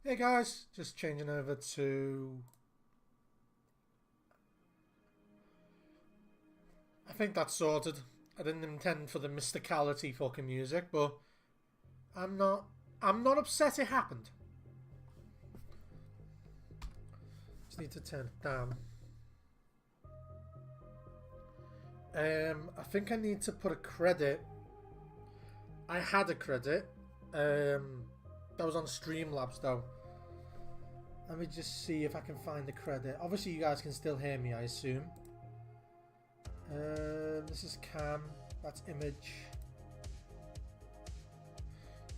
Hey guys, just changing over to... I think that's sorted. I didn't intend for the mysticality fucking music, but I'm not upset it happened. Just need to turn it down. I think I need to put a credit. I had a credit. That was on Streamlabs though. Let me just see if I can find the credit. Obviously you guys can still hear me, I assume. This is cam. That's image.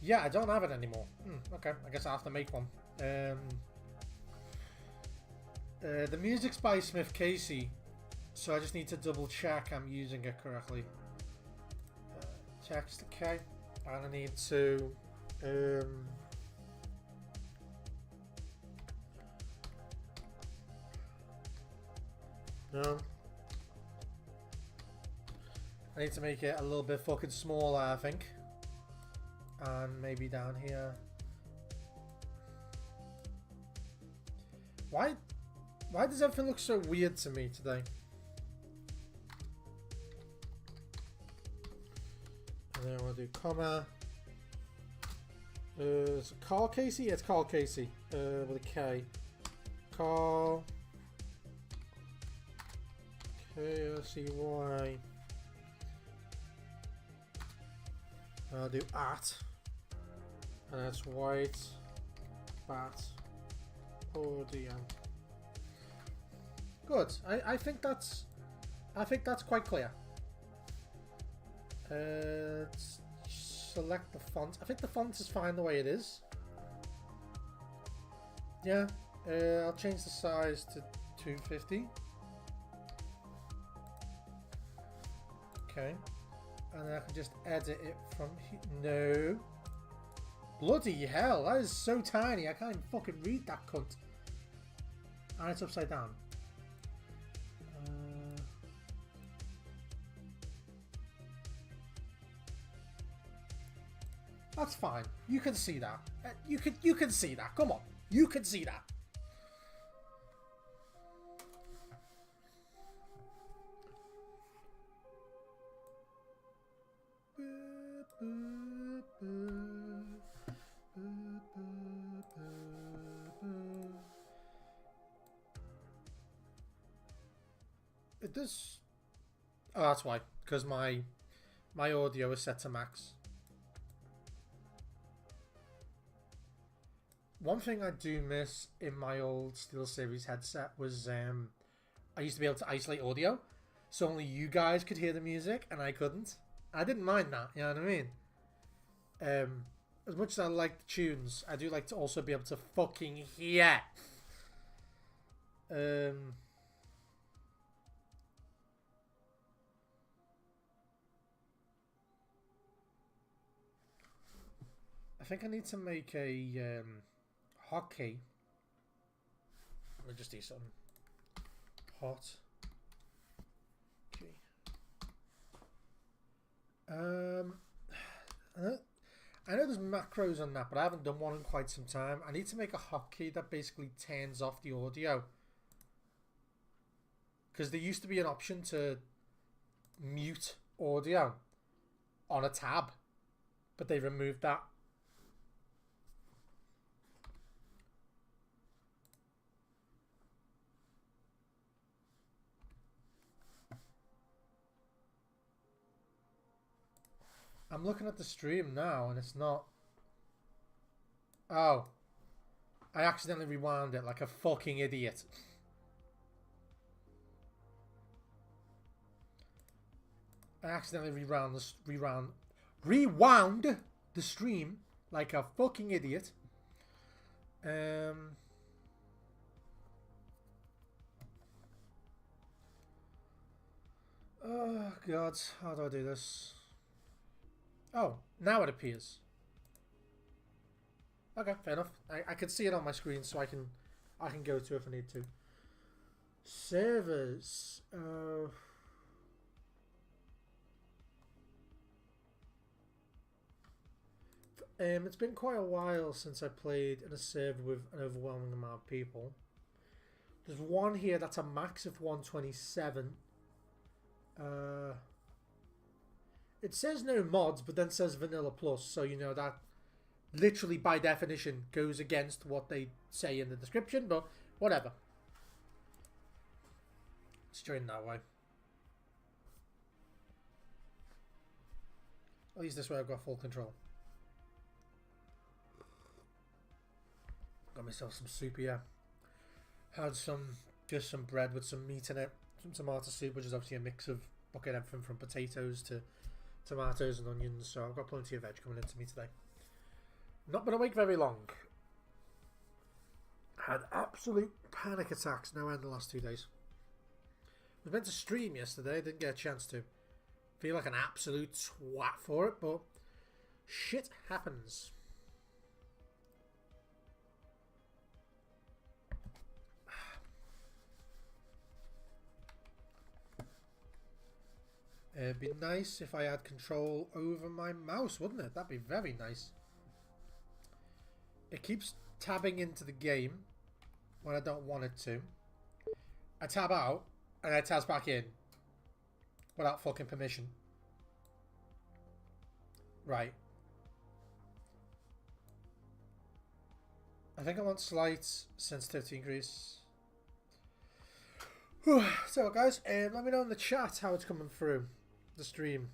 Yeah, I don't have it anymore. Okay, I guess I have to make one. The music's by Smith Casey, so I just need to double check I'm using it correctly. Text, okay. And I need to no. I need to make it a little bit fucking smaller, I think. And maybe down here. Why does everything look so weird to me today? And then we'll do comma. Is it Carl Casey? Yeah, it's Carl Casey. With a K. Carl. K-O-C-Y. I'll do at. And that's white. Bat. Audio. Good. I think that's quite clear. Let's select the font. I think the font is fine the way it is. Yeah. I'll change the size to 250. Okay. And then I can just edit it from here. No. Bloody hell, that is so tiny. I can't even fucking read that cunt. And it's upside down. That's fine. You can see that. You can see that. Come on. You can see that. It does. Oh, that's why. Because my audio is set to max. One thing I do miss in my old SteelSeries headset was I used to be able to isolate audio, so only you guys could hear the music and I couldn't. I didn't mind that, you know what I mean? As much as I like the tunes, I do like to also be able to fucking hear. I think I need to make a hotkey. Let me just do something. Hot. Okay. I know there's macros on that, but I haven't done one in quite some time. I need to make a hotkey that basically turns off the audio. Because there used to be an option to mute audio on a tab, but they removed that. I'm looking at the stream now and it's not. Oh. I accidentally rewound it like a fucking idiot. I accidentally rewound the stream like a fucking idiot. Oh god, how do I do this? Oh, now it appears. Okay, fair enough. I can see it on my screen, so I can go to it if I need to. Servers. It's been quite a while since I played in a server with an overwhelming amount of people. There's one here that's a max of 127. It says no mods, but then says vanilla plus, so you know that literally by definition goes against what they say in the description, but whatever. Let's join that way. At least this way I've got full control. Got myself some soup here. Had just some bread with some meat in it. Some tomato soup, which is obviously a mix of fucking everything from potatoes to tomatoes and onions. So I've got plenty of veg coming into me today. Not been awake very long. Had absolute panic attacks no end the last 2 days. Was meant to stream yesterday, didn't get a chance to. Feel like an absolute twat for it, but shit happens. It'd be nice if I had control over my mouse, wouldn't it? That'd be very nice. It keeps tabbing into the game when I don't want it to. I tab out and it tabs back in without fucking permission. Right. I think I want slight sensitivity increase. So guys, let me know in the chat how it's coming through the stream.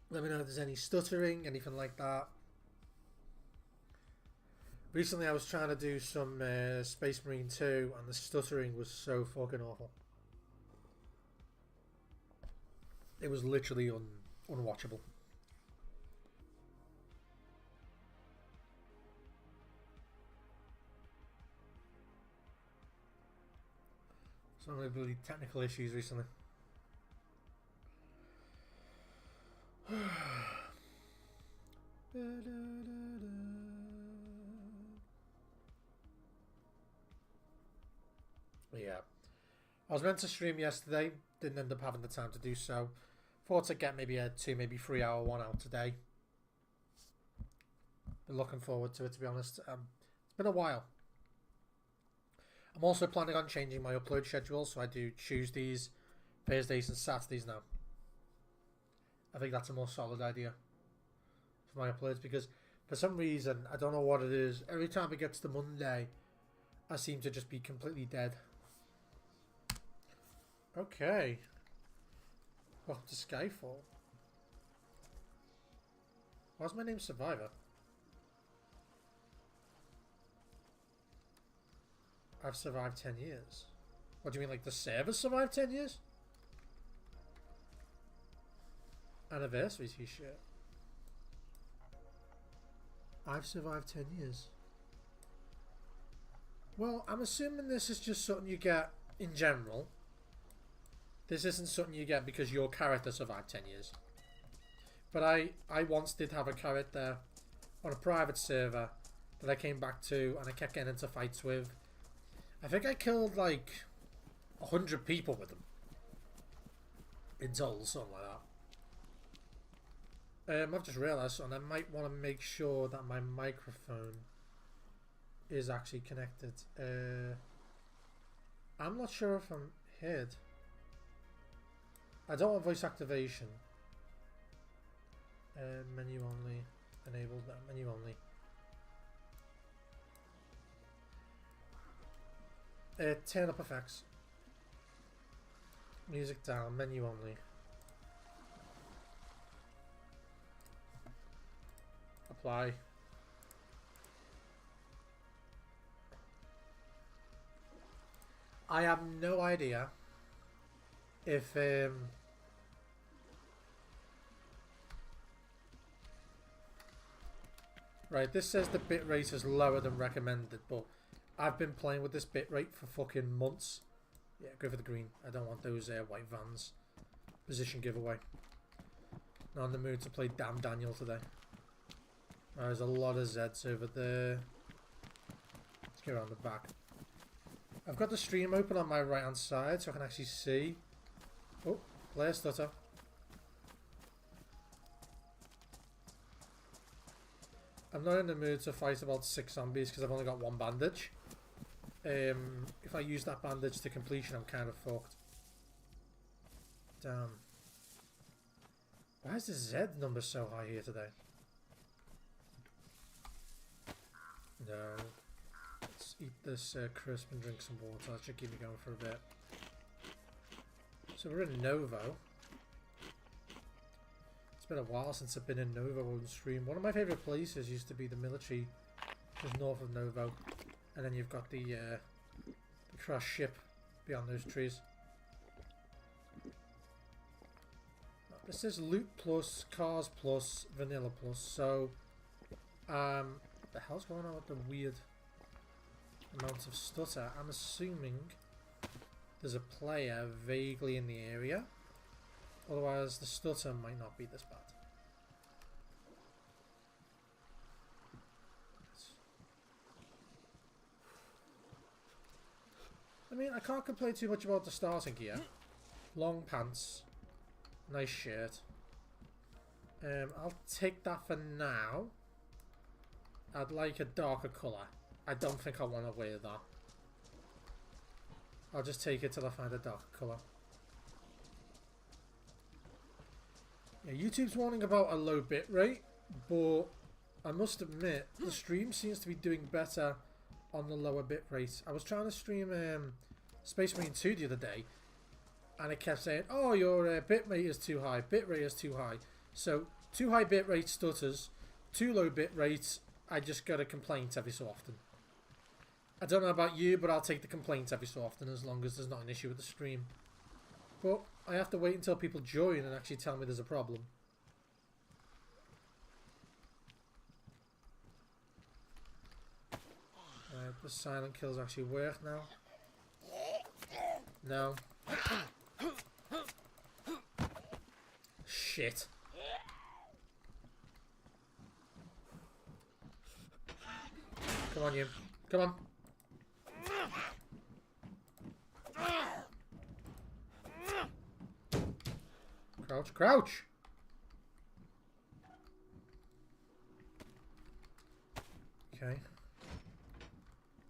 Let me know if there's any stuttering, anything like that. Recently I was trying to do some Space Marine 2 and the stuttering was so fucking awful. It was literally unwatchable. So many bloody technical issues recently. Yeah. I was meant to stream yesterday, didn't end up having the time to do so. Thought I'd get maybe a 2, maybe 3 hour one out today. Been looking forward to it, to be honest. It's been a while. I'm also planning on changing my upload schedule, so I do Tuesdays, Thursdays and Saturdays now. I think that's a more solid idea for my uploads, because for some reason, I don't know what it is, every time it gets to Monday, I seem to just be completely dead. Okay. Welcome to Skyfall. Why's my name Survivor? I've survived 10 years. What do you mean, like the server survived 10 years? Anniversary t-shirt. I've survived 10 years. Well, I'm assuming this is just something you get in general. This isn't something you get because your character survived 10 years. But I once did have a character on a private server that I came back to and I kept getting into fights with. I think I killed like 100 people with them. In total, something like that. I've just realised something. I might want to make sure that my microphone is actually connected. I'm not sure if I'm hid. I don't want voice activation. Menu only. Enabled that. Menu only. Turn up effects. Music down. Menu only. Apply. I have no idea if right, this says the bitrate is lower than recommended, but I've been playing with this bitrate for fucking months. Yeah, go for the green. I don't want those white vans. Position giveaway. Not in the mood to play Damn Daniel today. There's a lot of Zeds over there. Let's go around the back. I've got the stream open on my right hand side so I can actually see. Oh, player stutter. I'm not in the mood to fight about 6 zombies because I've only got 1 bandage. If I use that bandage to completion, I'm kind of fucked. Damn. Why is the Z number so high here today? No. Let's eat this crisp and drink some water. That should keep me going for a bit. So we're in Novo. It's been a while since I've been in Novo on stream. One of my favourite places used to be the military, just north of Novo. And then you've got the crashed ship beyond those trees. This is loot plus, cars plus, vanilla plus. So, what the hell's going on with the weird amount of stutter? I'm assuming there's a player vaguely in the area. Otherwise, the stutter might not be this bad. I mean, I can't complain too much about the starting gear. Long pants. Nice shirt. I'll take that for now. I'd like a darker colour. I don't think I want to wear that. I'll just take it till I find a darker colour. Yeah, YouTube's warning about a low bit rate, but I must admit the stream seems to be doing better on the lower bit rate. I was trying to stream Space Marine 2 the other day, and it kept saying, oh, your bitrate is too high, bitrate is too high. So, too high bitrate stutters, too low bitrate, I just get a complaint every so often. I don't know about you, but I'll take the complaint every so often as long as there's not an issue with the stream. But I have to wait until people join and actually tell me there's a problem. The silent kills actually work now. No. Shit. Come on, you. Come on. Crouch, crouch! Okay.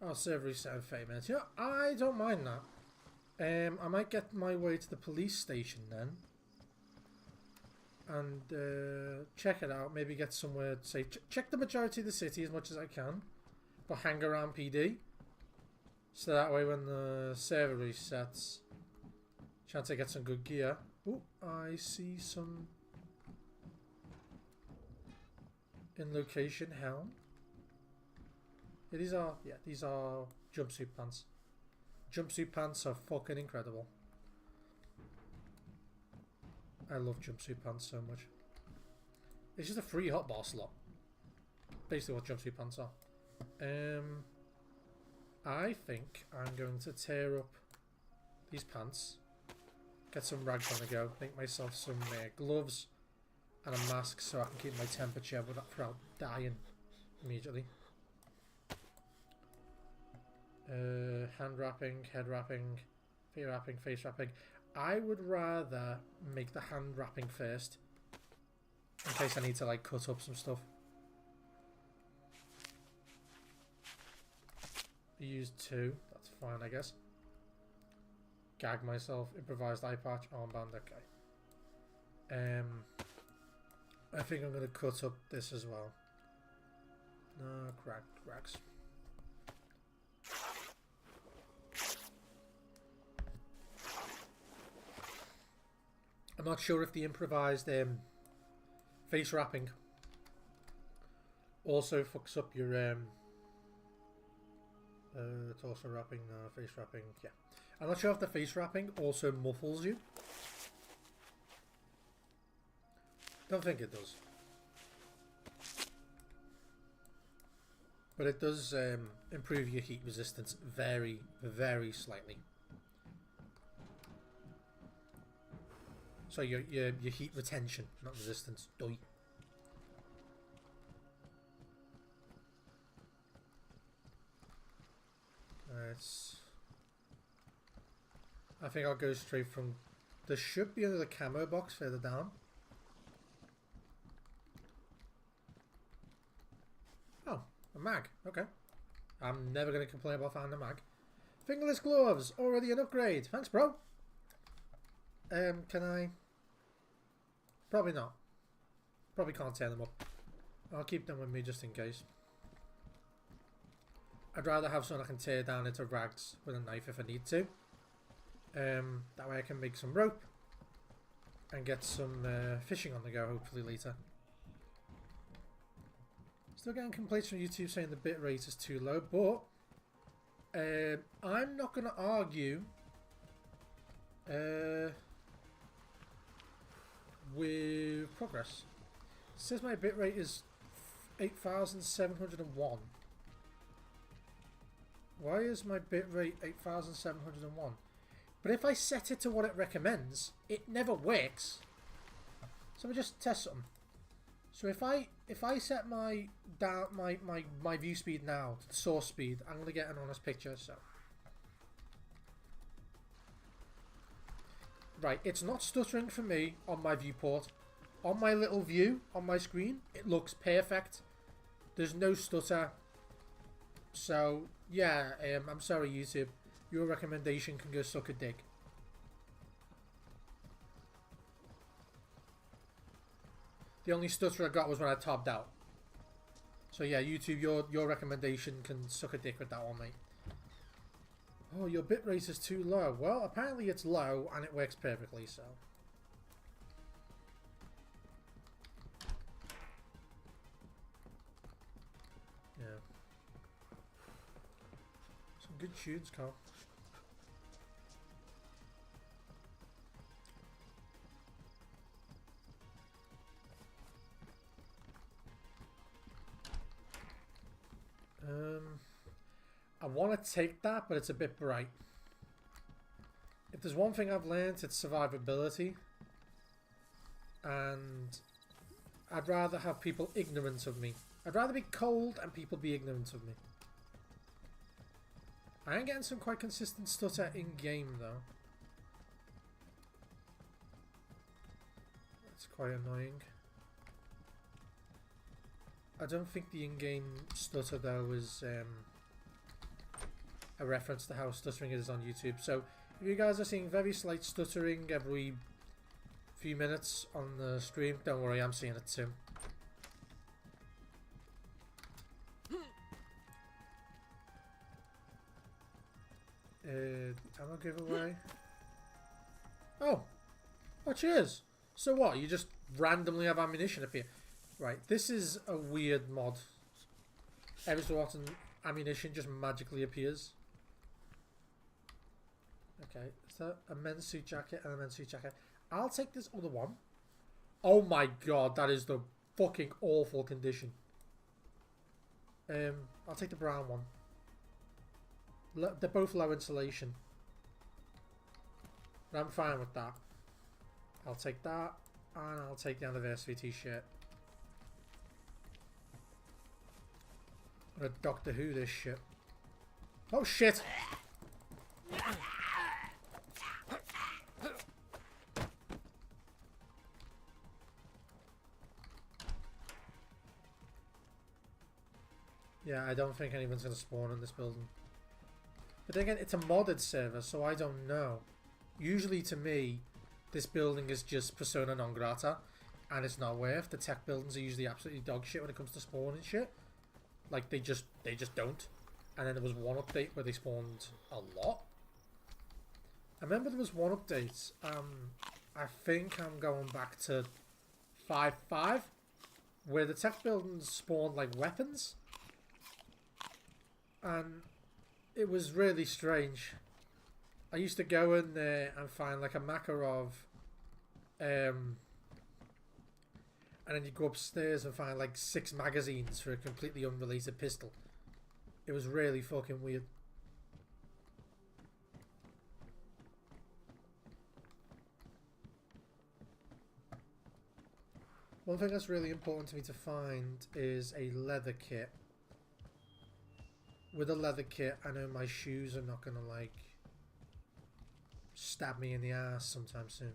I'll serve reset in 30 minutes. Yeah, I don't mind that. I might get my way to the police station then. And check it out. Maybe get somewhere, say, check the majority of the city as much as I can. But hang around PD. So that way when the server resets, chance I get some good gear. Oh, I see some in location helm. Yeah, these are jumpsuit pants. Jumpsuit pants are fucking incredible. I love jumpsuit pants so much. It's just a free hotbar slot. Basically what jumpsuit pants are. I think I'm going to tear up these pants. Get some rags on the go. Make myself some gloves and a mask so I can keep my temperature without dying immediately. Hand wrapping, head wrapping, feet wrapping, face wrapping. I would rather make the hand wrapping first, in case I need to like cut up some stuff. Use 2, that's fine I guess. Gag myself, improvised eye patch, armband, okay. I think I'm going to cut up this as well. No, cracks. I'm not sure if the improvised face wrapping also fucks up your torso wrapping, face wrapping, yeah. I'm not sure if the face wrapping also muffles you. Don't think it does. But it does improve your heat resistance very, very slightly. So your heat retention, not resistance. Doi. I think I'll go straight from... There should be another camo box further down. A mag. Okay. I'm never going to complain about finding a mag. Fingerless gloves. Already an upgrade. Thanks, bro. Can I? Probably not. Probably can't tear them up. I'll keep them with me just in case. I'd rather have something I can tear down into rags with a knife if I need to. That way I can make some rope and get some fishing on the go hopefully later. Still getting complaints from YouTube saying the bitrate is too low, but I'm not going to argue with progress. It says my bitrate is 8,701. Why is my bitrate 8,701? But if I set it to what it recommends, it never works. So let me just test something. So if I set my view speed now to the source speed, I'm gonna get an honest picture. So right, it's not stuttering for me on my viewport. On my little view on my screen, it looks perfect. There's no stutter. So yeah, I'm sorry YouTube. Your recommendation can go suck a dick. The only stutter I got was when I topped out. So yeah, YouTube, your recommendation can suck a dick with that one, mate. Oh, your bitrate is too low. Well, apparently it's low and it works perfectly, so. Yeah. Some good tunes, Carl. I want to take that, but it's a bit bright. If there's one thing I've learned, it's survivability. And I'd rather have people ignorant of me. I'd rather be cold and people be ignorant of me. I am getting some quite consistent stutter in-game, though. That's quite annoying. I don't think the in-game stutter, though, is a reference to how stuttering is on YouTube. So if you guys are seeing very slight stuttering every few minutes on the stream, don't worry, I'm seeing it too. Ammo giveaway. Oh, cheers. So what? You just randomly have ammunition appear? Right, this is a weird mod. Every so often, ammunition just magically appears. Okay, so a men's suit jacket and a men's suit jacket. I'll take this other one. Oh my god, that is the fucking awful condition. I'll take the brown one. They're both low insulation. But I'm fine with that. I'll take that, and I'll take the anniversary t-shirt. I'm gonna Doctor Who this shit. Oh shit! Yeah, I don't think anyone's gonna spawn in this building. But then again, it's a modded server, so I don't know. Usually to me, this building is just persona non grata, and it's not worth. The tech buildings are usually absolutely dog shit when it comes to spawn and shit. Like, they just don't. And then there was one update where they spawned a lot. I remember there was one update, I think I'm going back to 5.5, where the tech buildings spawned, like, weapons. And it was really strange. I used to go in there and find, like, a Makarov, and then you go upstairs and find like 6 magazines for a completely unrelated pistol. It was really fucking weird. One thing that's really important to me to find is a leather kit. With a leather kit, I know my shoes are not gonna like stab me in the ass sometime soon.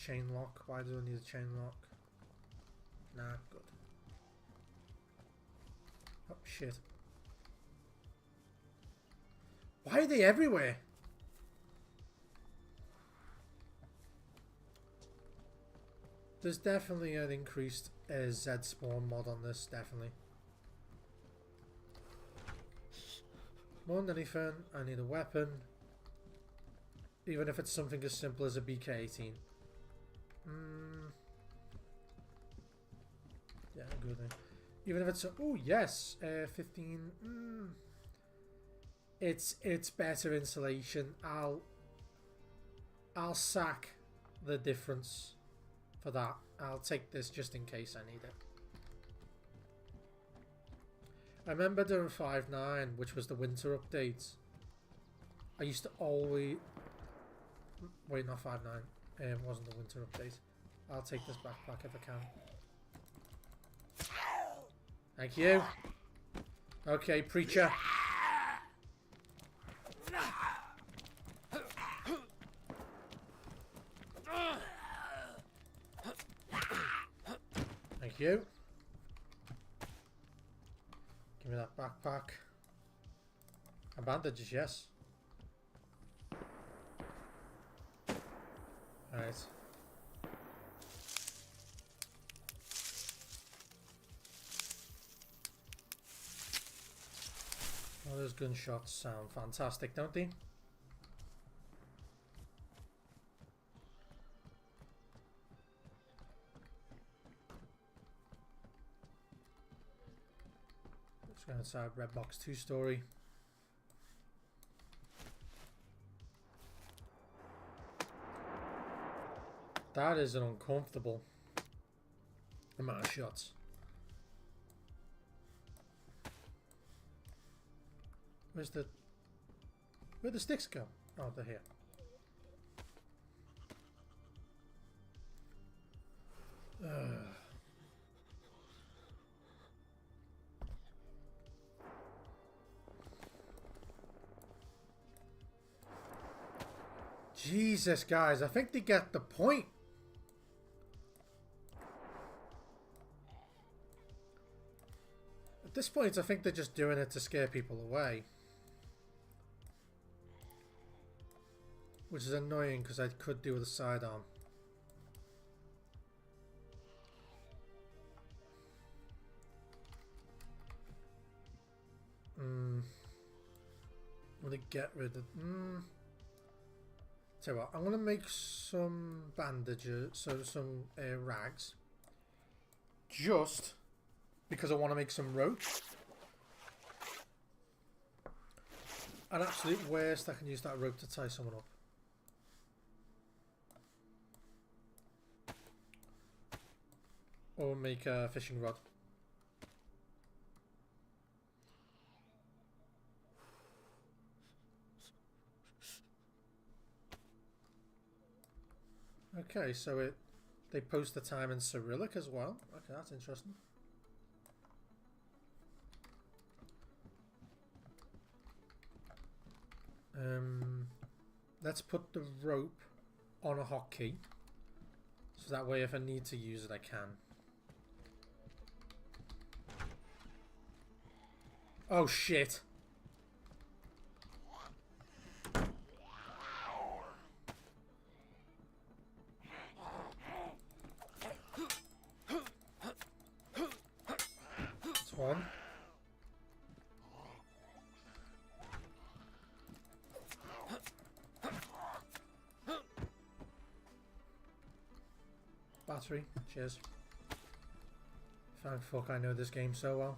Chain lock. Why do I need a chain lock? Nah, good. Oh, shit. Why are they everywhere? There's definitely an increased Z spawn mod on this, definitely. More than anything, I need a weapon. Even if it's something as simple as a BK-18. Yeah, good thing. Even if it's a, oh yes, 15. It's better insulation. I'll sack the difference for that. I'll take this just in case I need it. I remember doing 5.9, which was the winter update. I used to always... Wait, not 5.9. It wasn't the winter update. I'll take this backpack if I can. Thank you. Okay, preacher. Thank you. Give me that backpack. And bandages, yes. Alright. Well, those gunshots sound fantastic, don't they? Let's go inside Red Box 2-story. That is an uncomfortable amount of shots. Where'd the sticks go? Oh, they're here. Jesus, guys, I think they get the point. At this point, I think they're just doing it to scare people away. Which is annoying because I could do with a sidearm. I'm gonna get rid of... Tell you what, I'm gonna make some bandages, so some rags. Just because I want to make some rope. An absolute waste, I can use that rope to tie someone up. Or make a fishing rod. Okay, so they post the time in Cyrillic as well. Okay, that's interesting. Let's put the rope on a hotkey. So that way if I need to use it, I can. Oh shit. That's one. Battery. Cheers. Thank fuck I know this game so well.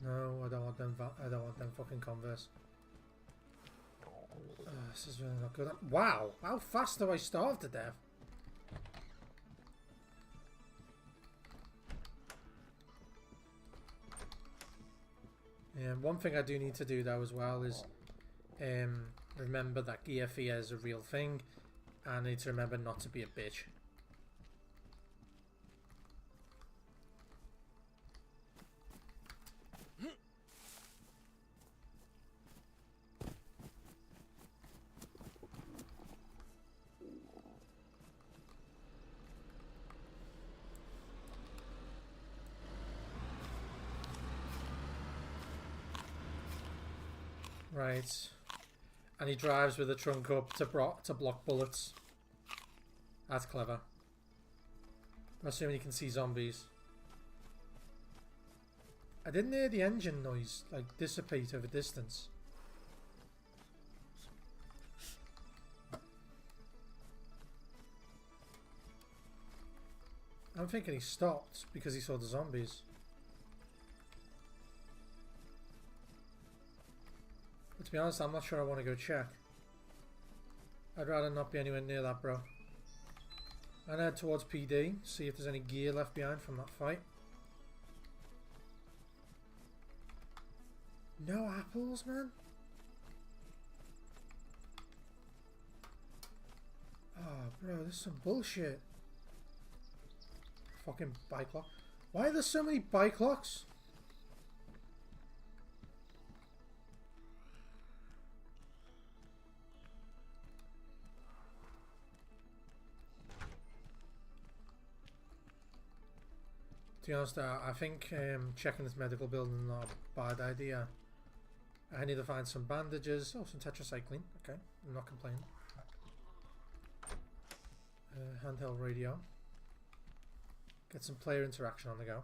No, I don't want them. I don't want them fucking Converse. This is really not good. Wow, how fast do I starve to death? Yeah, one thing I do need to do though as well is remember that gear fear is a real thing, and I need to remember not to be a bitch. Right. And he drives with the trunk up to block bullets. That's clever. I'm assuming you can see zombies. I didn't hear the engine noise like dissipate over distance. I'm thinking he stopped because he saw the zombies. But to be honest, I'm not sure I want to go check. I'd rather not be anywhere near that, bro. And head towards PD, see if there's any gear left behind from that fight. No apples, man? Oh, bro, this is some bullshit. Fucking bike lock. Why are there so many bike locks? To be honest, I think checking this medical building is not a bad idea. I need to find some bandages. Oh, some tetracycline. Okay, I'm not complaining. Handheld radio. Get some player interaction on the go.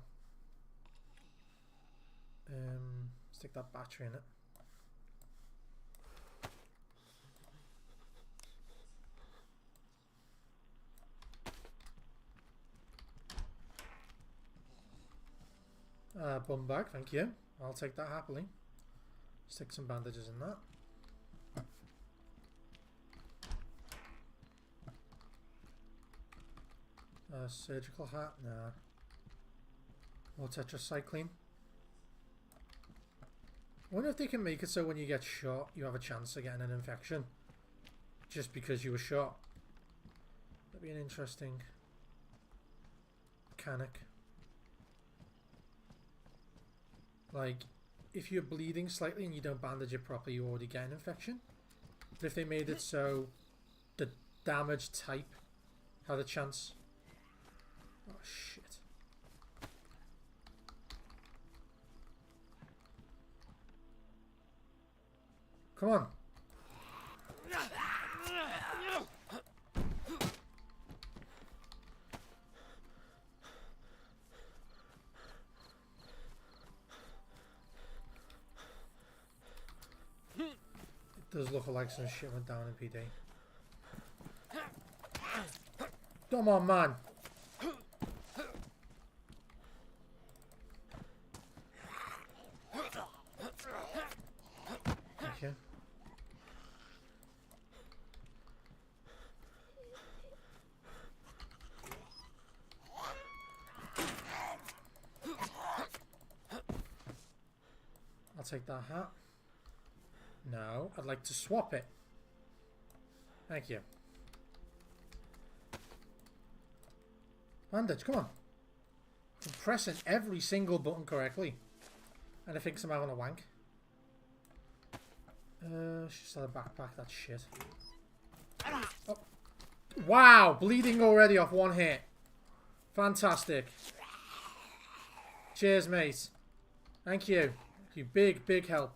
Stick that battery in it. Bum bag, thank you. I'll take that happily. Stick some bandages in that. Surgical hat, nah. More tetracycline. I wonder if they can make it so when you get shot, you have a chance of getting an infection. Just because you were shot. That'd be an interesting mechanic. Like, if you're bleeding slightly and you don't bandage it properly, you already get an infection. But if they made it so the damage type had a chance. Oh shit. Come on. It does look like some shit went down in PD. Come on, man. Thank you. I'll take that hat. No, I'd like to swap it. Thank you. Bandage, come on. I'm pressing every single button correctly. And I think somehow on a wank. She's got a backpack, that's shit. Oh. Wow, bleeding already off one hit. Fantastic. Cheers, mate. Thank you. You big help.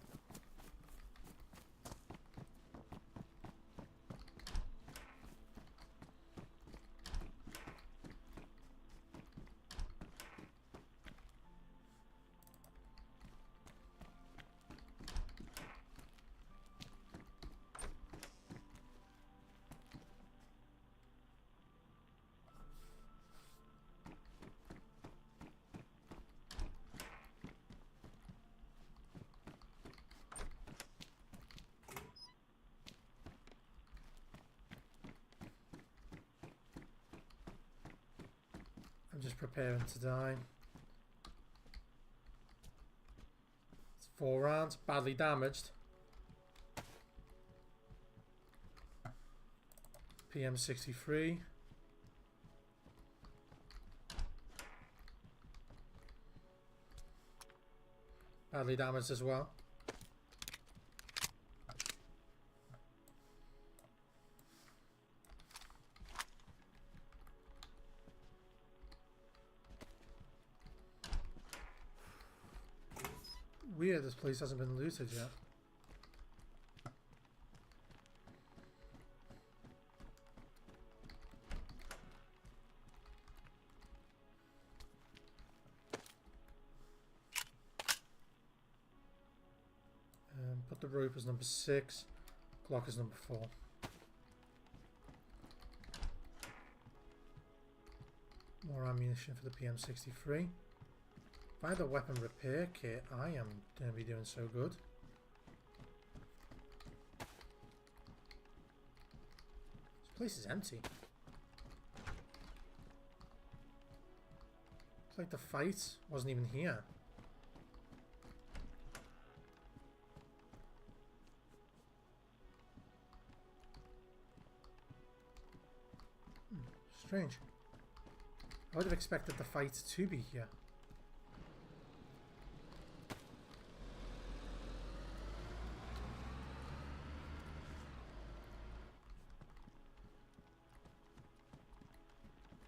Just preparing to die. It's 4 rounds, badly damaged. PM63. Badly damaged as well. Weird, this place hasn't been looted yet. rope as number 6. Glock as number 4. More ammunition for the PM63. If I had a weapon repair kit, I am going to be doing so good. This place is empty. It's like the fight wasn't even here. Strange. I would have expected the fight to be here.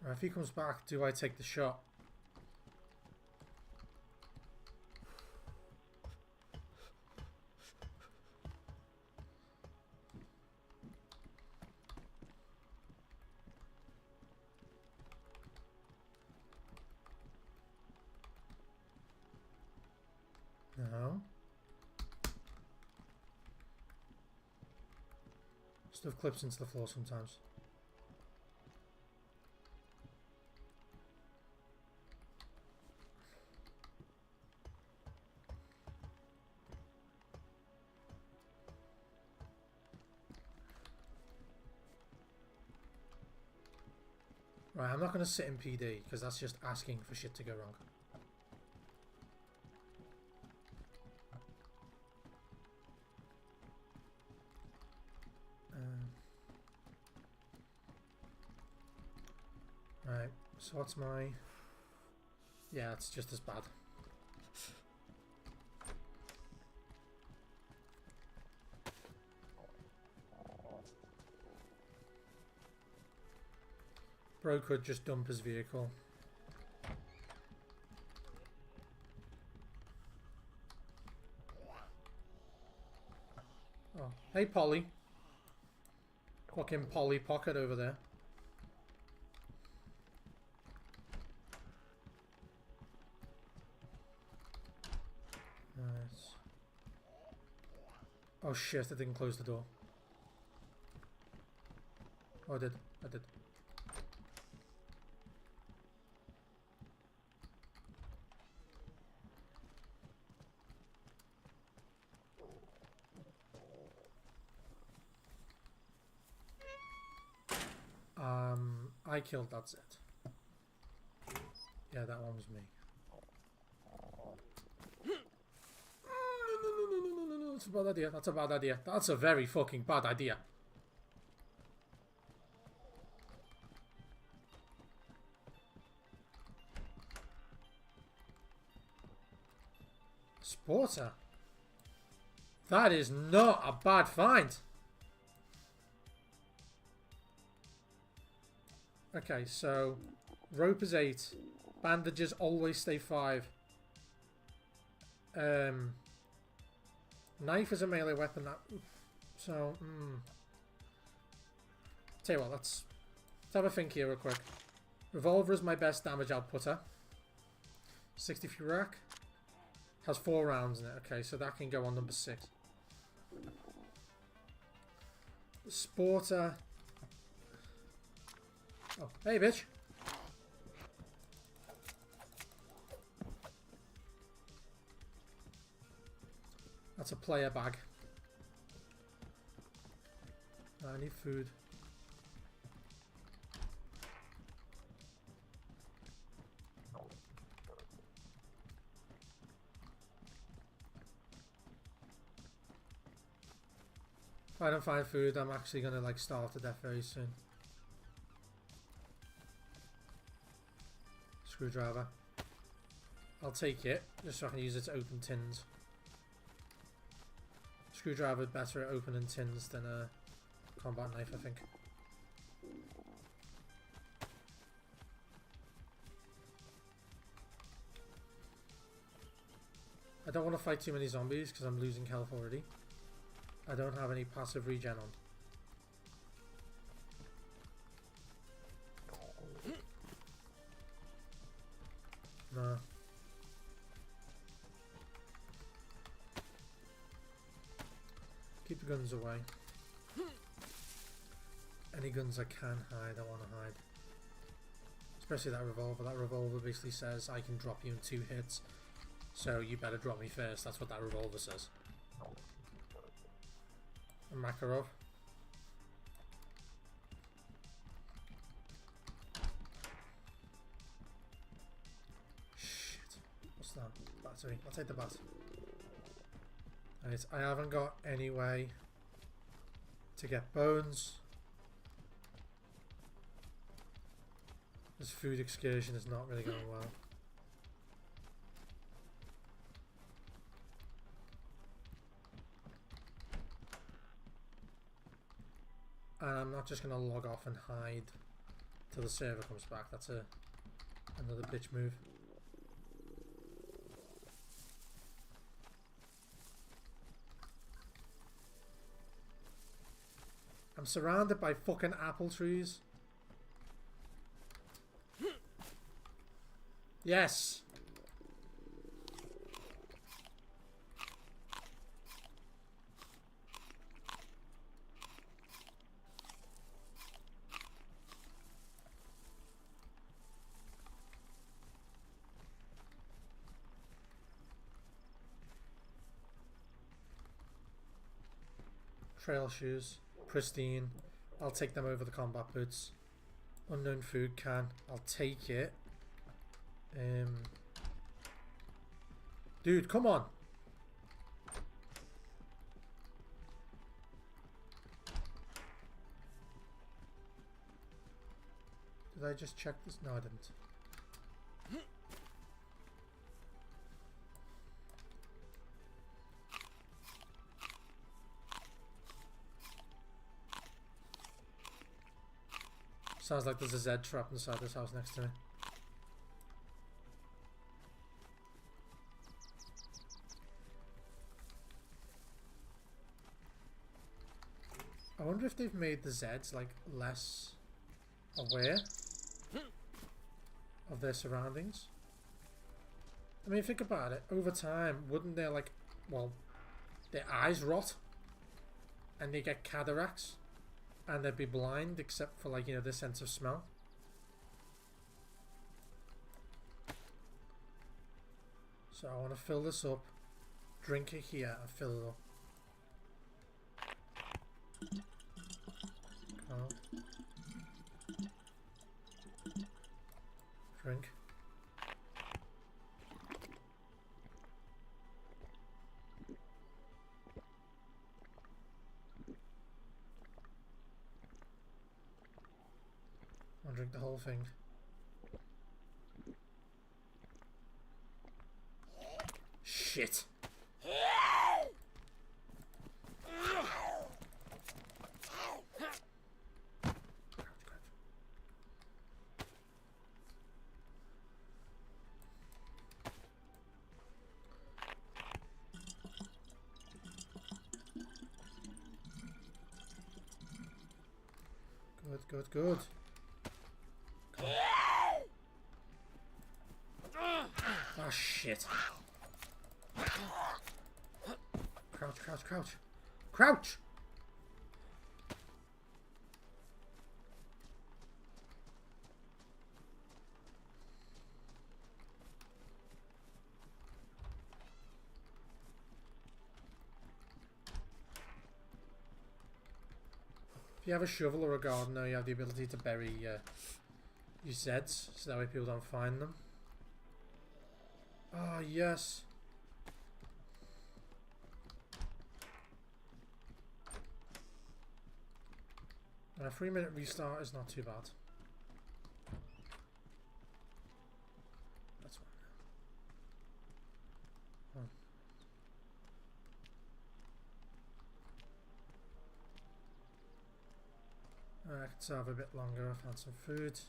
Right, if he comes back, do I take the shot? No. Stuff clips into the floor sometimes. Right, I'm not going to sit in PD because that's just asking for shit to go wrong. Right, so what's my... Yeah, it's just as bad. Bro could just dump his vehicle. Oh, hey Polly. Fucking Polly Pocket over there. Nice. Oh shit, I didn't close the door. Oh, I did. I did. I killed that Zed. Yeah, that one was me. No, that's a bad idea. That's a bad idea. That's a very fucking bad idea. Sporter? That is not a bad find. Okay, so rope is 8. Bandages always stay 5. Knife is a melee weapon. So, tell you what, let's have a think here real quick. Revolver is my best damage outputter. 63 rack. Has 4 rounds in it. Okay, so that can go on number 6. Sporter. Oh, hey, bitch. That's a player bag. I need food. If I don't find food, I'm actually gonna like starve to death very soon. Screwdriver. I'll take it, just so I can use it to open tins. Screwdriver better at opening tins than a combat knife, I think. I don't want to fight too many zombies because I'm losing health already. I don't have any passive regen on. No. the guns away. Any guns I can hide, I want to hide. Especially that revolver. That revolver basically says I can drop you in 2 hits. So you better drop me first. That's what that revolver says. And Makarov. Shit. What's that? Battery. I'll take the bat. Right, I haven't got any way to get bones. This food excursion is not really going well. And I'm not just going to log off and hide till the server comes back. That's another bitch move. I'm surrounded by fucking apple trees. Yes! Trail shoes. Pristine. I'll take them over the combat boots. Unknown food can. I'll take it. Dude, come on. Did I just check this? No, I didn't. Sounds like there's a Z trap inside this house next to me. I wonder if they've made the Zeds like less aware of their surroundings. I mean, think about it. Over time, wouldn't their like, well, their eyes rot and they get cataracts and they'd be blind except for like, you know, their sense of smell? So I want to fill this up, drink it here and fill it up. Drink. I'll drink the whole thing. Shit. Good, good. Oh shit. Crouch, crouch, crouch. Crouch! If you have a shovel or a gardener, you have the ability to bury your Zeds, so that way people don't find them. Ah, yes. And a 3-minute restart is not too bad. That's one. I could serve a bit longer. I've had some food.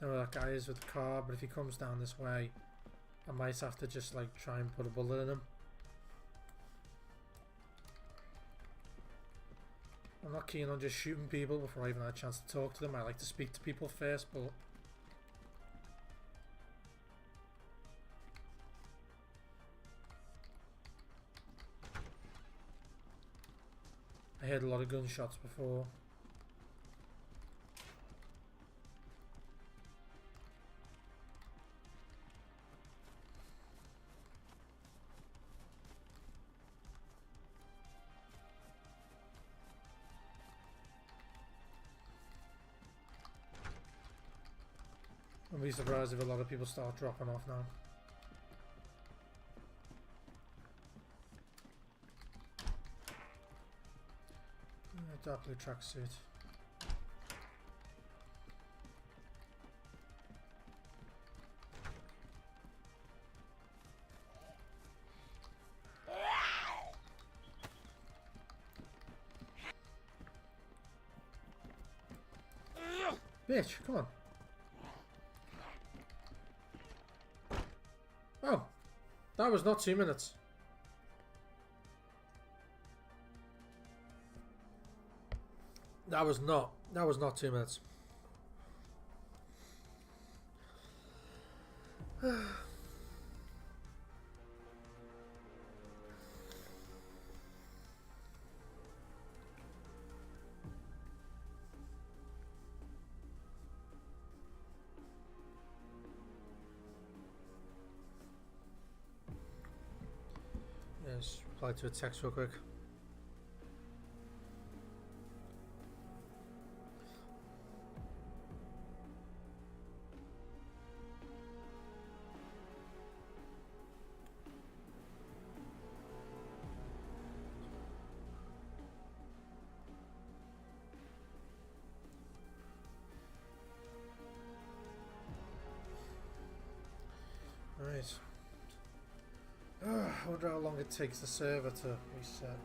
I know where that guy is with the car, but if he comes down this way, I might have to just like try and put a bullet in him. I'm not keen on just shooting people before I even had a chance to talk to them. I like to speak to people first, but I heard a lot of gunshots before. I'll be surprised if a lot of people start dropping off now. Dark blue tracksuit. Bitch, come on. Oh, that was not 2 minutes. That was not 2 minutes. Yes, reply to a text real quick. Right. I wonder how long it takes the server to reset.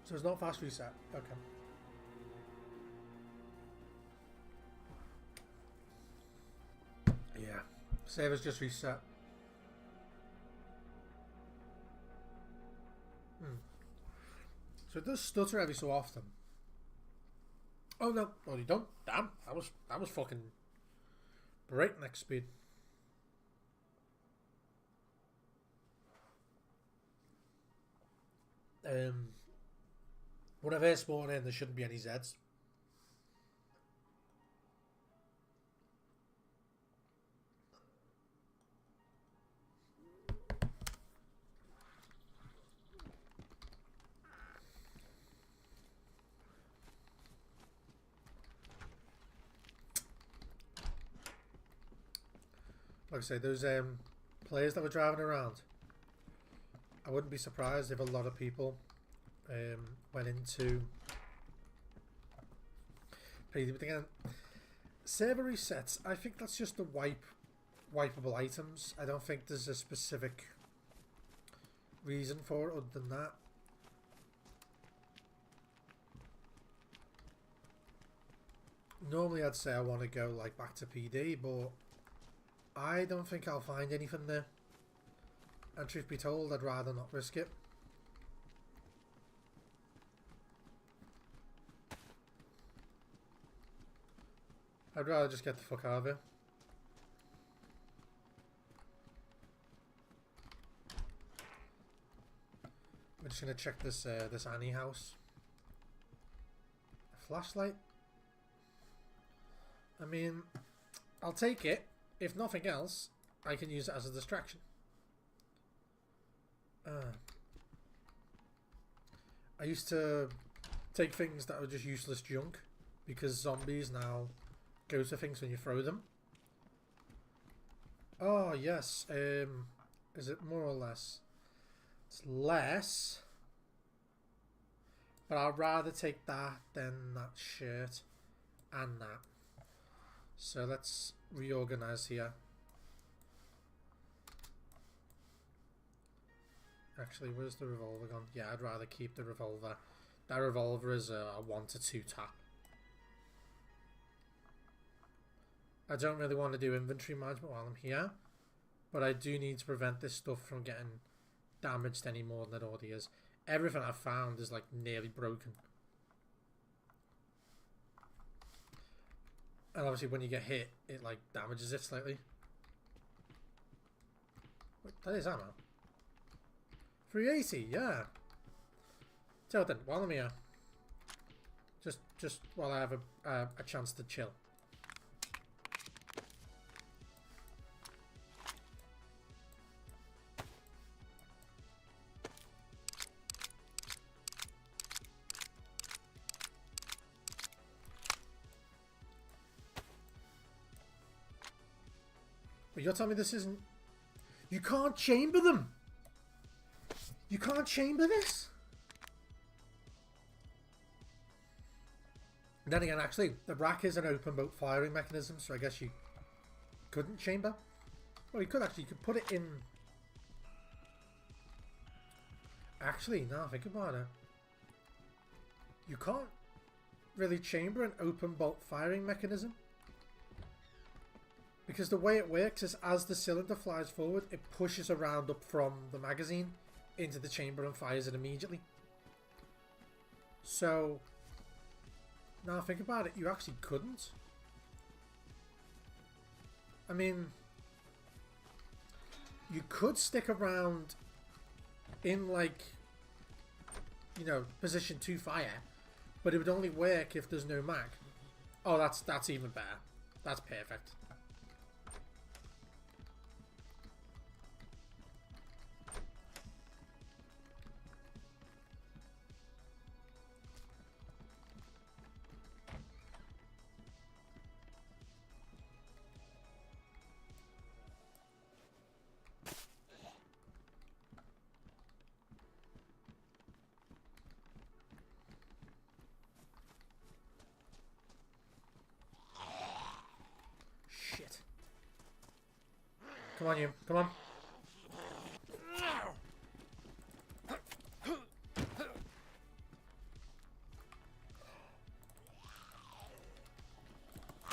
So it's not fast reset. Okay. Yeah. Server's just reset. So it does stutter every so often. Oh no, no you don't. Damn, that was fucking breakneck speed. When I first spawn in, there shouldn't be any Zeds. Like I say, those players that were driving around, I wouldn't be surprised if a lot of people went into but again, server resets. I think that's just the wipeable items. I don't think there's a specific reason for it other than that. Normally I'd say I want to go like back to PD, but I don't think I'll find anything there. And truth be told, I'd rather not risk it. I'd rather just get the fuck out of here. We're just gonna check this this Annie house. A flashlight. I mean, I'll take it. If nothing else, I can use it as a distraction. I used to take things that were just useless junk because zombies now go to things when you throw them. Oh yes, is it more or less? It's less, but I'd rather take that than that shirt and that. So let's reorganize here. Actually, where's the revolver gone? Yeah, I'd rather keep the revolver. That revolver is a 1 to 2 tap. I don't really want to do inventory management while I'm here, but I do need to prevent this stuff from getting damaged any more than it already is. Everything I've found is like nearly broken. And obviously when you get hit, it like damages it slightly. Wait, that is ammo. 380, yeah. Tell you what then, while I'm here, just while I have a chance to chill. But you're telling me this isn't... You can't chamber them! You can't chamber this? And then again, actually, the rack is an open bolt firing mechanism, so I guess you couldn't chamber. Well, you could actually. You could put it in... Actually, now think about it. You can't really chamber an open bolt firing mechanism. Because the way it works is as the cylinder flies forward, it pushes a round up from the magazine into the chamber and fires it immediately. So, now think about it, you actually couldn't. I mean, you could stick around in, like, you know, position 2 fire, but it would only work if there's no mag. Oh, that's even better. That's perfect. Come on, you. Come on.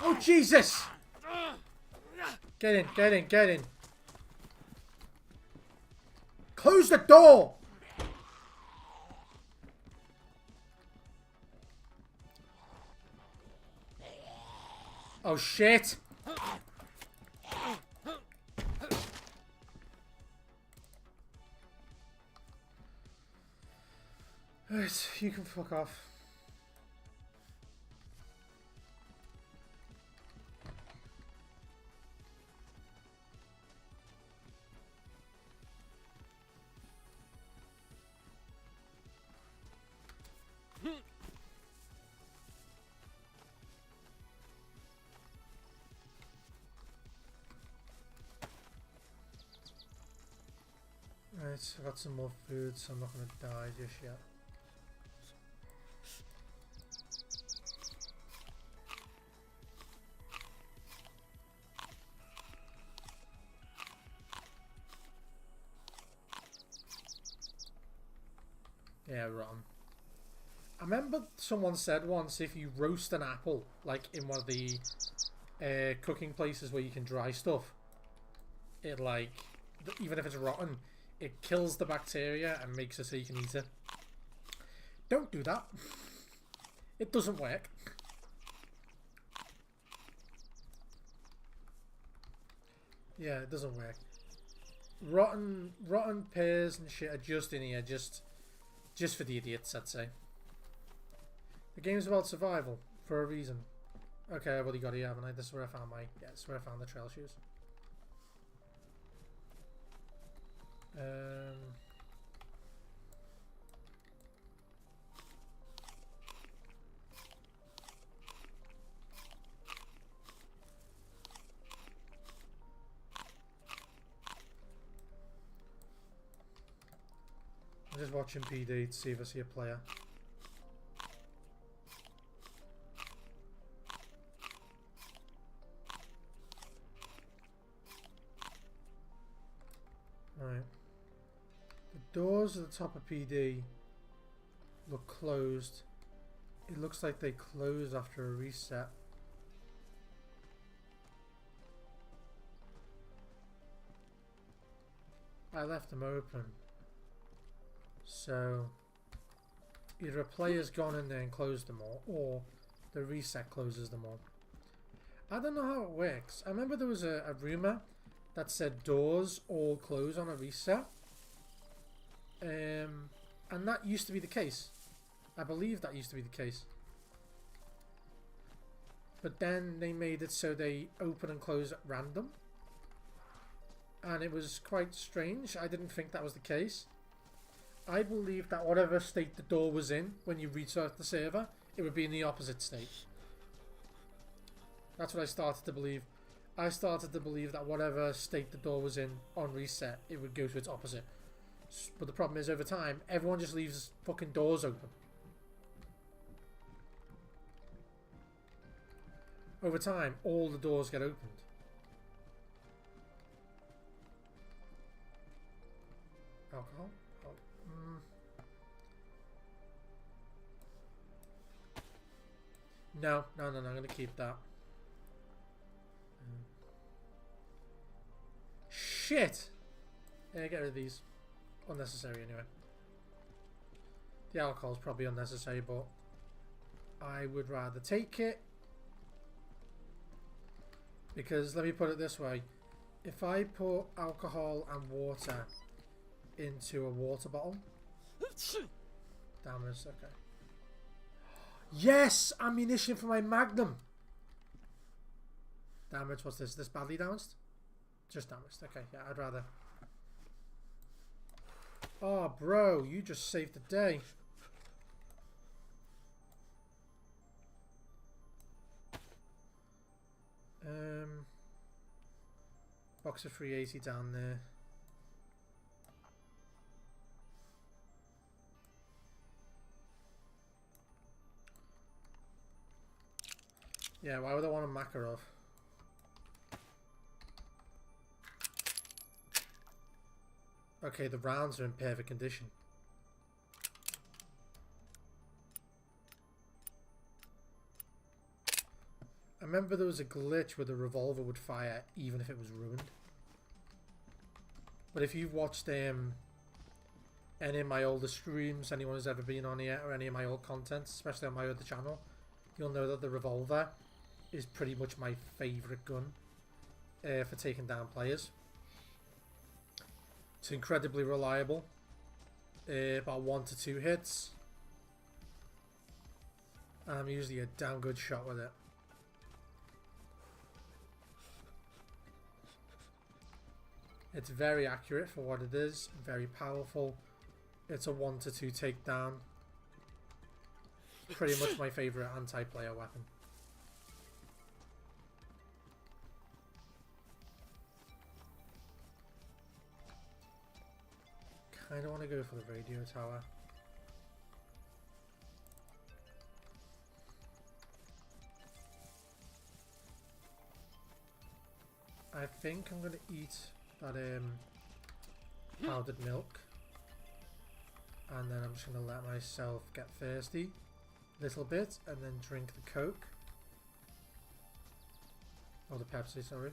Oh, Jesus! Get in, get in, get in. Close the door! Oh, shit! Alright, you can fuck off. Alright, I got some more food, so I'm not gonna die just yet. Yeah, rotten. I remember someone said once if you roast an apple, like in one of the cooking places where you can dry stuff, it like, even if it's rotten, it kills the bacteria and makes it so you can eat it. Don't do that. It doesn't work. Yeah, it doesn't work. Rotten pears and shit are just in here, just for the idiots, I'd say. The game's about survival, for a reason. Okay, I've already got it, haven't I? This is where I found my... Yeah, this is where I found the trail shoes. I'm just watching PD to see if I see a player. Right. The doors at the top of PD look closed. It looks like they close after a reset. I left them open. So either a player's gone in there and closed them all, or the reset closes them all. I don't know how it works. I remember there was a rumour that said doors all close on a reset. And that used to be the case. I believe that used to be the case. But then they made it so they open and close at random. And it was quite strange. I didn't think that was the case. I believe that whatever state the door was in when you restart the server, it would be in the opposite state. That's what I started to believe. I started to believe that whatever state the door was in on reset, it would go to its opposite. But the problem is, over time, everyone just leaves fucking doors open. Over time, all the doors get opened. Alcohol? Oh. No, I'm going to keep that. Shit! Yeah, get rid of these. Unnecessary anyway. The alcohol's probably unnecessary, but I would rather take it. Because, let me put it this way. If I put alcohol and water into a water bottle... Damage, okay. Yes! Ammunition for my magnum! Damage, what's this? This badly damaged? Just damaged, okay, yeah, I'd rather... Oh, bro, you just saved the day. Box of 380 down there. Yeah, why would I want a Makarov? Okay, the rounds are in perfect condition. I remember there was a glitch where the revolver would fire even if it was ruined. But if you've watched any of my older streams, anyone who's ever been on here, or any of my old content, especially on my other channel, you'll know that the revolver is pretty much my favourite gun for taking down players. It's incredibly reliable. About 1 to 2 hits. I'm usually a damn good shot with it. It's very accurate for what it is. Very powerful. It's a 1 to 2 takedown. Pretty much my favourite anti-player weapon. Kind of want to go for the radio tower. I think I'm going to eat that powdered milk. And then I'm just going to let myself get thirsty a little bit and then drink the Coke. Or the Pepsi, sorry.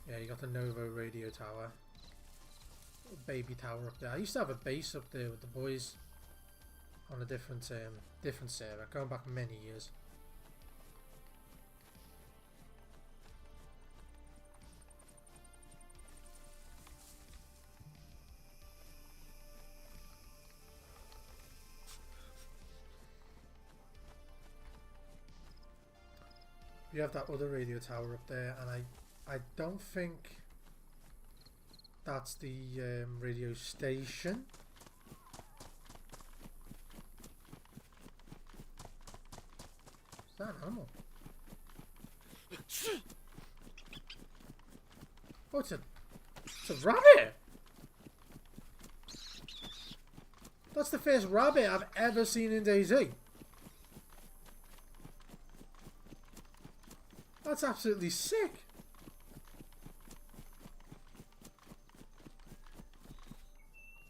Yeah, you got the Novo radio tower. Baby tower up there. I used to have a base up there with the boys on a different server, going back many years. You have that other radio tower up there, and I don't think that's the radio station. Is that an animal? Oh, it's a rabbit! That's the first rabbit I've ever seen in DayZ. That's absolutely sick.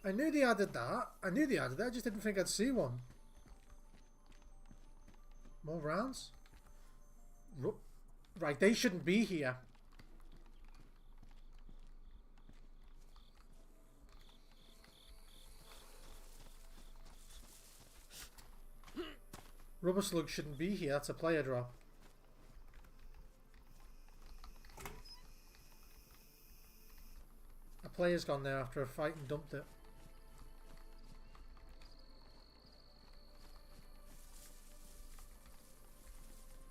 I knew they added that. I just didn't think I'd see one. More rounds? Right, they shouldn't be here. Rubber slug shouldn't be here. That's a player drop. A player's gone there after a fight and dumped it.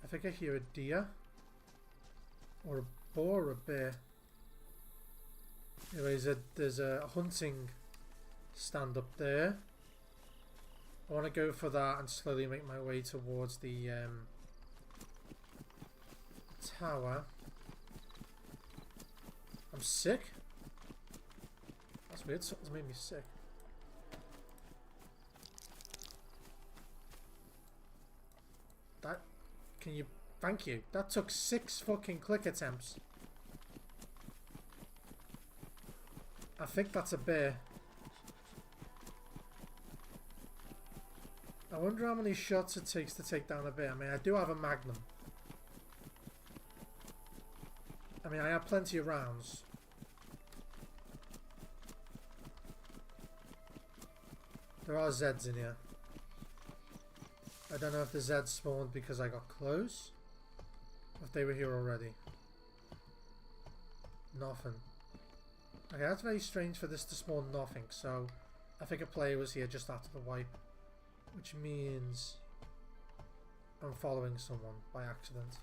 I think I hear a deer. Or a boar or a bear. Anyways, there's a hunting stand up there. I want to go for that and slowly make my way towards the tower. I'm sick. That's weird. Something's made me sick. That... Can you... Thank you. That took 6 fucking click attempts. I think that's a bear. I wonder how many shots it takes to take down a bear. I mean, I do have a magnum. I mean, I have plenty of rounds. There are Zeds in here. I don't know if the Zeds spawned because I got close. Or if they were here already. Nothing. Okay, that's very strange for this to spawn nothing. So, I think a player was here just after the wipe. Which means I'm following someone by accident.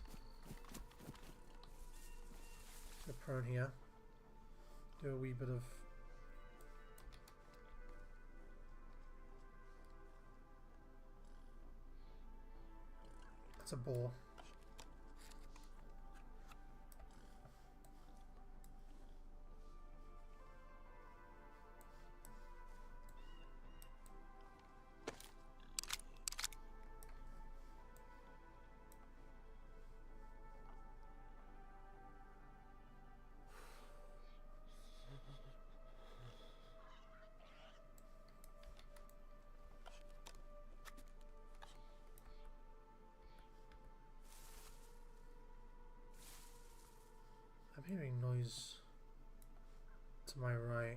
So prone here. Do a wee bit of... That's a boar. I'm hearing noise to my right.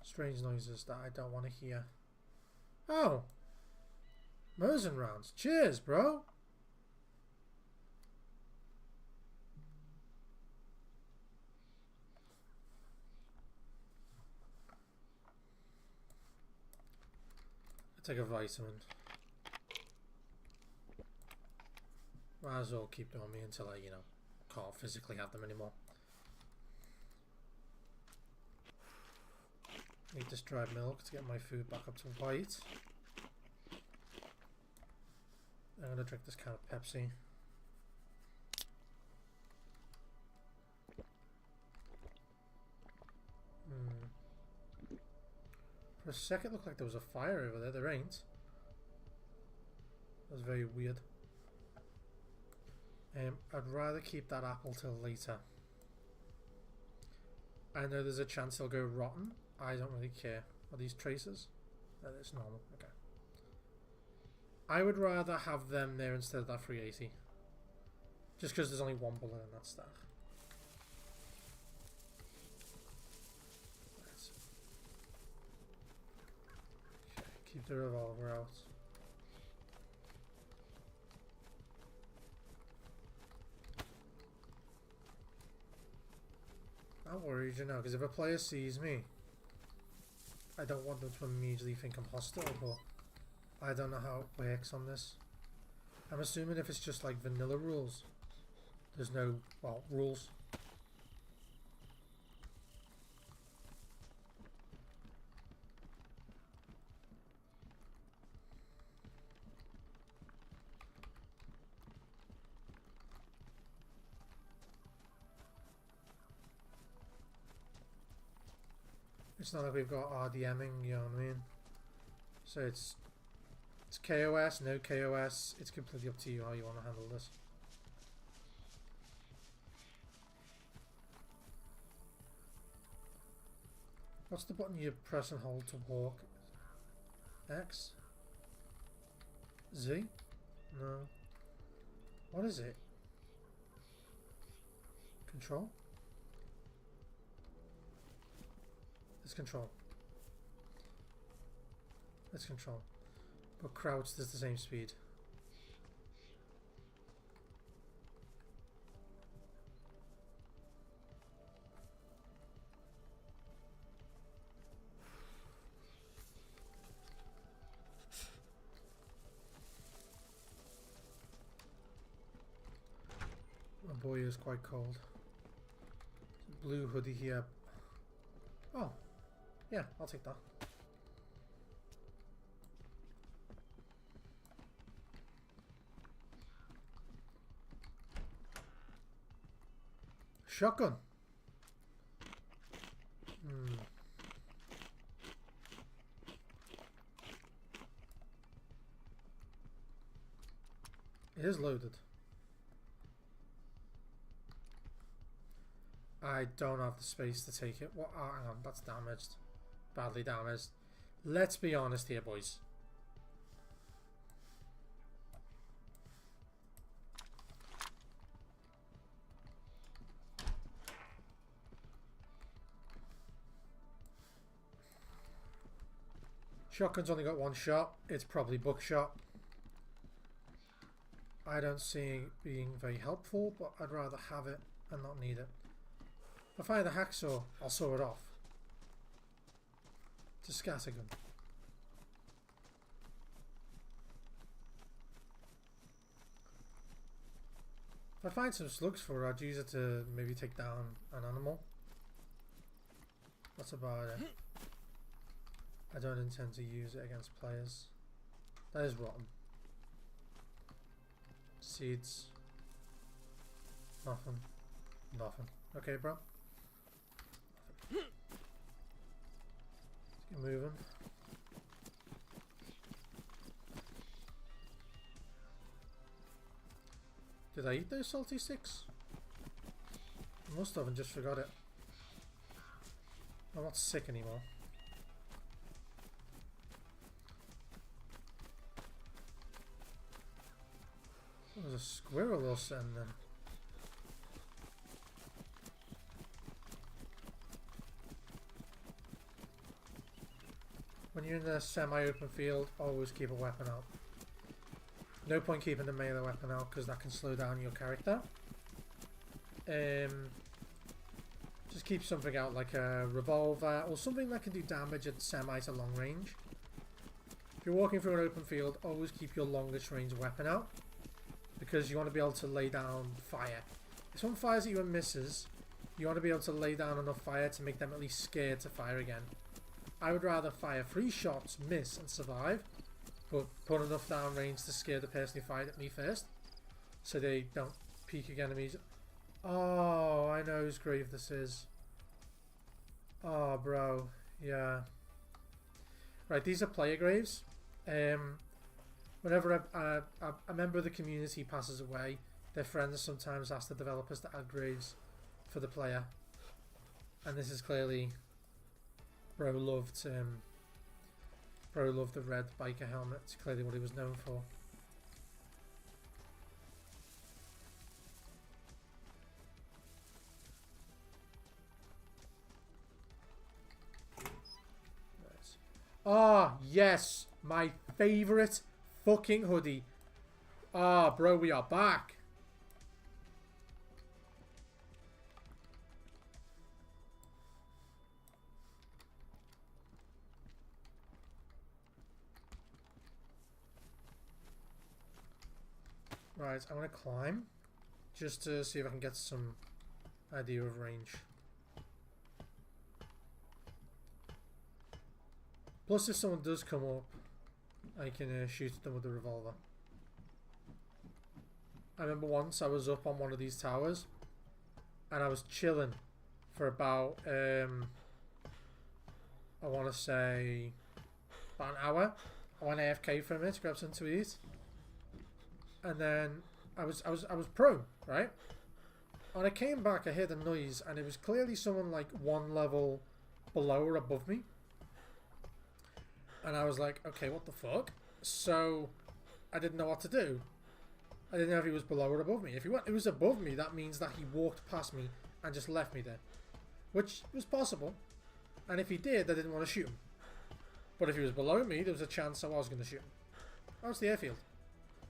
Strange noises that I don't want to hear. Oh! Mosin rounds. Cheers, bro! Take a vitamin. Might as well keep them on me until I, can't physically have them anymore. Need this dried milk to get my food back up to white. I'm gonna drink this can of Pepsi. For a second it looked like there was a fire over there. There ain't. That was very weird. I'd rather keep that apple till later. I know there's a chance it'll go rotten. I don't really care. Are these tracers? No, it's normal. Okay. I would rather have them there instead of that 380. Just because there's only one bullet in that stack. Keep the revolver out. I'm worried, because if a player sees me, I don't want them to immediately think I'm hostile, but I don't know how it works on this. I'm assuming if it's just like vanilla rules, there's no, rules. It's not like we've got RDMing, you know what I mean? So it's KOS, no KOS, it's completely up to you how you want to handle this. What's the button you press and hold to walk? X? Z? No. What is it? Control. Let's control. Let's control. But crouch does the same speed. My boy is quite cold. Blue hoodie here. Oh, yeah, I'll take that. Shotgun. It is loaded. I don't have the space to take it. What? Oh, hang on, that's damaged. Badly damaged. Let's be honest here, boys. Shotgun's only got one shot. It's probably buckshot. I don't see it being very helpful, but I'd rather have it and not need it. If I find the hacksaw, I'll saw it off. It's a scattergun. If I find some slugs for it, I'd use it to maybe take down an animal. That's about it. I don't intend to use it against players. That is rotten. Seeds. Nothing. Nothing. Okay, bro. Let's get moving. Did I eat those salty sticks? I must have and just forgot it. I'm not sick anymore. There's a squirrel or something then. When you're in a semi-open field, always keep a weapon out. No point keeping the melee weapon out because that can slow down your character. Just keep something out like a revolver or something that can do damage at semi to long range. If you're walking through an open field, always keep your longest range weapon out because you want to be able to lay down fire. If someone fires at you and misses, you want to be able to lay down enough fire to make them at least scared to fire again. I would rather fire 3 shots, miss and survive, but put enough down range to scare the person who fired at me first, so they don't peek again immediately. Oh, I know whose grave this is. Oh, bro. Yeah. Right, these are player graves. Whenever a member of the community passes away, their friends sometimes ask the developers to add graves for the player. And this is clearly... Bro loved the red biker helmet. It's clearly what he was known for. Ah, yes, my favorite fucking hoodie. Ah, bro, we are back. Right, I'm going to climb just to see if I can get some idea of range. Plus, if someone does come up, I can shoot at them with a revolver. I remember once I was up on one of these towers and I was chilling for about, I want to say, about an hour. I went AFK for a minute to grab something to eat. And then I was prone, right? When I came back, I heard a noise, and it was clearly someone like one level below or above me. And I was like, okay, what the fuck? So I didn't know what to do. I didn't know if he was below or above me. If he was above me, that means that he walked past me and just left me there. Which was possible. And if he did, I didn't want to shoot him. But if he was below me, there was a chance I was going to shoot him. Oh, it's the airfield.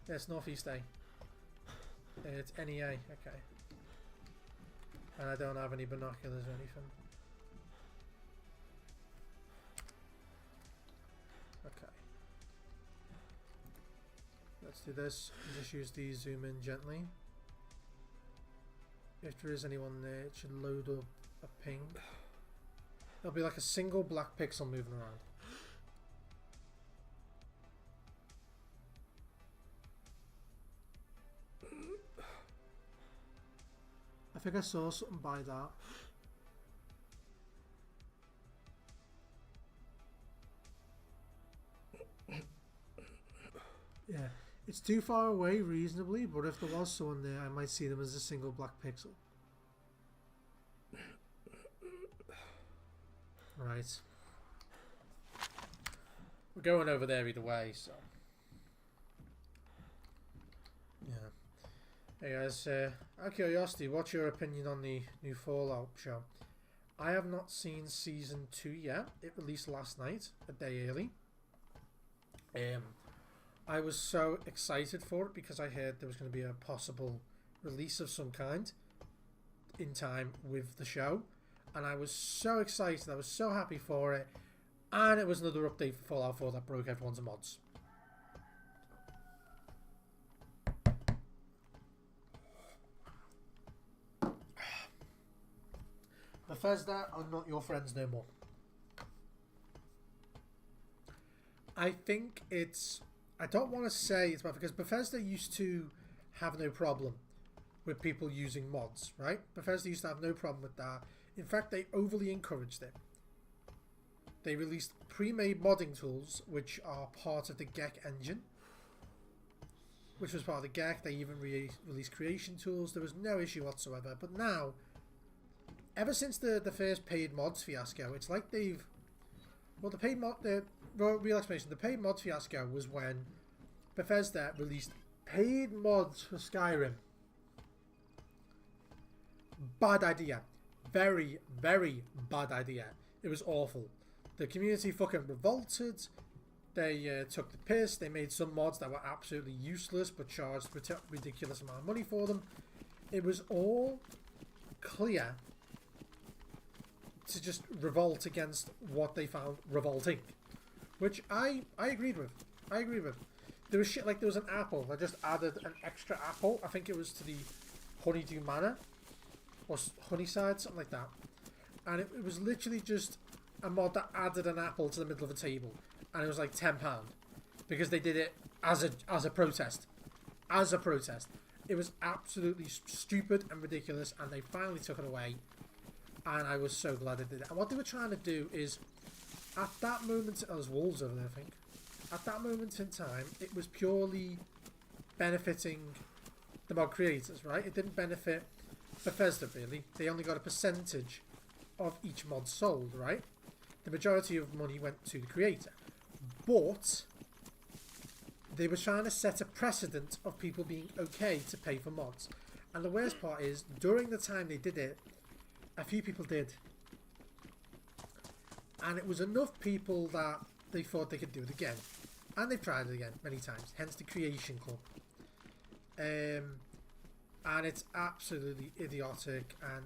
Yeah, it's Northeast A. It's NEA, okay. And I don't have any binoculars or anything. Okay. Let's do this. Just use these, zoom in gently. If there is anyone there, it should load up a ping. There'll be like a single black pixel moving around. I think I saw something by that. Yeah, it's too far away reasonably, but if there was someone there, I might see them as a single black pixel. Right. We're going over there either way, so. Yeah. Hey guys, out of curiosity, what's your opinion on the new Fallout show? I have not seen season 2 yet. It released last night, a day early. I was so excited for it because I heard there was going to be a possible release of some kind in time with the show. And I was so excited, I was so happy for it. And it was another update for Fallout 4 that broke everyone's mods. Bethesda are not your friends no more. I think it's... I don't want to say it's bad because Bethesda used to have no problem with people using mods, right? Bethesda used to have no problem with that. In fact, they overly encouraged it. They released pre-made modding tools, which are part of the GEC engine. Which was part of the GEC. They even released creation tools. There was no issue whatsoever. But now, ever since the first paid mods fiasco, it's like they've... Well, the paid mod... The real explanation. The paid mods fiasco was when Bethesda released paid mods for Skyrim. Bad idea. Very, very bad idea. It was awful. The community fucking revolted. They took the piss. They made some mods that were absolutely useless but charged a ridiculous amount of money for them. It was all clear to just revolt against what they found revolting. Which I agreed with. I agreed with. There was shit like there was an apple. I just added an extra apple. I think it was to the Honeydew Manor. Or Honeyside, something like that. And it was literally just a mod that added an apple to the middle of a table. And it was like £10. Because they did it as a protest. As a protest. It was absolutely stupid and ridiculous. And they finally took it away. And I was so glad they did it. And what they were trying to do is... At that moment... Oh, there's wolves over there, I think. At that moment in time, it was purely benefiting the mod creators, right? It didn't benefit Bethesda, really. They only got a percentage of each mod sold, right? The majority of money went to the creator. But they were trying to set a precedent of people being okay to pay for mods. And the worst part is, during the time they did it, a few people did. And it was enough people that they thought they could do it again. And they've tried it again many times. Hence the Creation Club. And it's absolutely idiotic and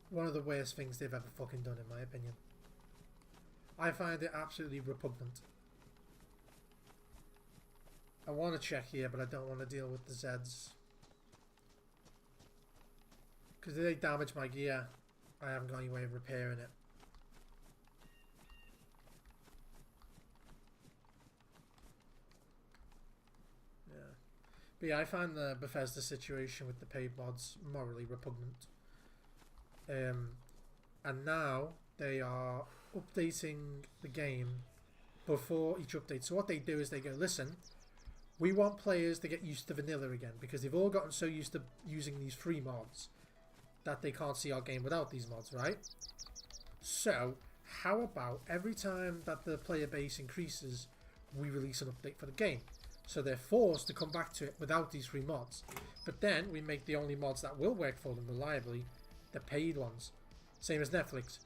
one of the worst things they've ever fucking done, in my opinion. I find it absolutely repugnant. I want to check here, but I don't want to deal with the Zeds. Because if they damage my gear, I haven't got any way of repairing it. Yeah. But yeah, I find the Bethesda situation with the paid mods morally repugnant. And now they are updating the game before each update. So what they do is they go, listen, we want players to get used to vanilla again because they've all gotten so used to using these free mods that they can't see our game without these mods, right? So how about every time that the player base increases, we release an update for the game? So they're forced to come back to it without these free mods. But then we make the only mods that will work for them reliably the paid ones. Same as Netflix.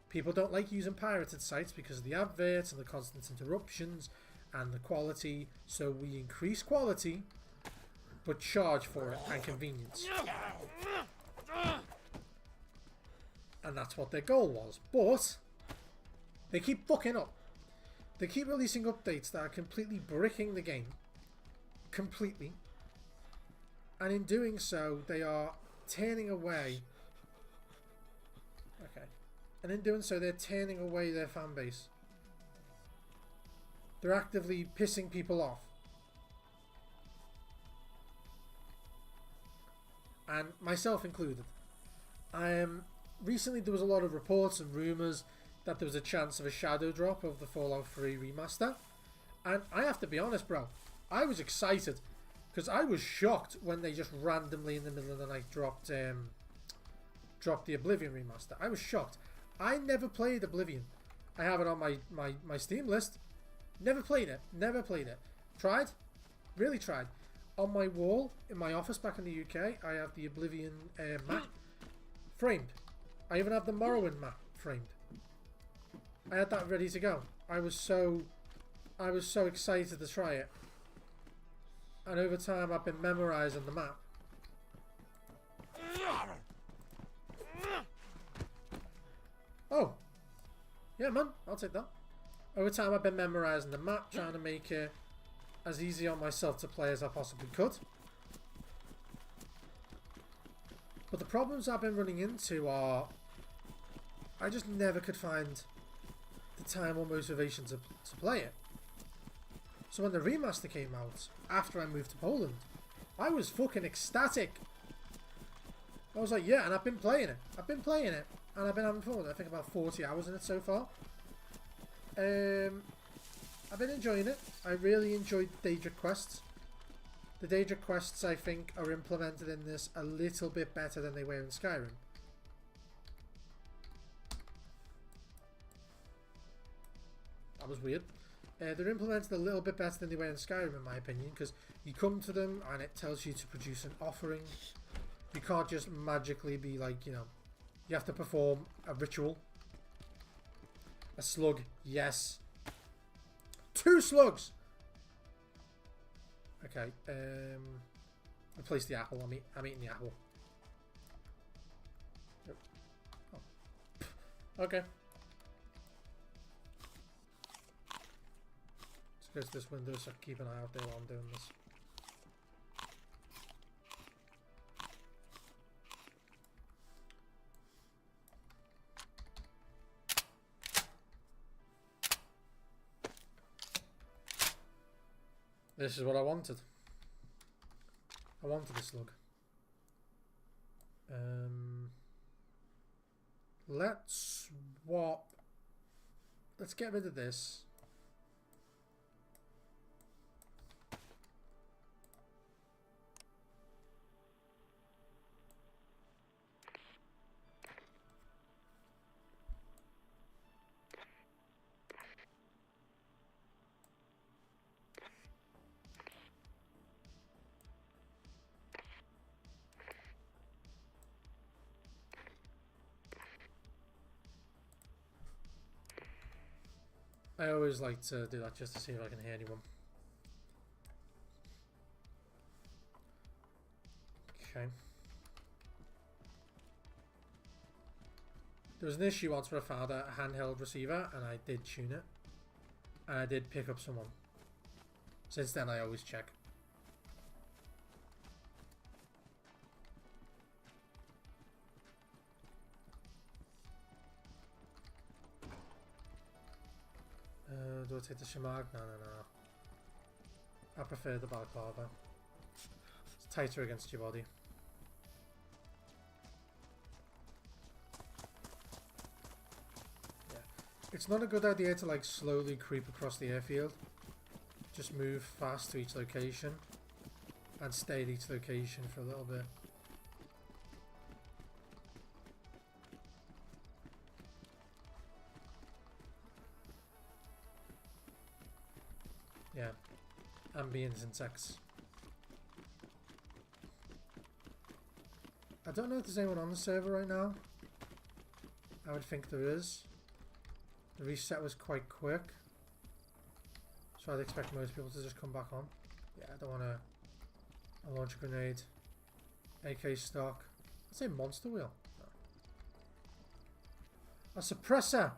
People don't like using pirated sites because of the adverts and the constant interruptions and the quality. So we increase quality but charge for it and convenience. And that's what their goal was. But they keep fucking up. They keep releasing updates that are completely bricking the game. Completely. And in doing so, they are turning away. Okay. And in doing so, they're turning away their fan base. They're actively pissing people off. And myself included. Recently there was a lot of reports and rumours that there was a chance of a shadow drop of the Fallout 3 remaster. And I have to be honest, bro. I was excited. Because I was shocked when they just randomly in the middle of the night dropped the Oblivion remaster. I was shocked. I never played Oblivion. I have it on my Steam list. Never played it. Never played it. Tried. Really tried. On my wall in my office back in the UK, I have the Oblivion map framed. I even have the Morrowind map framed. I had that ready to go. I was so excited to try it. And over time I've been memorising the map. Oh. Yeah, man. I'll take that. Over time I've been memorising the map, trying to make it as easy on myself to play as I possibly could. But the problems I've been running into are I just never could find the time or motivation to play it. So when the remaster came out, after I moved to Poland, I was fucking ecstatic. I was like, yeah, and I've been playing it. I've been playing it. And I've been having fun with it. I think about 40 hours in it so far. I've been enjoying it. I really enjoyed the DayZ quests. The DayZ quests, I think, are implemented in this a little bit better than they were in Skyrim. That was weird. They're implemented a little bit better than they were in Skyrim, in my opinion, because you come to them and it tells you to produce an offering. You can't just magically be like, you know, you have to perform a ritual. A slug, yes. 2 slugs! Okay, replace the apple. I'm eating the apple. Oh. Okay. Let's go to this window so I can keep an eye out there while I'm doing this. This is what I wanted. I wanted a slug. Let's swap. Let's get rid of this. I always like to do that just to see if I can hear anyone. Okay. There was an issue once where I found a handheld receiver and I did tune it. And I did pick up someone. Since then I always check. Do I take the Shimag? No. I prefer the Balaclava. It's tighter against your body. Yeah. It's not a good idea to like slowly creep across the airfield. Just move fast to each location. And stay at each location for a little bit. Yeah. ambient insects. I don't know if there's anyone on the server right now. I would think there is. The reset was quite quick. So I'd expect most people to just come back on. Yeah, I don't want to launch a grenade. AK stock. I'd say monster wheel. No. A suppressor!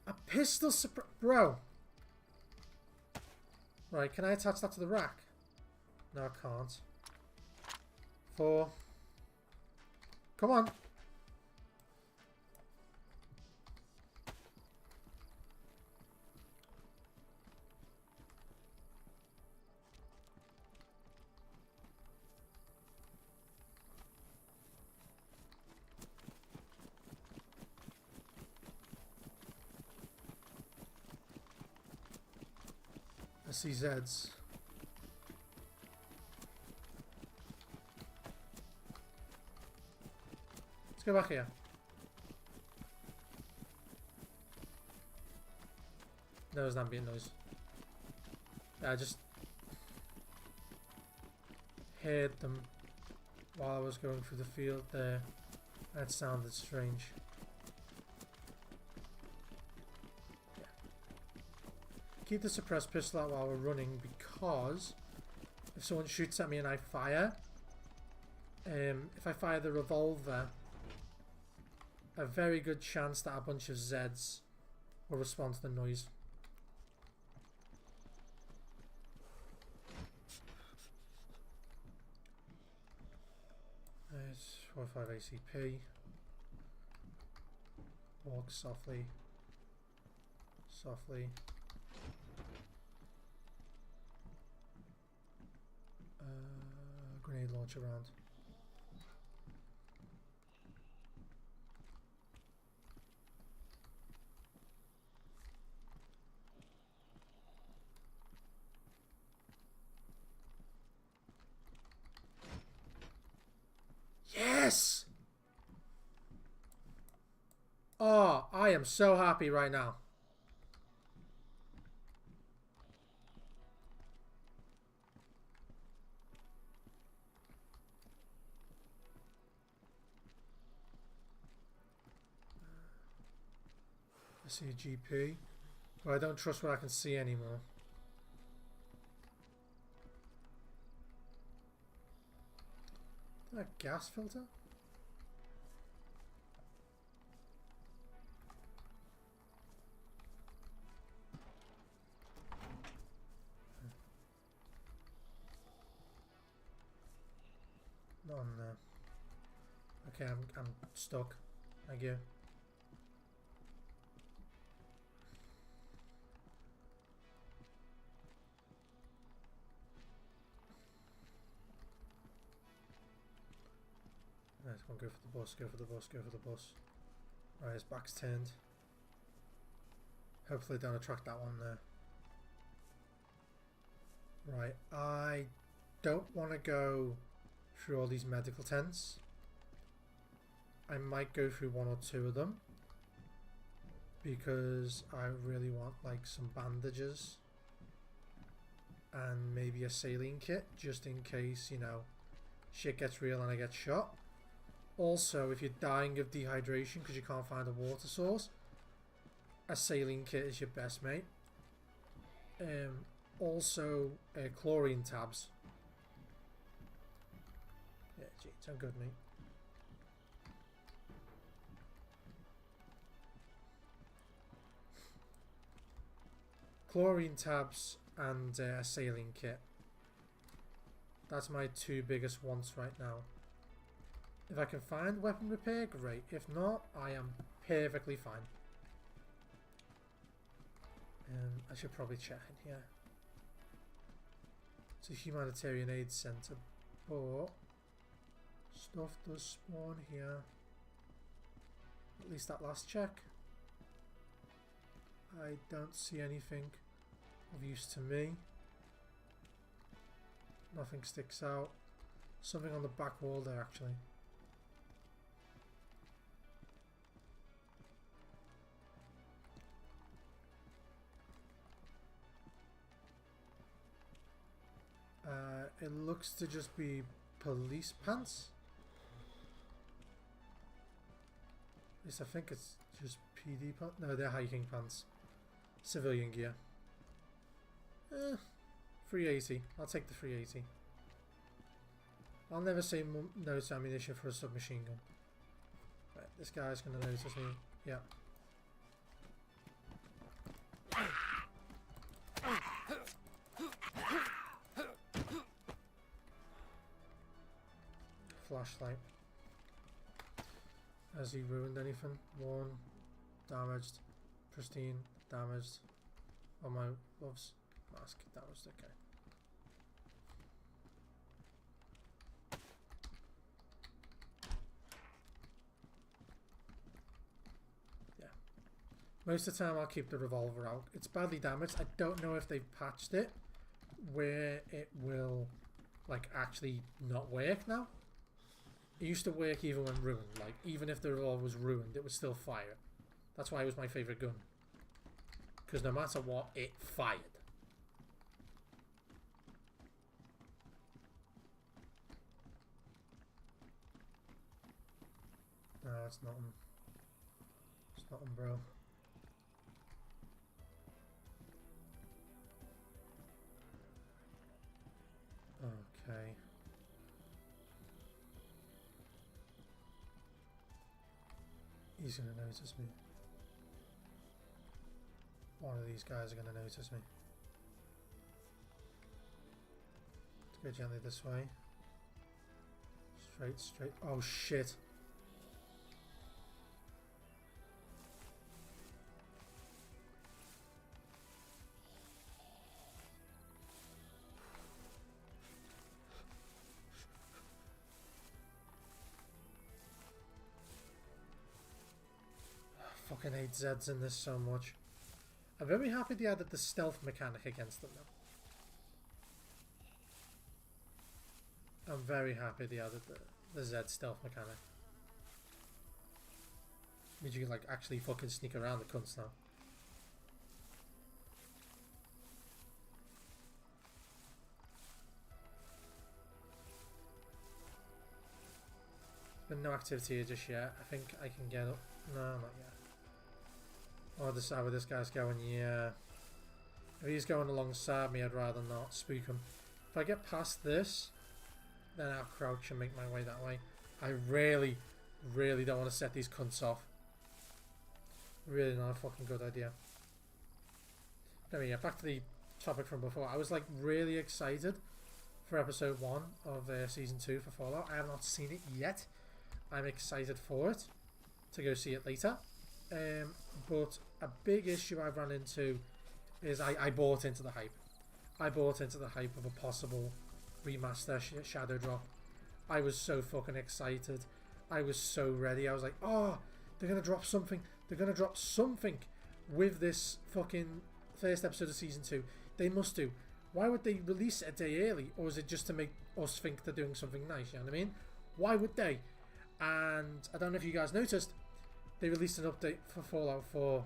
A pistol bro! Right, can I attach that to the rack? No, I can't. 4. Come on! I see Zeds. Let's go back here. There was an ambient noise. Yeah, I just heard them while I was going through the field there. That sounded strange. Keep the suppressed pistol out while we're running, because if someone shoots at me and I fire, if I fire the revolver, a very good chance that a bunch of Zeds will respond to the noise. There's 45 ACP. Walk softly. Softly. Grenade launcher round. Yes! Oh, I am so happy right now. I see a GP, but I don't trust what I can see anymore. Is that a gas filter? Not on there. Okay, I'm stuck. Thank you. Right, come on, go for the bus, go for the bus, go for the bus. Right, his back's turned. Hopefully don't attract that one there. Right, I don't want to go through all these medical tents. I might go through 1 or 2 of them, because I really want like some bandages and maybe a saline kit, just in case, you know, shit gets real and I get shot. Also, if you're dying of dehydration because you can't find a water source, a saline kit is your best mate. Also, chlorine tabs. Yeah, gee, sound good, mate. Chlorine tabs and a saline kit. That's my 2 biggest wants right now. If I can find weapon repair, great. If not, I am perfectly fine. I should probably check in here. It's a humanitarian aid centre, but stuff does spawn here. At least that last check. I don't see anything of use to me. Nothing sticks out. Something on the back wall there, actually. It looks to just be police pants. At least I think it's just PD pants. No, they're hiking pants. Civilian gear. 380. I'll take the 380. I'll never say no to ammunition for a submachine gun. Right, this guy's gonna notice me. Yeah. Flashlight. Has he ruined anything? Worn, damaged, pristine, damaged. Oh my loves. Mask damaged, okay. Yeah. Most of the time I'll keep the revolver out. It's badly damaged. I don't know if they've patched it where it will like actually not work now. It used to work even when ruined. Like even if the revolver was ruined, it would still fire. That's why it was my favourite gun. Because no matter what, it fired. No, it's nothing. It's nothing, bro. Okay. He's gonna notice me. One of these guys are gonna notice me. Let's go gently this way. Straight, straight. Oh shit. I fucking hate Zeds in this so much. I'm very happy they added the stealth mechanic against them now. I'm very happy they added the Z stealth mechanic. Means you can like actually fucking sneak around the cunts now. There's been no activity here just yet. I think I can get up. No, not yet. Oh, this how this guy's going, yeah. If he's going alongside me, I'd rather not spook him. If I get past this, then I'll crouch and make my way that way. I really, really don't want to set these cunts off. Really not a fucking good idea. Anyway, yeah, back to the topic from before. I was like really excited for episode 1 of season 2 for Fallout. I have not seen it yet. I'm excited for it to go see it later. But a big issue I've run into is I bought into the hype. I bought into the hype of a possible remaster Shadow Drop. I was so fucking excited. I was so ready. I was like, oh, they're going to drop something. They're going to drop something with this fucking first episode of season 2. They must do. Why would they release it a day early? Or is it just to make us think they're doing something nice? You know what I mean? Why would they? And I don't know if you guys noticed, they released an update for Fallout 4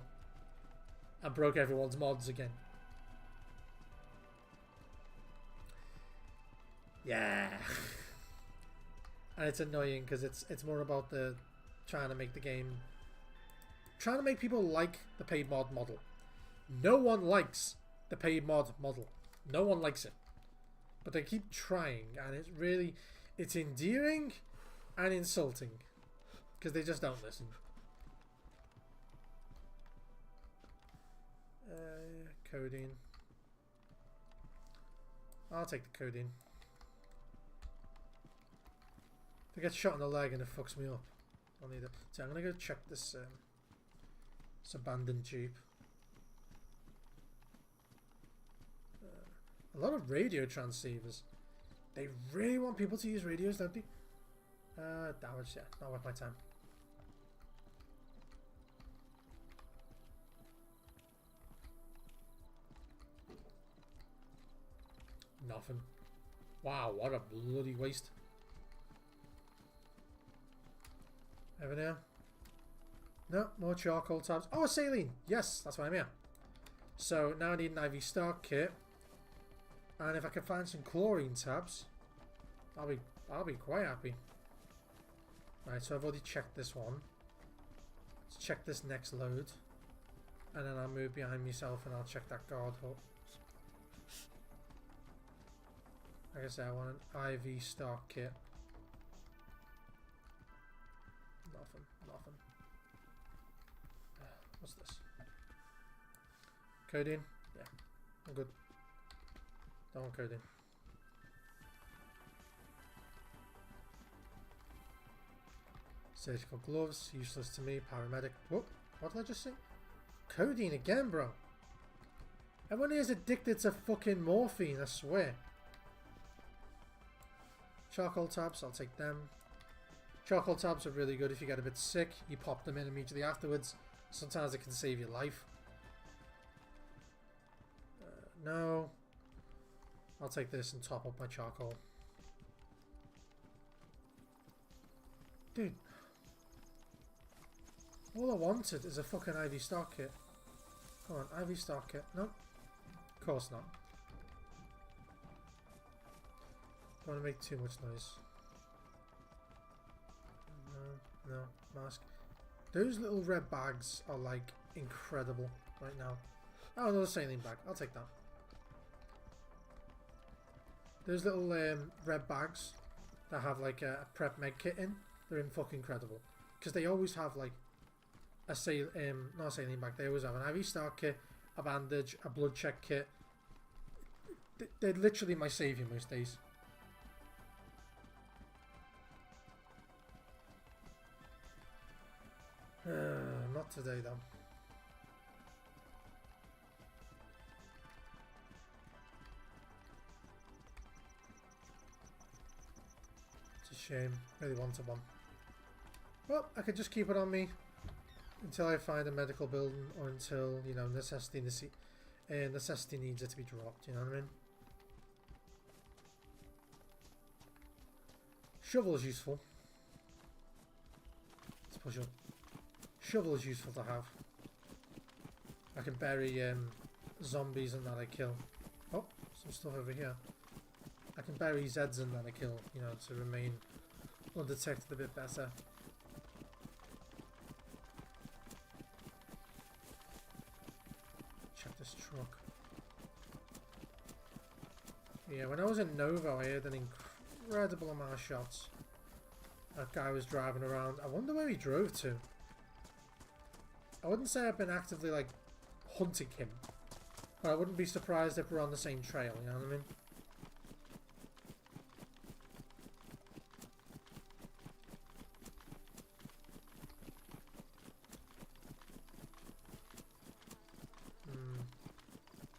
and broke everyone's mods again. Yeah. And it's annoying because it's more about the trying to make the game, trying to make people like the paid mod model. No one likes the paid mod model. No one likes it. But they keep trying, and it's really, it's endearing and insulting because they just don't listen. Codeine. I'll take the codeine. If I get shot in the leg and it fucks me up, I'll need it. So I'm gonna go check this abandoned jeep. A lot of radio transceivers. They really want people to use radios, don't they? Damage, yeah, not worth my time. Nothing. Wow, what a bloody waste. Over there? No, more charcoal tabs. Oh, saline! Yes, that's why I'm here. So now I need an IV Stark kit. And if I can find some chlorine tabs, I'll be quite happy. Right, so I've already checked this one. Let's check this next load. And then I'll move behind myself and I'll check that guard hut. Like I said, I want an IV stock kit. Nothing. What's this? Codeine? Yeah, I'm good. Don't want codeine. Surgical gloves, useless to me. Paramedic. Whoop, what did I just say? Codeine again, bro. Everyone here is addicted to fucking morphine, I swear. Charcoal tabs, I'll take them. Charcoal tabs are really good if you get a bit sick. You pop them in immediately afterwards. Sometimes it can save your life. No. I'll take this and top up my charcoal. Dude. All I wanted is a fucking IV stock kit. Come on, IV stock kit. No. Of course not. Don't want to make too much noise. No, mask. Those little red bags are like incredible right now. Oh, another saline bag. I'll take that. Those little red bags that have like a prep med kit in, they're fucking incredible. Because they always have like a not a saline bag, they always have an IV start kit, a bandage, a blood check kit. They're literally my saviour most days. Not today though. It's a shame. Really wanted one. Well, I could just keep it on me until I find a medical building, or until, you know, necessity needs it to be dropped, you know what I mean? Shovel is useful. Let's push up. Shovel is useful to have. I can bury zombies and that I kill. Oh, some stuff over here. I can bury Zeds and that I kill, you know, to remain undetected a bit better. Check this truck. Yeah, when I was in Novo, I had an incredible amount of shots. That guy was driving around. I wonder where he drove to. I wouldn't say I've been actively, like, hunting him. But I wouldn't be surprised if we're on the same trail, you know what I mean?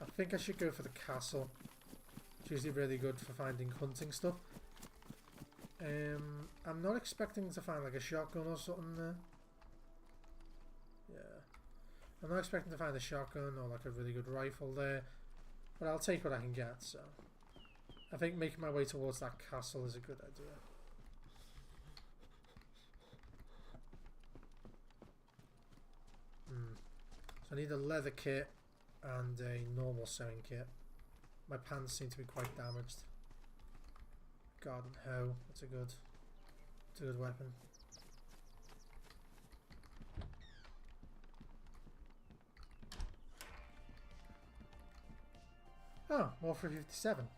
I think I should go for the castle. It's usually really good for finding hunting stuff. I'm not expecting to find, like, a shotgun or something there. I'm not expecting to find a shotgun or like a really good rifle there, but I'll take what I can get, so I think making my way towards that castle is a good idea. So I need a leather kit and a normal sewing kit. My pants seem to be quite damaged. Garden hoe, that's a good weapon. Oh, more 357.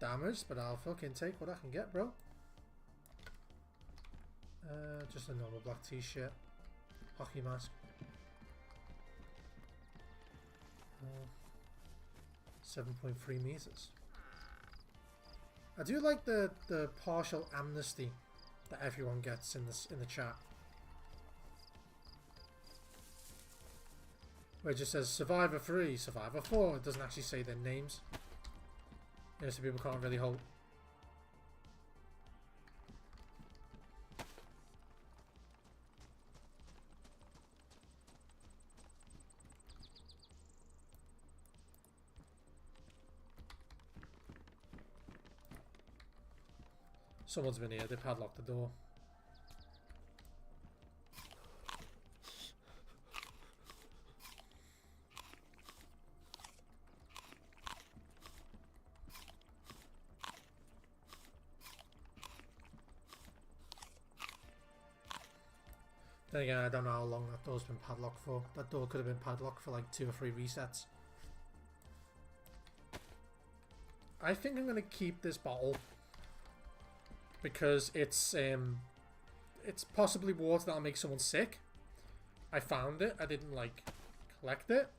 Damaged, but I'll fucking take what I can get, bro. Just a normal black t-shirt. Hockey mask. 7.3 meters. I do like the partial amnesty that everyone gets in the chat. Where it just says Survivor 3, Survivor 4. It doesn't actually say their names. You know, so people can't really hold. Someone's been here, they padlocked the door. Then again, I don't know how long that door's been padlocked for. That door could have been padlocked for like 2 or 3 resets. I think I'm going to keep this bottle because it's possibly water that'll make someone sick. I found it. I didn't like collect it.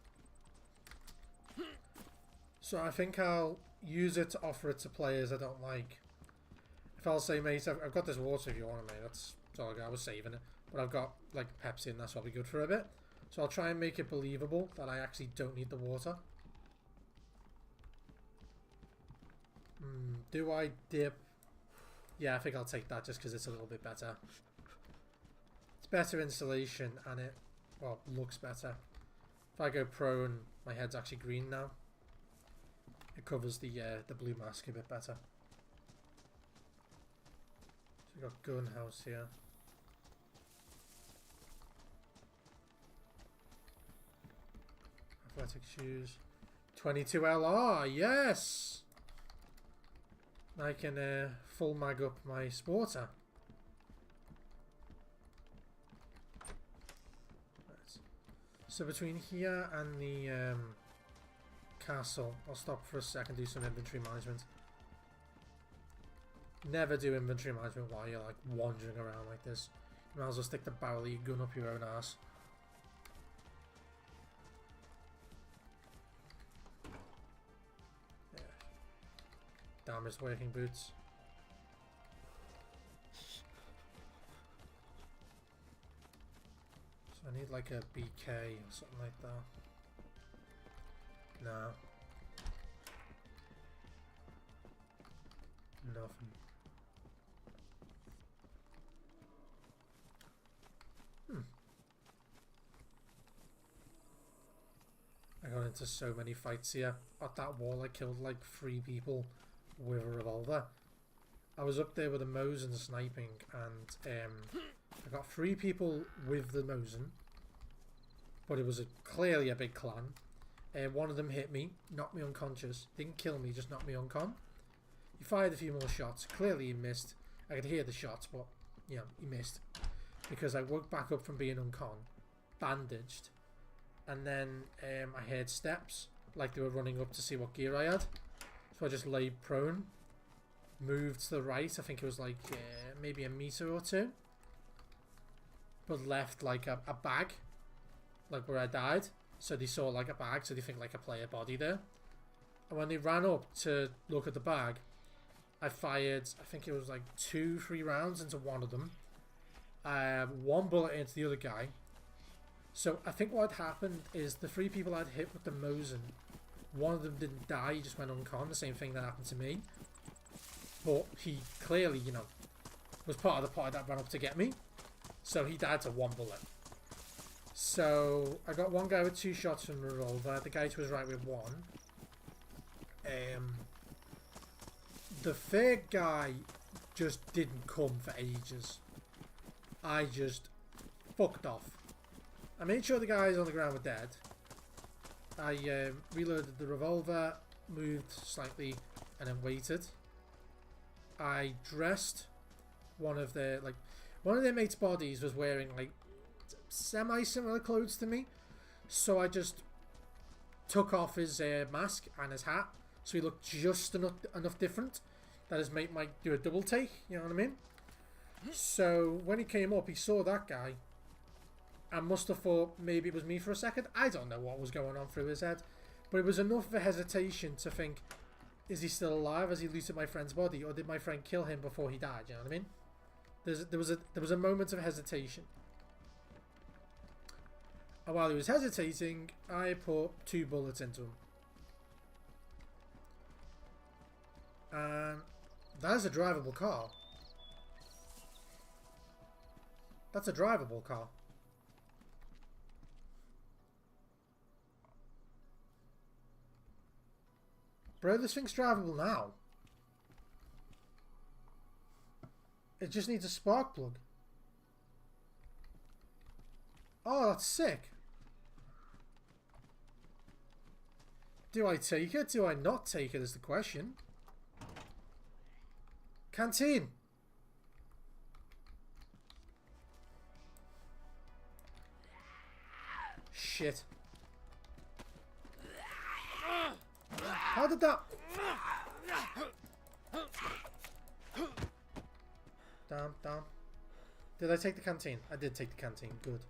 So I think I'll use it to offer it to players I don't like. If I'll say, mate, I've got this water if you want it, mate. That's all I got. I was saving it. But I've got like Pepsi and that's probably good for a bit. So I'll try and make it believable that I actually don't need the water. Do I dip? Yeah, I think I'll take that just because it's a little bit better. It's better insulation and it, well, looks better. If I go prone, my head's actually green now. It covers the blue mask a bit better. So we've got gun house here. Athletic shoes. 22 LR, yes! I can full mag up my sporter. Right. So between here and the castle, I'll stop for a second, do some inventory management. Never do inventory management while you're like wandering around like this. You might as well stick the barrel of your gun up your own ass. Damaged working boots. So I need like a BK or something like that. No. Nothing. I got into so many fights here. At that wall I killed like 3 people with a revolver. I was up there with a Mosin sniping and I got 3 people with the Mosin, but it was clearly a big clan. One of them hit me, knocked me unconscious, didn't kill me, just knocked me uncon. He fired a few more shots, clearly he missed. I could hear the shots, but you know, he missed. Because I woke back up from being uncon, bandaged, and then I heard steps, like they were running up to see what gear I had. So I just laid prone, moved to the right, I think it was like maybe a meter or 2, but left like a bag, like where I died. So they saw like a bag, so they think like a player body there. And when they ran up to look at the bag, I fired, I think it was like 2-3 rounds into one of them, 1 bullet into the other guy. So I think what had happened is the 3 people I'd hit with the Mosin, one of them didn't die, he just went uncon, the same thing that happened to me. But he clearly, you know, was part of the party that ran up to get me. So he died to 1 bullet. So I got 1 guy with 2 shots from the revolver, the guy to his right with 1. The 3rd guy just didn't come for ages. I just fucked off. I made sure the guys on the ground were dead. I reloaded the revolver, moved slightly, and then waited. I dressed one of their mates' bodies was wearing like semi-similar clothes to me, so I just took off his mask and his hat, so he looked just enough different that his mate might do a double take. You know what I mean? So when he came up, he saw that guy. I must have thought maybe it was me for a second. I don't know what was going on through his head. But it was enough of a hesitation to think, is he still alive? Has he looted my friend's body? Or did my friend kill him before he died? You know what I mean? There was a moment of hesitation. And while he was hesitating, I put 2 bullets into him. And that is a drivable car. That's a drivable car. Bro, this thing's drivable now. It just needs a spark plug. Oh, that's sick. Do I take it? Do I not take it is the question. Canteen. Shit. How did that... Damn, damn. Did I take the canteen? I did take the canteen. Good.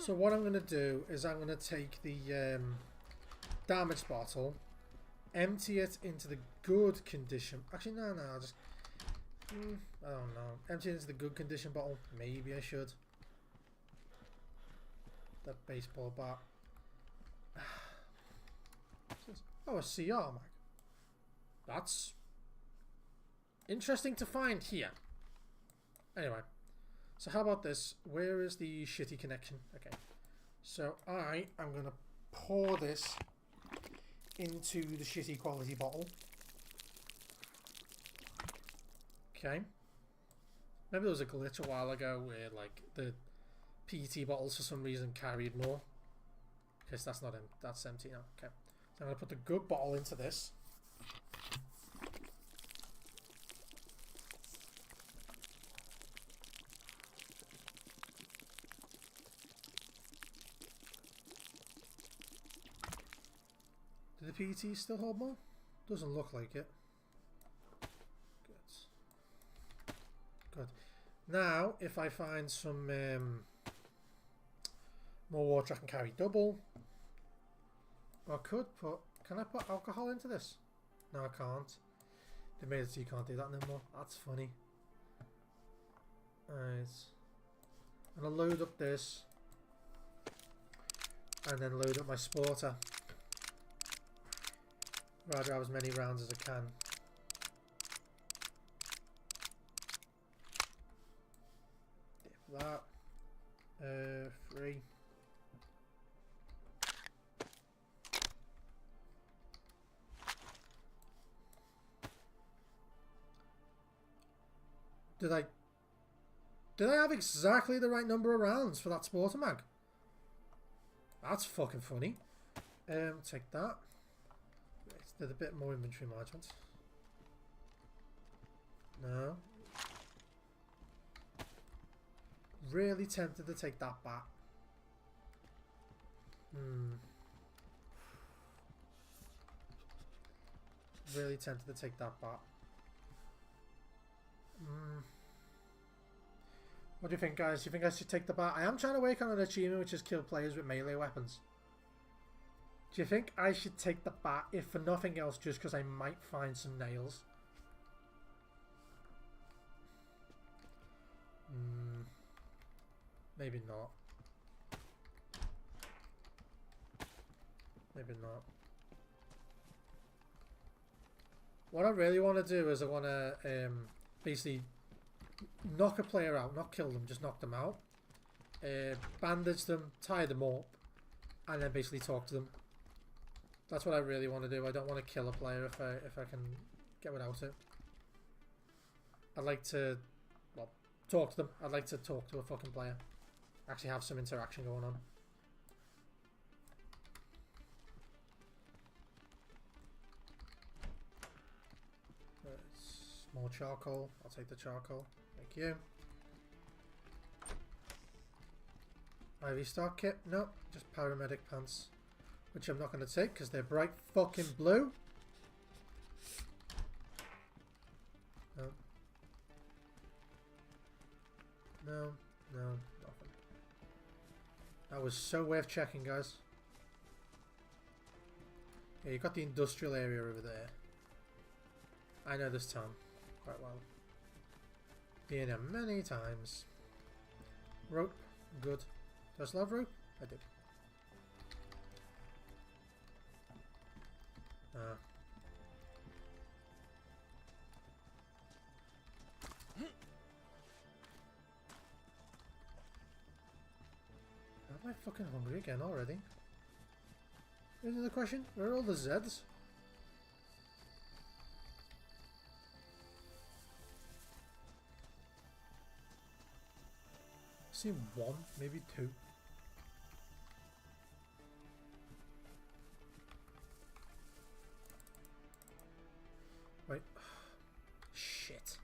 So what I'm going to do is I'm going to take the damage bottle, empty it into the good condition. Actually, no, I'll just... I don't know. Empty it into the good condition bottle. Maybe I should. That baseball bat. Oh, a CR mag. That's interesting to find here. Anyway. So how about this? Where is the shitty connection? Okay. So I am going to pour this into the shitty quality bottle. Okay. Maybe there was a glitch a while ago where like the PET bottles for some reason carried more. Because that's not empty. That's empty now. Okay. So I'm going to put the good bottle into this. Do the PETs still hold more? Doesn't look like it. Good. Good. Now, if I find some more water, I can carry double. I could put... Can I put alcohol into this? No, I can't. They made it so you can't do that anymore. That's funny. Alright. I'm going to load up this. And then load up my sporter. Rather have as many rounds as I can. Dip that. 3. Did I have exactly the right number of rounds for that sporter mag? That's fucking funny. Take that. Did a bit more inventory management. No. Really tempted to take that bat. Really tempted to take that bat. What do you think, guys? Do you think I should take the bat? I am trying to work on an achievement which is kill players with melee weapons. Do you think I should take the bat, if for nothing else, just because I might find some nails? Maybe not. Maybe not. What I really want to do is I want to basically knock a player out, not kill them, just knock them out. Bandage them, tie them up, and then basically talk to them. That's what I really want to do. I don't want to kill a player if I can get without it. I'd like to, well, talk to them. I'd like to talk to a fucking player. Actually have some interaction going on. Small charcoal. I'll take the charcoal. Thank you. Ivy Star kit? Nope. Just paramedic pants. Which I'm not going to take because they're bright fucking blue. No. No. No. Nothing. That was so worth checking, guys. Yeah, you got the industrial area over there. I know this town quite well. Been here many times. Rope. Good. Do I still have rope? I do. Am I fucking hungry again already? Is the question? Where are all the Zeds? I've seen one, maybe two. Wait. Shit.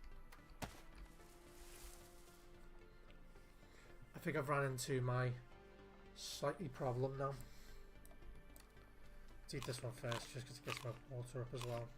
think I've run into my slightly problem now. Let's eat this one first, just because it gets my water up as well.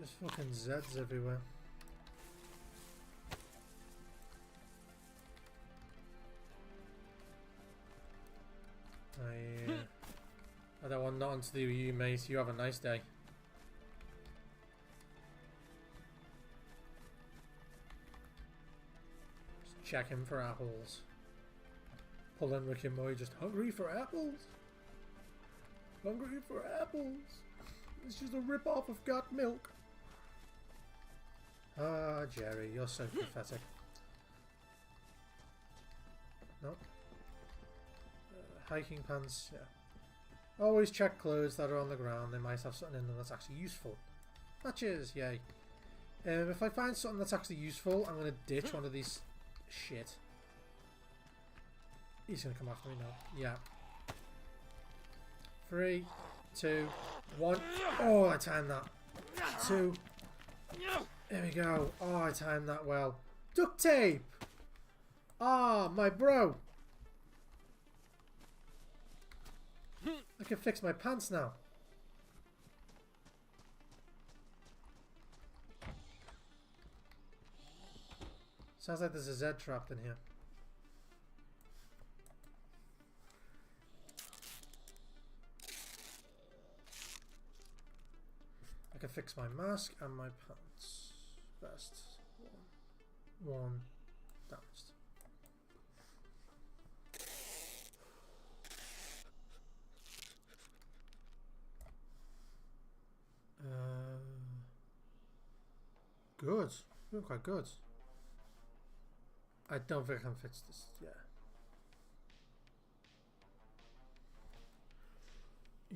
Just fucking Zeds everywhere. I don't want nothing to do with you, mate. You have a nice day. Just checking for apples. Pulling Rick and Morty, just hungry for apples. Hungry for apples. It's just a rip-off of Got Milk. Ah, Jerry, you're so pathetic. Nope. Hiking pants, yeah. Always check clothes that are on the ground. They might have something in them that's actually useful. Matches, yay. If I find something that's actually useful, I'm going to ditch one of these shit. He's going to come after me now. Yeah. 3, 2, 1. Oh, I timed that. 2. There we go. Oh, I timed that well. Duct tape! Ah, my bro. I can fix my pants now. Sounds like there's a Z trapped in here. I can fix my mask and my pants. Best. One damaged. Good. Doing quite good. I don't think I can fix this. Yeah.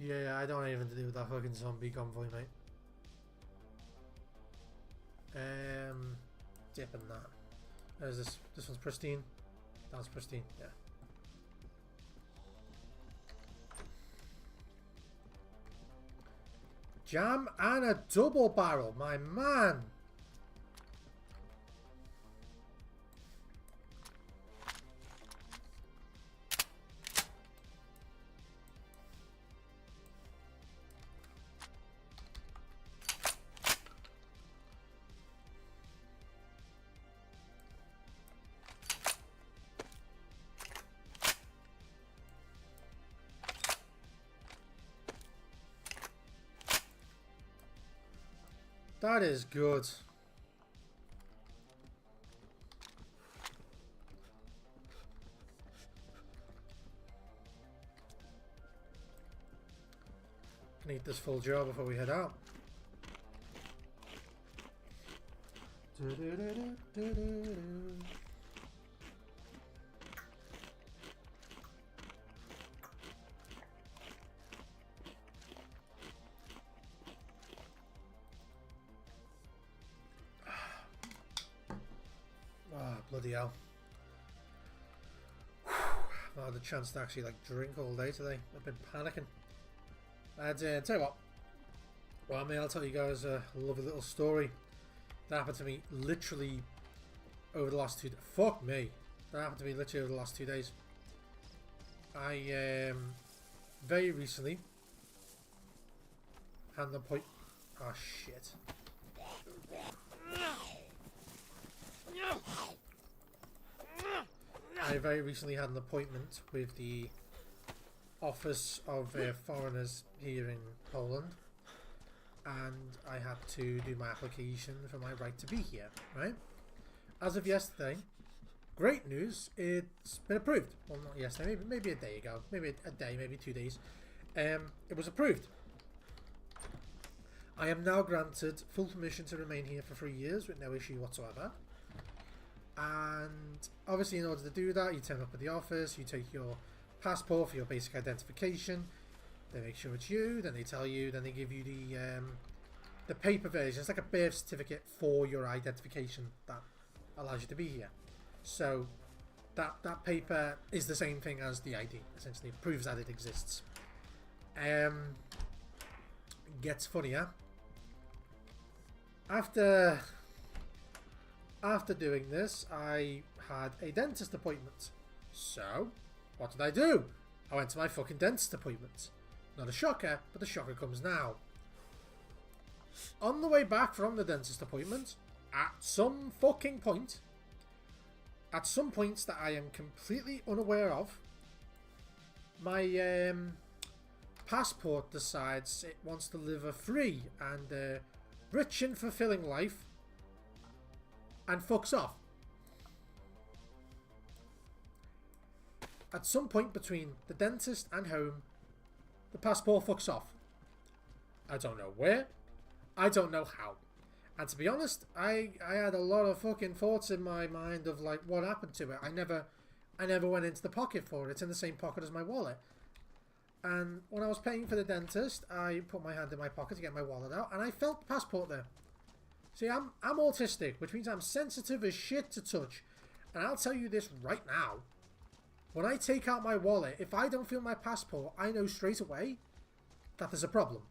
Yeah, I don't want anything to do with that fucking zombie convoy, mate. Dipping that. There's this. This one's pristine. That one's pristine. Yeah. Jam and a double barrel, my man. That is good. Can eat this full jar before we head out. Bloody hell. I've had a chance to actually like drink all day today. I've been panicking. And tell you what. Well, I mean, I'll tell you guys a lovely little story that happened to me literally over the last 2 days. Fuck me. That happened to me literally over the last 2 days. I very recently had an appointment. Oh shit. I very recently had an appointment with the Office of Foreigners here in Poland, and I had to do my application for my right to be here, right? As of yesterday, great news, it's been approved. Well, not yesterday, maybe a day ago, maybe a day, maybe 2 days. It was approved. I am now granted full permission to remain here for 3 years with no issue whatsoever. And obviously in order to do that, you turn up at the office, you take your passport for your basic identification, they make sure it's you, then they tell you, then they give you the the paper version. It's like a birth certificate for your identification that allows you to be here. So that paper is the same thing as the ID. Essentially, it proves that it exists. Gets funnier. After doing this, I had a dentist appointment. So, what did I do? I went to my fucking dentist appointment. Not a shocker, but the shocker comes now. On the way back from the dentist appointment, at some points that I am completely unaware of, my passport decides it wants to live a free and rich and fulfilling life and fucks off. At some point between the dentist and home, the passport fucks off. I don't know where. I don't know how. And to be honest, I had a lot of fucking thoughts in my mind of like what happened to it. I never went into the pocket for it. It's in the same pocket as my wallet. And when I was paying for the dentist, I put my hand in my pocket to get my wallet out, and I felt the passport there. See, I'm autistic, which means I'm sensitive as shit to touch. And I'll tell you this right now. When I take out my wallet, if I don't feel my passport, I know straight away that there's a problem.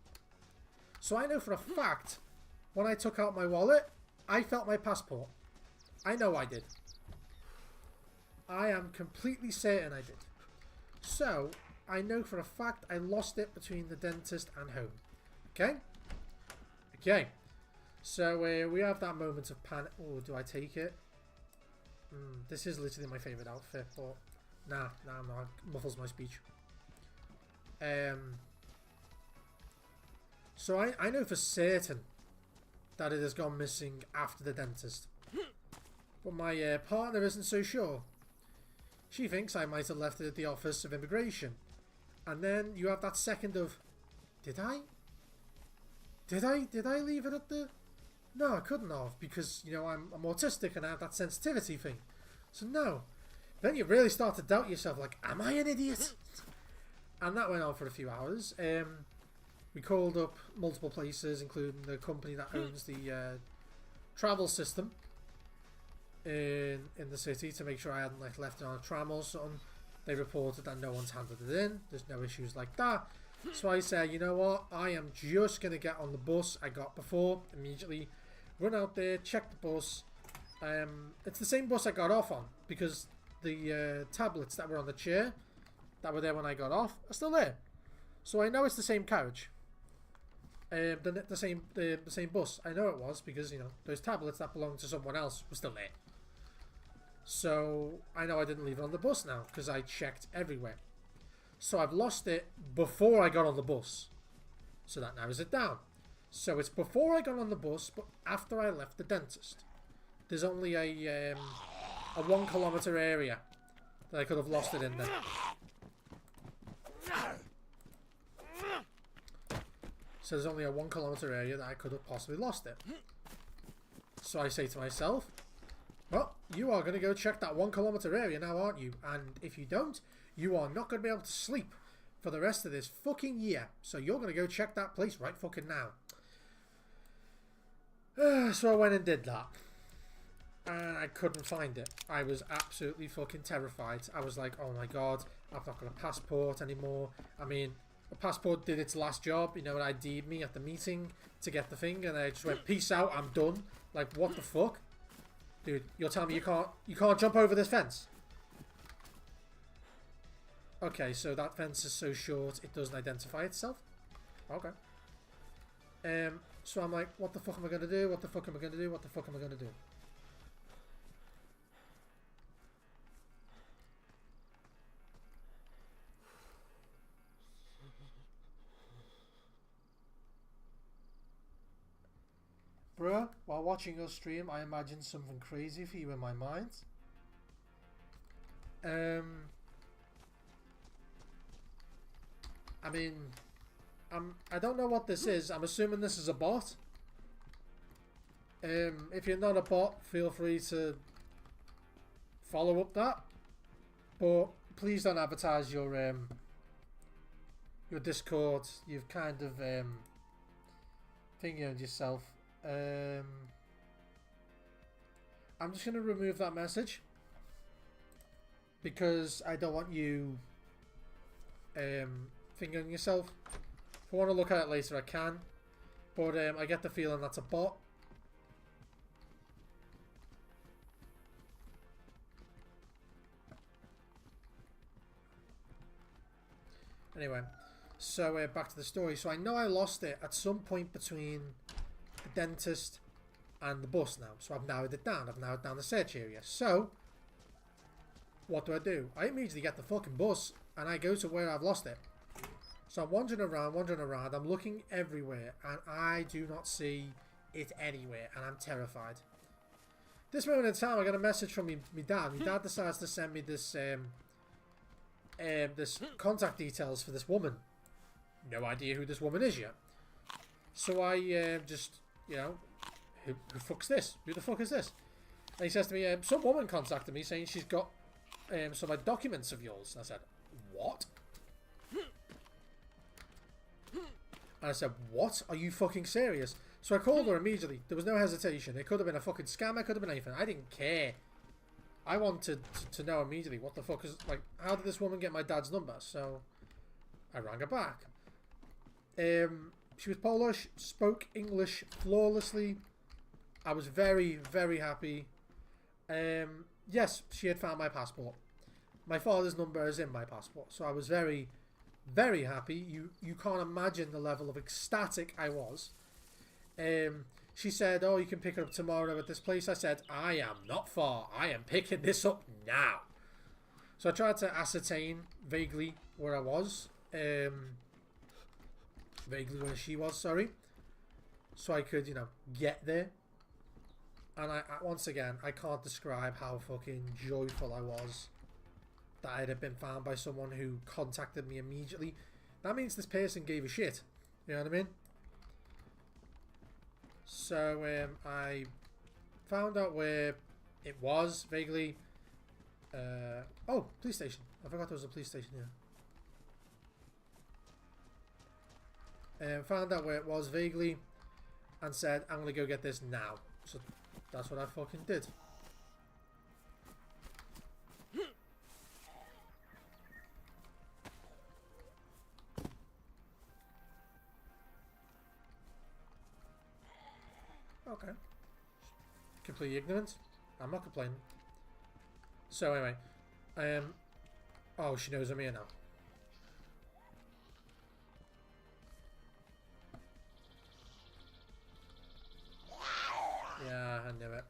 So I know for a fact, when I took out my wallet, I felt my passport. I know I did. I am completely certain I did. So, I know for a fact I lost it between the dentist and home. Okay? Okay. So, we have that moment of panic. Oh, do I take it? This is literally my favourite outfit, but... Nah, I'm not. It muffles my speech. So I know for certain that it has gone missing after the dentist. But my partner isn't so sure. She thinks I might have left it at the Office of Immigration. And then you have that second of, did I? Did I leave it at the... No, I couldn't have, because, you know, I'm autistic and I have that sensitivity thing. So no. Then you really start to doubt yourself, like, am I an idiot? And that went on for a few hours. We called up multiple places, including the company that owns the travel system in the city, to make sure I hadn't like left it on a tram or something. They reported that no one's handed it in. There's no issues like that. So I said, you know what? I am just going to get on the bus I got before. Immediately run out there, check the bus. It's the same bus I got off on, because the tablets that were on the chair that were there when I got off are still there. So I know it's the same carriage. The same bus. I know it was, because, you know, those tablets that belonged to someone else were still there. So I know I didn't leave it on the bus now, because I checked everywhere. So I've lost it before I got on the bus. So that narrows it down. So it's before I got on the bus, but after I left the dentist. There's only a 1 kilometre area that I could have lost it in there. So there's only a 1 kilometre area that I could have possibly lost it. So I say to myself, well, you are going to go check that 1 kilometre area now, aren't you? And if you don't, you are not going to be able to sleep for the rest of this fucking year. So you're going to go check that place right fucking now. So I went and did that. And I couldn't find it. I was absolutely fucking terrified. I was like, oh my god, I've not got a passport anymore. I mean, a passport did its last job. You know, it ID'd me at the meeting to get the thing, and I just went, peace out, I'm done. Like, what the fuck? Dude, you're telling me you can't jump over this fence? Okay, so that fence is so short it doesn't identify itself? Okay. So I'm like, what the fuck am I gonna do? What the fuck am I gonna do? What the fuck am I gonna do? Bruh, while watching your stream, I imagined something crazy for you in my mind. I mean, I don't know what this is. I'm assuming this is a bot. If you're not a bot, feel free to follow up that. But please don't advertise your Discord. You've kind of fingered yourself. I'm just going to remove that message. Because I don't want you fingering yourself. If I want to look at it later, I can. But I get the feeling that's a bot. Anyway, so back to the story. So I know I lost it at some point between the dentist and the bus now. So I've narrowed it down. I've narrowed down the search area. So what do? I immediately get the fucking bus and I go to where I've lost it. So I'm wandering around. I'm looking everywhere and I do not see it anywhere and I'm terrified. This moment in time, I got a message from me dad. My dad decides to send me this this contact details for this woman. No idea who this woman is yet. So I just, you know, who fuck's this? Who the fuck is this? And he says to me, some woman contacted me saying she's got some of my documents of yours. And I said, what? And I said, what? Are you fucking serious? So I called her immediately. There was no hesitation. It could have been a fucking scam. It could have been anything. I didn't care. I wanted to know immediately what the fuck is... Like, how did this woman get my dad's number? So I rang her back. She was Polish, spoke English flawlessly. I was very, very happy. Yes, she had found my passport. My father's number is in my passport. So I was very, very happy. You can't imagine the level of ecstatic I was. She said, oh, you can pick it up tomorrow at this place. I said, I am not far. I am picking this up now. So I tried to ascertain vaguely where I was. Vaguely where she was, sorry. So I could, you know, get there. And once again, I can't describe how fucking joyful I was that I had been found by someone who contacted me immediately. That means this person gave a shit. You know what I mean? So I found out where it was vaguely. Oh, police station. I forgot there was a police station here. Found out where it was vaguely and said, I'm going to go get this now. So that's what I fucking did. Okay. Completely ignorant. I'm not complaining. So anyway, oh, she knows I'm here now. Yeah, I knew it.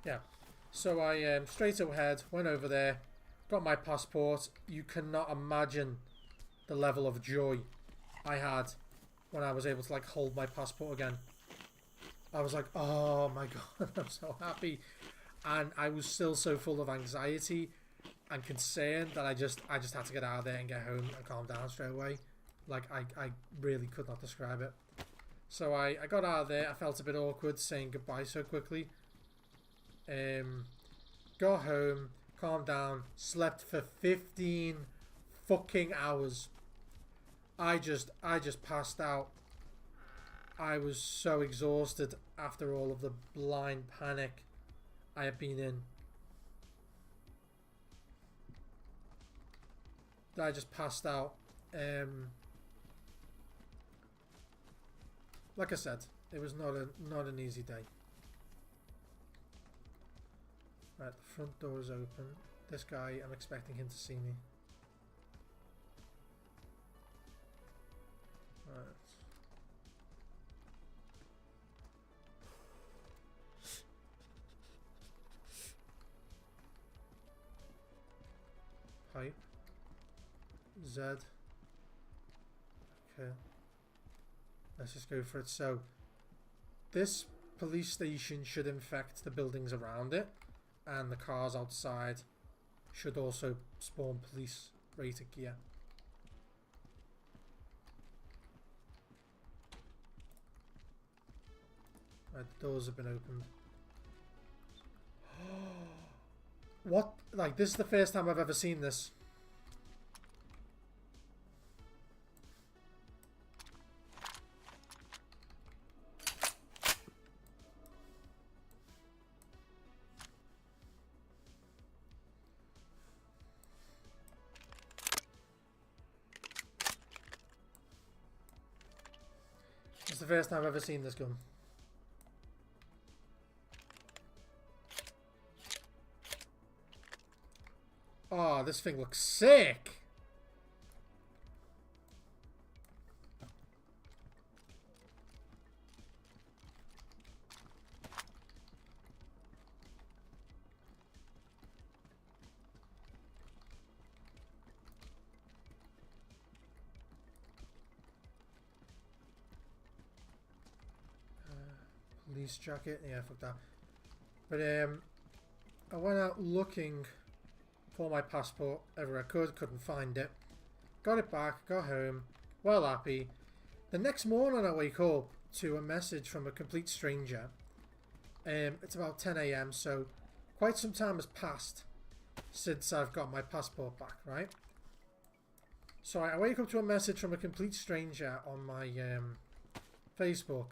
Yeah. So I straight ahead went over there. Got my passport. You cannot imagine the level of joy I had when I was able to like hold my passport again. I was like, oh my god, I'm so happy. And I was still so full of anxiety and concern that I just had to get out of there and get home and calm down straight away. Like I really could not describe it. So I got out of there. I felt a bit awkward saying goodbye so quickly. Got home. Calmed down, slept for 15 fucking hours. I just passed out. I was so exhausted after all of the blind panic I had been in. I just passed out. Like I said, it was not an easy day. Right, the front door is open. This guy, I'm expecting him to see me. Right. Pipe. Z. Okay. Let's just go for it. So, this police station should infect the buildings around it. And the cars outside should also spawn police rated gear. Right, the doors have been opened. What? Like, this is the first time I've ever seen this. It's the first time I've ever seen this gun. Oh, this thing looks sick! Police jacket, yeah, fuck that. But I went out looking for my passport everywhere I could, couldn't find it. Got it back, got home, well happy. The next morning I wake up to a message from a complete stranger. It's about 10 AM, so quite some time has passed since I've got my passport back, right? So I wake up to a message from a complete stranger on my Facebook.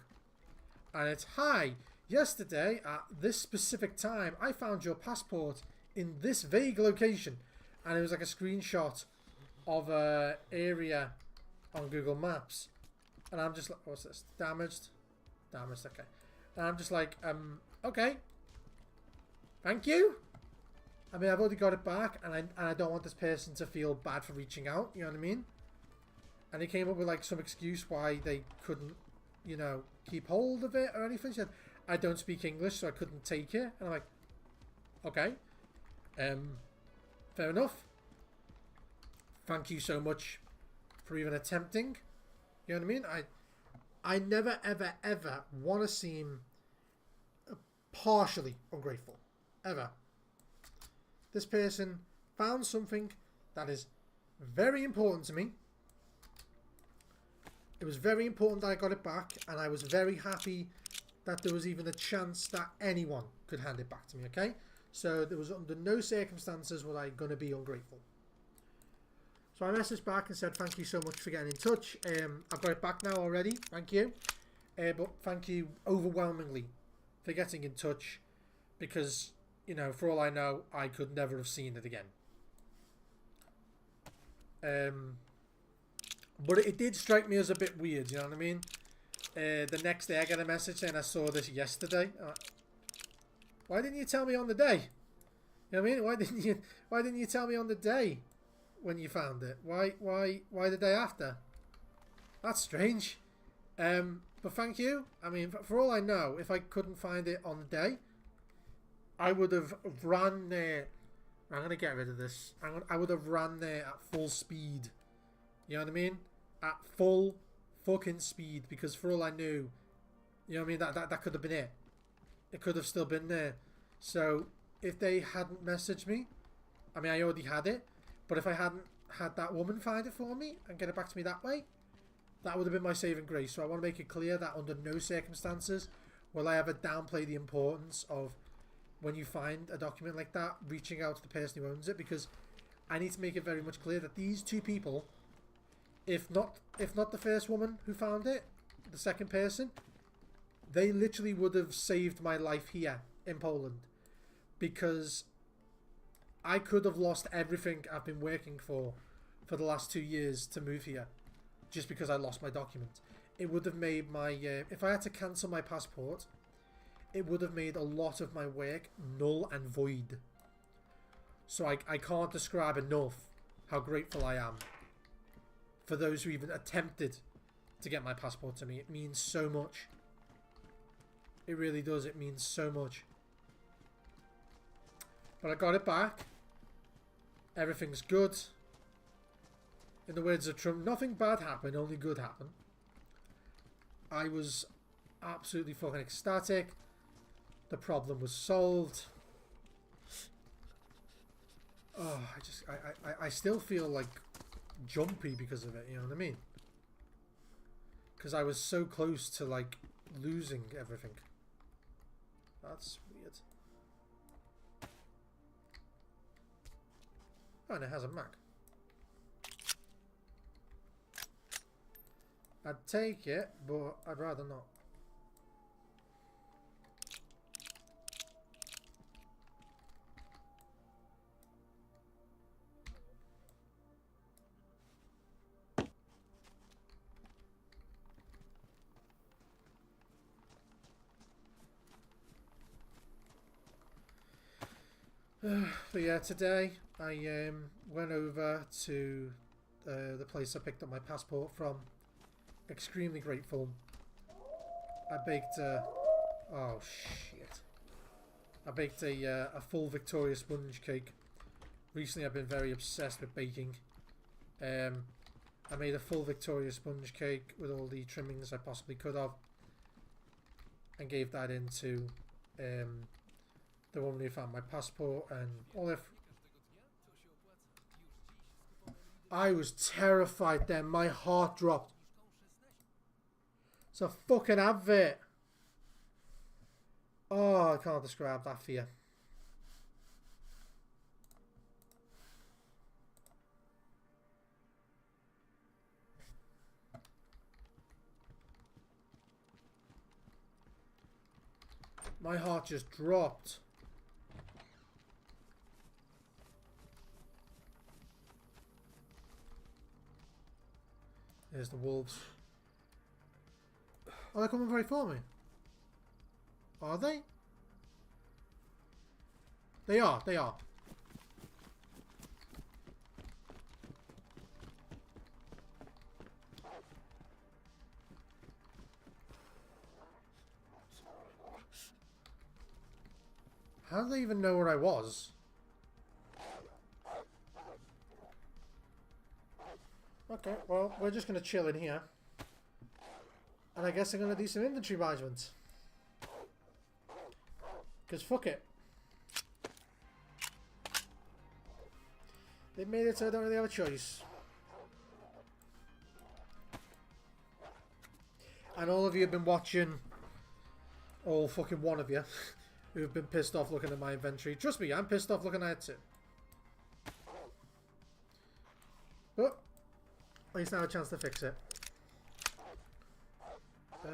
And it's, hi, yesterday at this specific time, I found your passport in this vague location. And it was like a screenshot of a area on Google Maps. And I'm just like, what's this? Damaged? Damaged, okay. And I'm just like, okay. Thank you. I mean, I've already got it back, and I don't want this person to feel bad for reaching out, you know what I mean? And he came up with like some excuse why they couldn't, you know, keep hold of it or anything. She said, I don't speak English, so I couldn't take it. And I'm like, okay. Fair enough. Thank you so much for even attempting. You know what I mean? I never, ever, ever want to seem partially ungrateful. Ever. This person found something that is very important to me. It was very important that I got it back, and I was very happy that there was even a chance that anyone could hand it back to me, okay? So there was under no circumstances was I going to be ungrateful. So I messaged back and said, thank you so much for getting in touch. I've got it back now already, thank you. But thank you overwhelmingly for getting in touch, because, you know, for all I know, I could never have seen it again. But it did strike me as a bit weird, you know what I mean? The next day I got a message saying I saw this yesterday. Why didn't you tell me on the day? You know what I mean? Why didn't you tell me on the day when you found it? Why the day after? That's strange. But thank you. I mean, for all I know, if I couldn't find it on the day, I would have ran there. I'm going to get rid of this. I would have ran there at full speed. You know what I mean? At full fucking speed. Because for all I knew, you know what I mean? That could have been it. It could have still been there. So, if they hadn't messaged me, I mean, I already had it. But if I hadn't had that woman find it for me and get it back to me that way, that would have been my saving grace. So I want to make it clear that under no circumstances will I ever downplay the importance of, when you find a document like that, reaching out to the person who owns it, because I need to make it very much clear that these two people, if not the first woman who found it, the second person, they literally would have saved my life here in Poland, because I could have lost everything I've been working for the last 2 years to move here, just because I lost my document. It would have made my if I had to cancel my passport, it would have made a lot of my work null and void. So I can't describe enough how grateful I am for those who even attempted to get my passport to me. It means so much. It really does. It means so much. But I got it back. Everything's good. In the words of Trump, nothing bad happened, only good happened. I was absolutely fucking ecstatic. The problem was solved. Oh, I still feel like jumpy because of it, you know what I mean? Because I was so close to like losing everything. That's weird. Oh, and it has a Mac. I'd take it, but I'd rather not. But yeah, today I went over to the place I picked up my passport from. Extremely grateful. I baked oh shit. I baked a full Victoria sponge cake. Recently I've been very obsessed with baking. I made a full Victoria sponge cake with all the trimmings I possibly could have. And gave that into the woman who found my passport, and all if I was terrified then, my heart dropped. It's a fucking advert. Oh, I can't describe that for you. My heart just dropped. There's the wolves. Oh, they're coming very for me. Are they? They are, they are. How do they even know where I was? Okay, well, we're just going to chill in here. And I guess I'm going to do some inventory management. Because fuck it. They made it so I don't really have a choice. And all of you have been watching, all fucking one of you, who have been pissed off looking at my inventory. Trust me, I'm pissed off looking at it too. But at least I have a chance to fix it. Okay.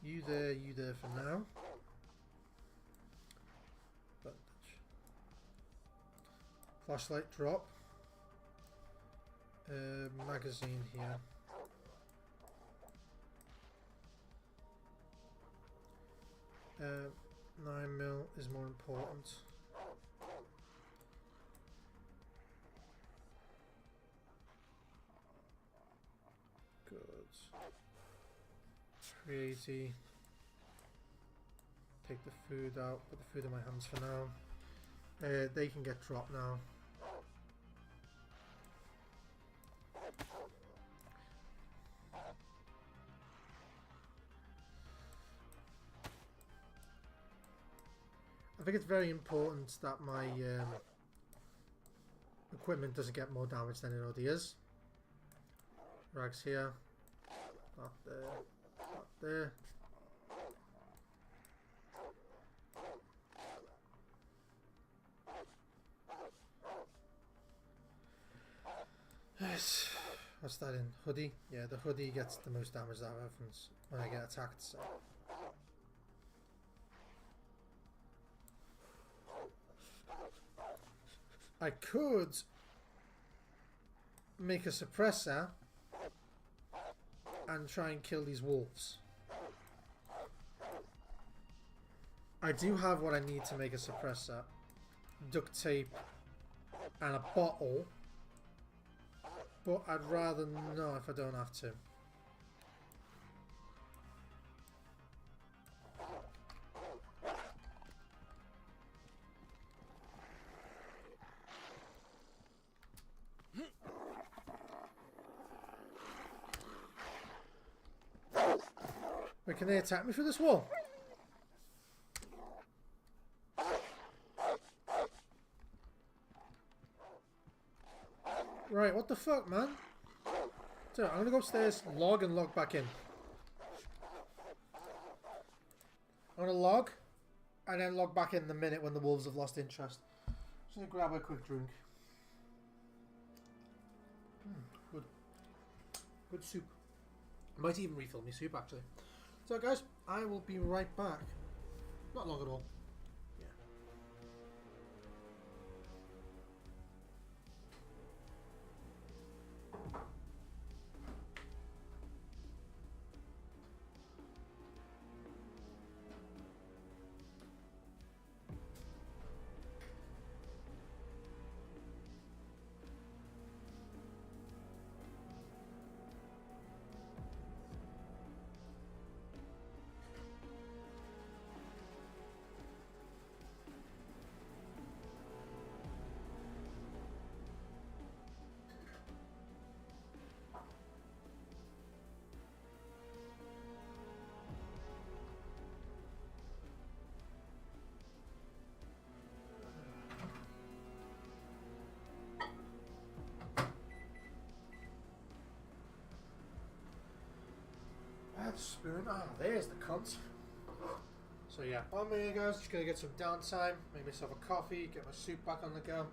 You there for now. Bandage. Flashlight drop. Magazine here. 9mm is more important. Good. 380. Take the food out, put the food in my hands for now. They can get dropped now. I think it's very important that my equipment doesn't get more damage than it already is. Rags here, not there, not there. Yes. What's that in? Hoodie? Yeah, the hoodie gets the most damage that happens when I get attacked, so. I could make a suppressor and try and kill these wolves. I do have what I need to make a suppressor. Duct tape and a bottle. But I'd rather not if I don't have to. Wait, can they attack me through this wall? Right, what the fuck, man? So, I'm gonna go upstairs, log, and log back in. I'm gonna log, and then log back in the minute when the wolves have lost interest. Just gonna grab a quick drink. Good. Good soup. Might even refill me soup actually. So guys, I will be right back. Not long at all. Yeah. Spoon. Ah, there's the cunt. So yeah, on me guys, just gonna get some downtime, make myself a coffee, get my soup back on the go.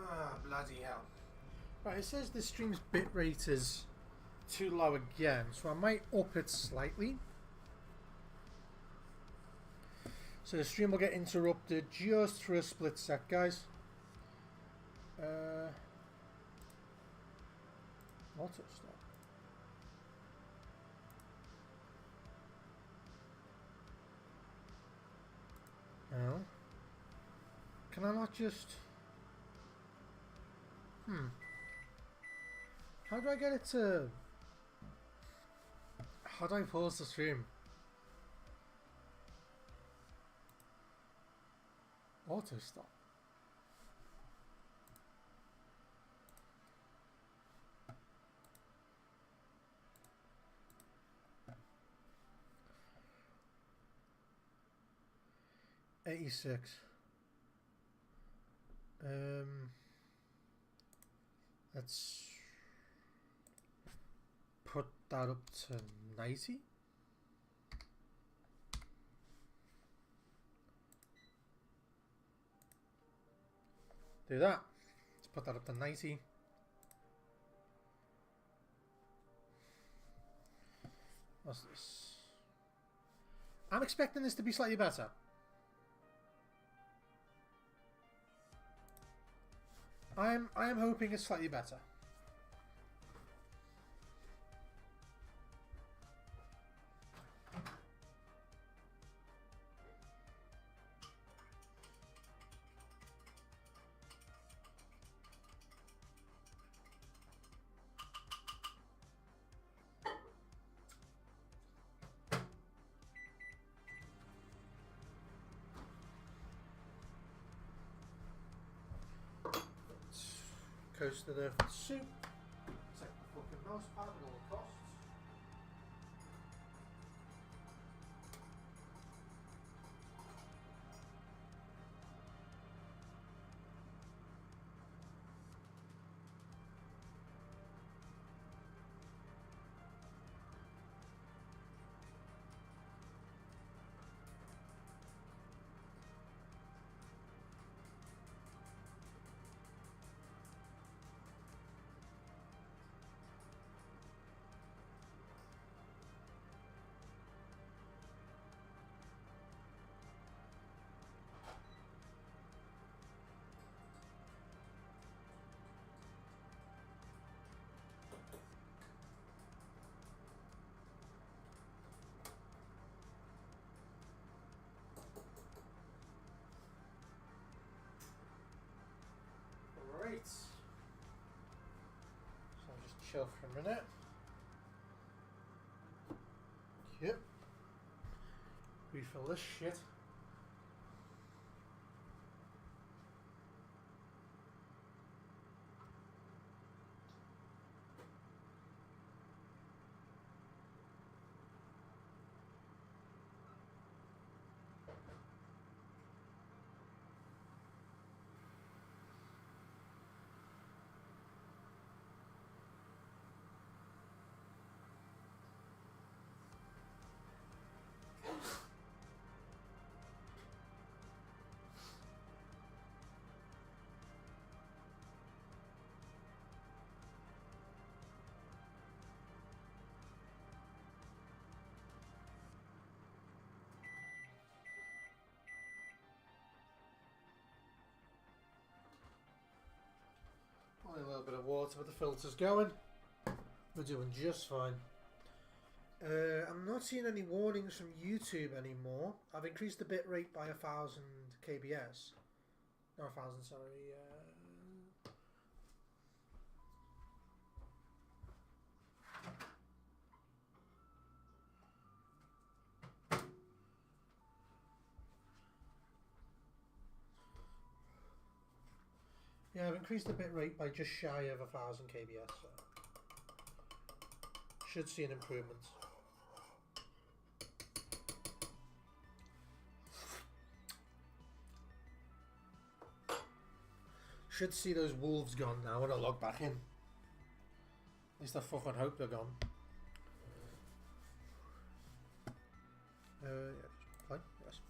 Ah, bloody hell. Right, it says the stream's bitrate is too low again, so I might up it slightly. So the stream will get interrupted just for a split sec, guys. Auto stop. No. Can I not just... How do I get it to... How do I pause the stream? Auto stop. $86. Let's put that up to 90. Do that. Let's put that up to 90. What's this? I'm expecting this to be slightly better. I am hoping it's slightly better. Coaster there for the soup. Take the fucking mouse pad at all costs. chill for a minute. Yep. Refill this shit. Only a little bit of water, but the filter's going. We're doing just fine. I'm not seeing any warnings from YouTube anymore. I've increased the bitrate by 1000 kbs. No, 1000, sorry. Yeah, I've increased the bitrate by just shy of 1000 kbs. So should see an improvement. Should see those wolves gone now when I log back in. At least I fucking hope they're gone. Yeah, just play. Yes.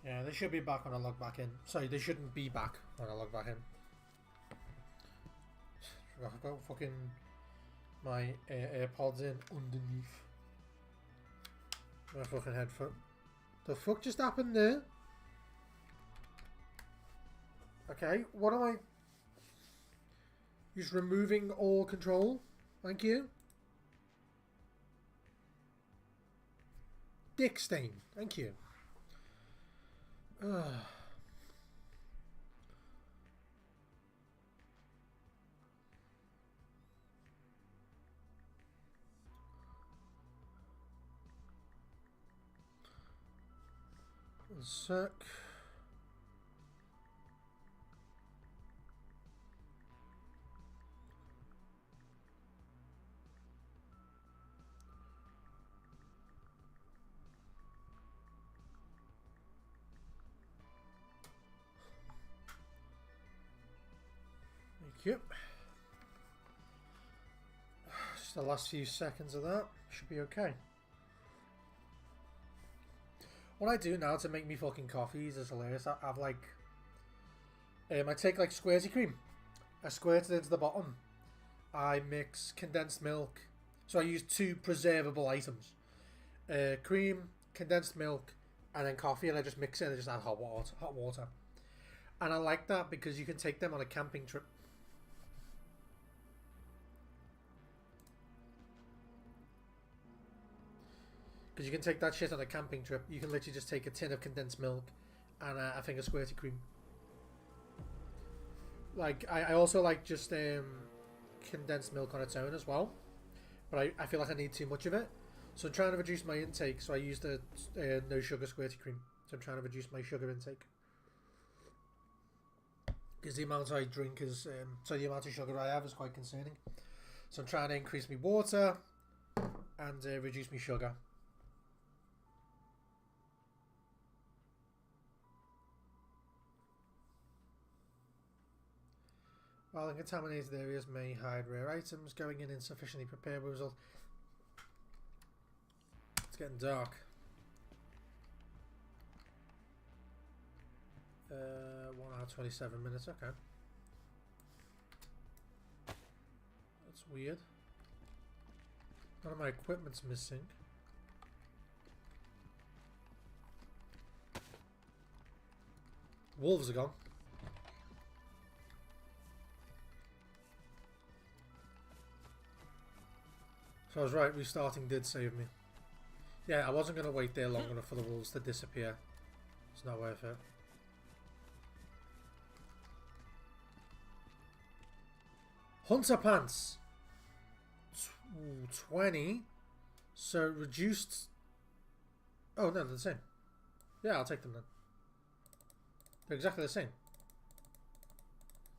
Yeah, they should be back when I log back in. Sorry, they shouldn't be back when I log back in. I've got fucking my AirPods in underneath my fucking headphone. The fuck just happened there? Okay, what am I? Just removing all control. Thank you. Dick stain. Thank you. Ugh. One sec. Thank you. Just the last few seconds of that. Should be okay. What I do now to make me fucking coffees is hilarious. I've like... I take like squirty cream. I squirt it into the bottom. I mix condensed milk. So I use 2 preservable items. Cream, condensed milk, and then coffee, and I just mix it and I just add hot water. And I like that because you can take them on a camping trip. Because you can take that shit on a camping trip. You can literally just take a tin of condensed milk and I think a squirty cream. Like, I also like just condensed milk on its own as well. But I feel like I need too much of it. So I'm trying to reduce my intake. So I use the no sugar squirty cream. So I'm trying to reduce my sugar intake. Because the amount I drink is... so the amount of sugar I have is quite concerning. So I'm trying to increase my water and reduce my sugar. While in contaminated areas may hide rare items, going in insufficiently prepared will result. It's getting dark. 1 hour 27 minutes, okay. That's weird. None of my equipment's missing. Wolves are gone. So I was right, restarting did save me. Yeah, I wasn't going to wait there long enough for the wolves to disappear. It's not worth it. Hunter pants. 20. So reduced. Oh no, they're the same. Yeah, I'll take them then. They're exactly the same.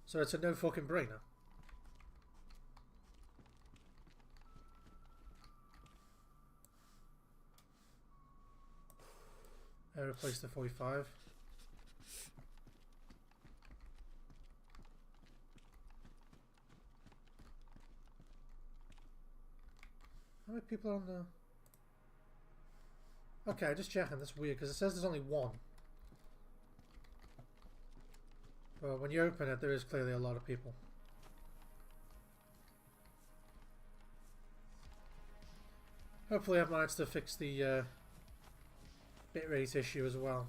So it's a no fucking brainer. I replaced the 45. How many people are on the... Okay, just checking. That's weird because it says there's only one. But when you open it, there is clearly a lot of people. Hopefully I've managed to fix the bitrate issue as well.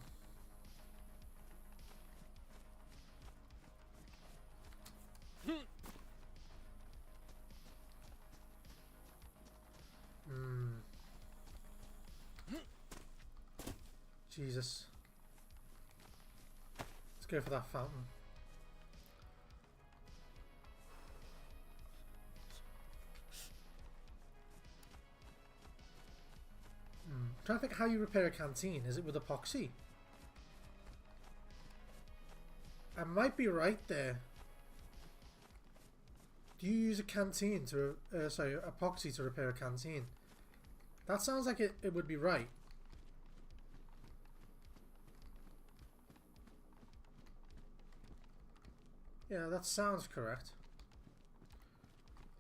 Jesus. Let's go for that fountain. I'm trying to think how you repair a canteen. Is it with epoxy? I might be right there. Do you use a canteen to, sorry, epoxy to repair a canteen? That sounds like it would be right. Yeah, that sounds correct.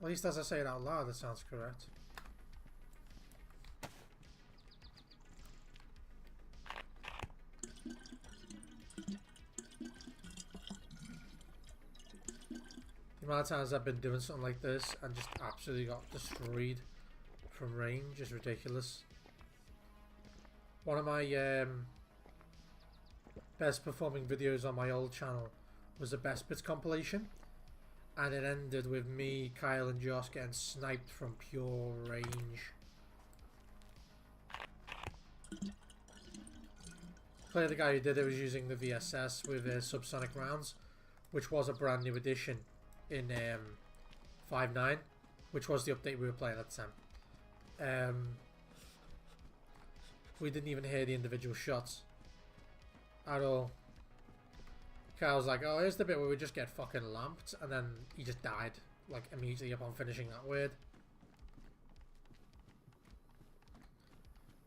At least as I say it out loud, that sounds correct. The amount of times I've been doing something like this and just absolutely got destroyed from range is ridiculous. One of my best performing videos on my old channel was the Best Bits compilation, and it ended with me, Kyle and Josh getting sniped from pure range. Clearly the guy who did it was using the VSS with subsonic rounds, which was a brand new addition in 5.9, which was the update we were playing at the time. We didn't even hear the individual shots at all. Kyle's like, oh, here's the bit where we just get fucking lamped, and then he just died, like, immediately upon finishing that word.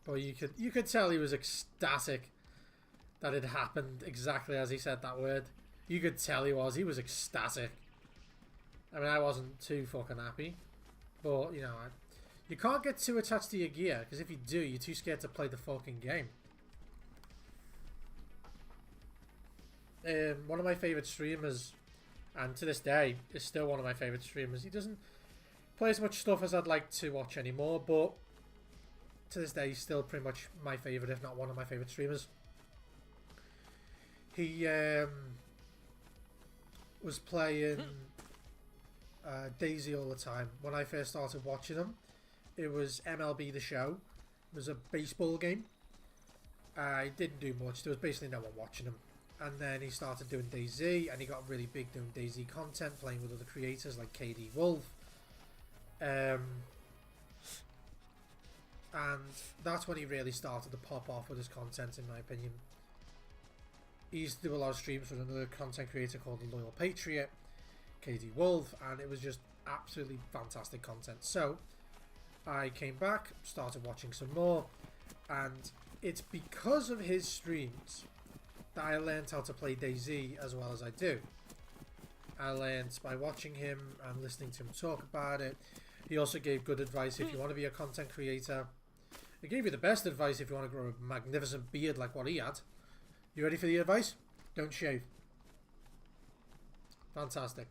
But you could tell he was ecstatic that it happened exactly as he said that word. You could tell he was ecstatic. I mean, I wasn't too fucking happy, but, you know, you can't get too attached to your gear, because if you do, you're too scared to play the fucking game. One of my favourite streamers, and to this day is still one of my favourite streamers. He doesn't play as much stuff as I'd like to watch anymore, but to this day he's still pretty much my favourite, if not one of my favourite streamers. He was playing DayZ all the time. When I first started watching him, it was MLB The Show. It was a baseball game. He didn't do much. There was basically no one watching him. And then he started doing DayZ, and he got really big doing DayZ content, playing with other creators like KD Wolf. And that's when he really started to pop off with his content, in my opinion. He used to do a lot of streams with another content creator called The Loyal Patriot, KD Wolf, and it was just absolutely fantastic content. So I came back, started watching some more, and it's because of his streams that I learned how to play DayZ as well as I do. I learned by watching him and listening to him talk about it. He also gave good advice if you want to be a content creator. He gave you the best advice if you want to grow a magnificent beard like what he had. You ready for the advice? Don't shave. Fantastic.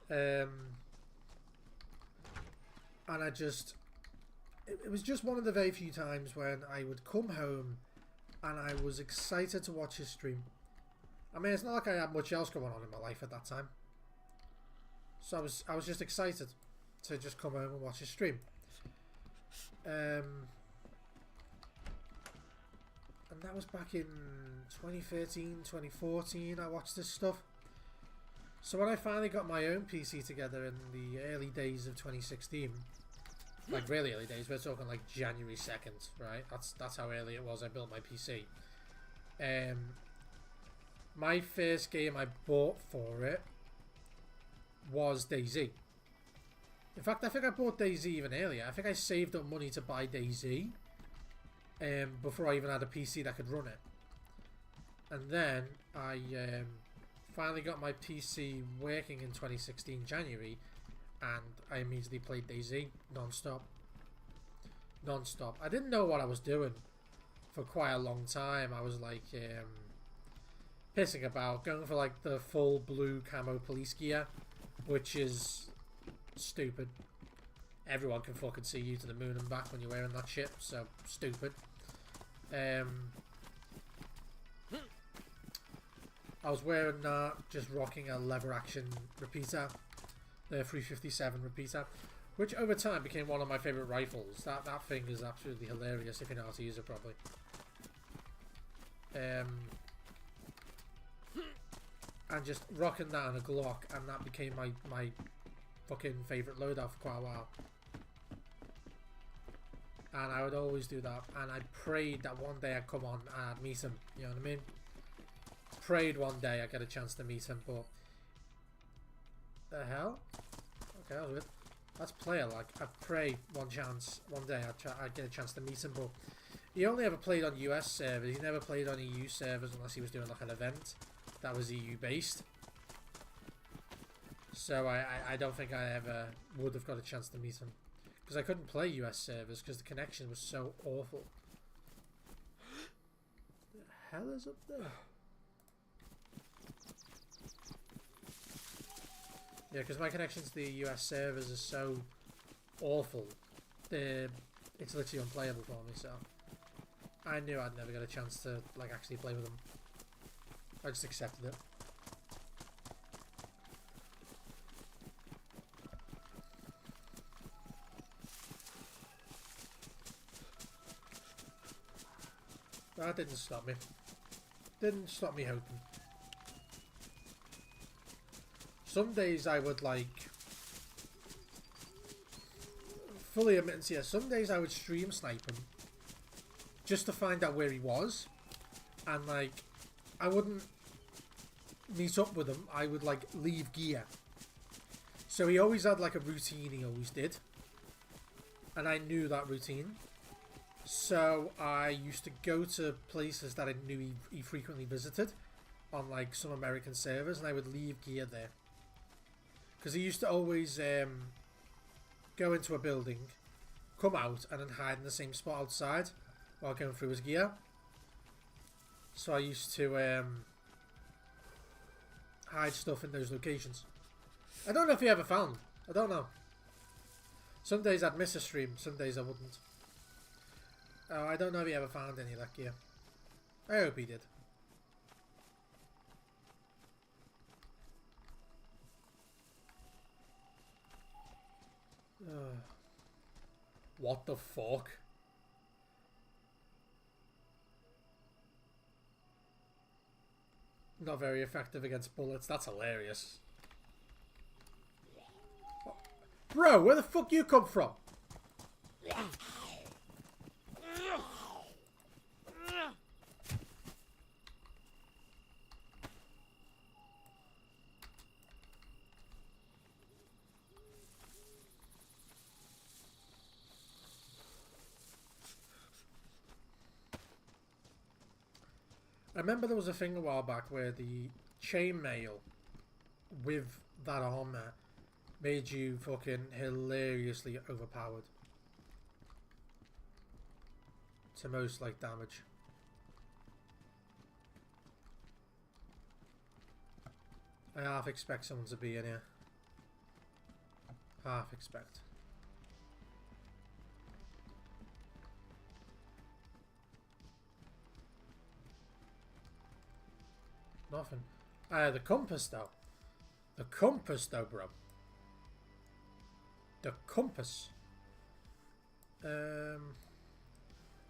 And I just... It was just one of the very few times when I would come home and I was excited to watch his stream. I mean, it's not like I had much else going on in my life at that time. So I was just excited to just come home and watch his stream. And that was back in 2013, 2014, I watched this stuff. So when I finally got my own PC together in the early days of 2016, like really early days, we're talking like January 2nd, right? That's how early it was I built my PC. My first game I bought for it was DayZ. In fact, I think I bought DayZ even earlier. I think I saved up money to buy DayZ before I even had a PC that could run it. And then I finally got my PC working in 2016 January, and I immediately played DayZ non-stop. Non-stop. I didn't know what I was doing for quite a long time. I was like pissing about, going for like the full blue camo police gear, which is stupid. Everyone can fucking see you to the moon and back when you're wearing that shit, so stupid. I was wearing that, just rocking a lever action repeater, the 357 repeater, which over time became one of my favourite rifles. That thing is absolutely hilarious if you know how to use it properly. And just rocking that on a Glock, and that became my fucking favourite loadout for quite a while. And I would always do that, and I prayed that one day I'd come on and I'd meet him, you know what I mean? Prayed one day I'd get a chance to meet him, but the hell? Okay, that was weird. That's player like. I pray one day I'd get a chance to meet him, but he only ever played on US servers. He never played on EU servers unless he was doing like an event that was EU based. So I don't think I ever would have got a chance to meet him, because I couldn't play US servers because the connection was so awful. The hell is up there? Yeah, because my connection to the US servers is so awful. It's literally unplayable for me, so I knew I'd never get a chance to like actually play with them. I just accepted it. That didn't stop me. Didn't stop me hoping. Some days I would like fully admit, yeah, some days I would stream snipe him just to find out where he was, and like I wouldn't meet up with him. I would like leave gear. So he always had like a routine, he always did, and I knew that routine. So I used to go to places that I knew he frequently visited on like some American servers, and I would leave gear there. Because he used to always go into a building, come out, and then hide in the same spot outside while going through his gear. So I used to hide stuff in those locations. I don't know if he ever found them. I don't know. Some days I'd miss a stream, some days I wouldn't. Oh, I don't know if he ever found any of that gear. I hope he did. What the fuck? Not very effective against bullets. That's hilarious. Bro, where the fuck you come from? I remember there was a thing a while back where the chainmail with that armor made you fucking hilariously overpowered to most like damage. I half expect someone to be in here. Half expect. Nothing. The compass though. The compass though, bro. The compass.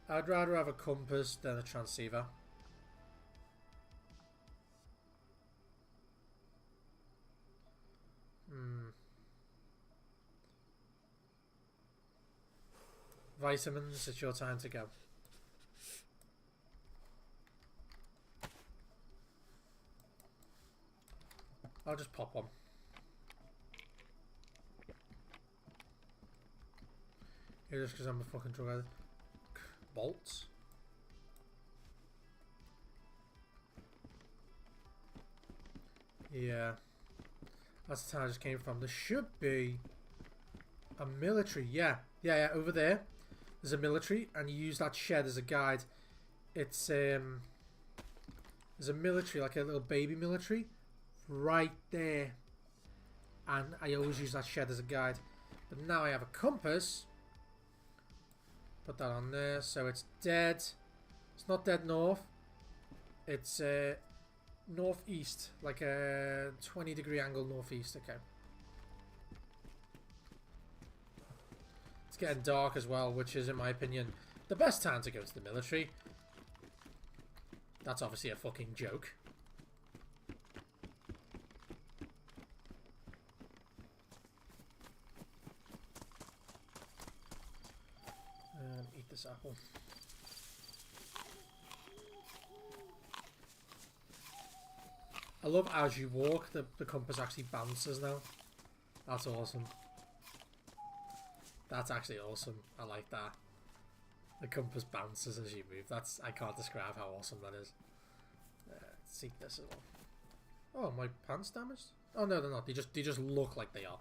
I'd rather have a compass than a transceiver. Vitamins, it's your time to go. I'll just pop one. Here, just because I'm a fucking drug addict. Bolts. Yeah. That's the town I just came from. There should be a military. Yeah. Yeah, over there. There's a military, and you use that shed as a guide. It's, there's a military, like a little baby military, right there. And I always use that shed as a guide. But now I have a compass. Put that on there, so it's dead. It's not dead north. It's northeast, like a 20-degree angle northeast. Okay. It's getting dark as well, which is, in my opinion, the best time to go to the military. That's obviously a fucking joke. Eat this apple. I love as you walk, the compass actually bounces now. That's awesome. That's actually awesome. I like that. The compass bounces as you move. That's, I can't describe how awesome that is. Let's eat this as well. Oh, my pants damaged? Oh no, they're not. They just look like they are.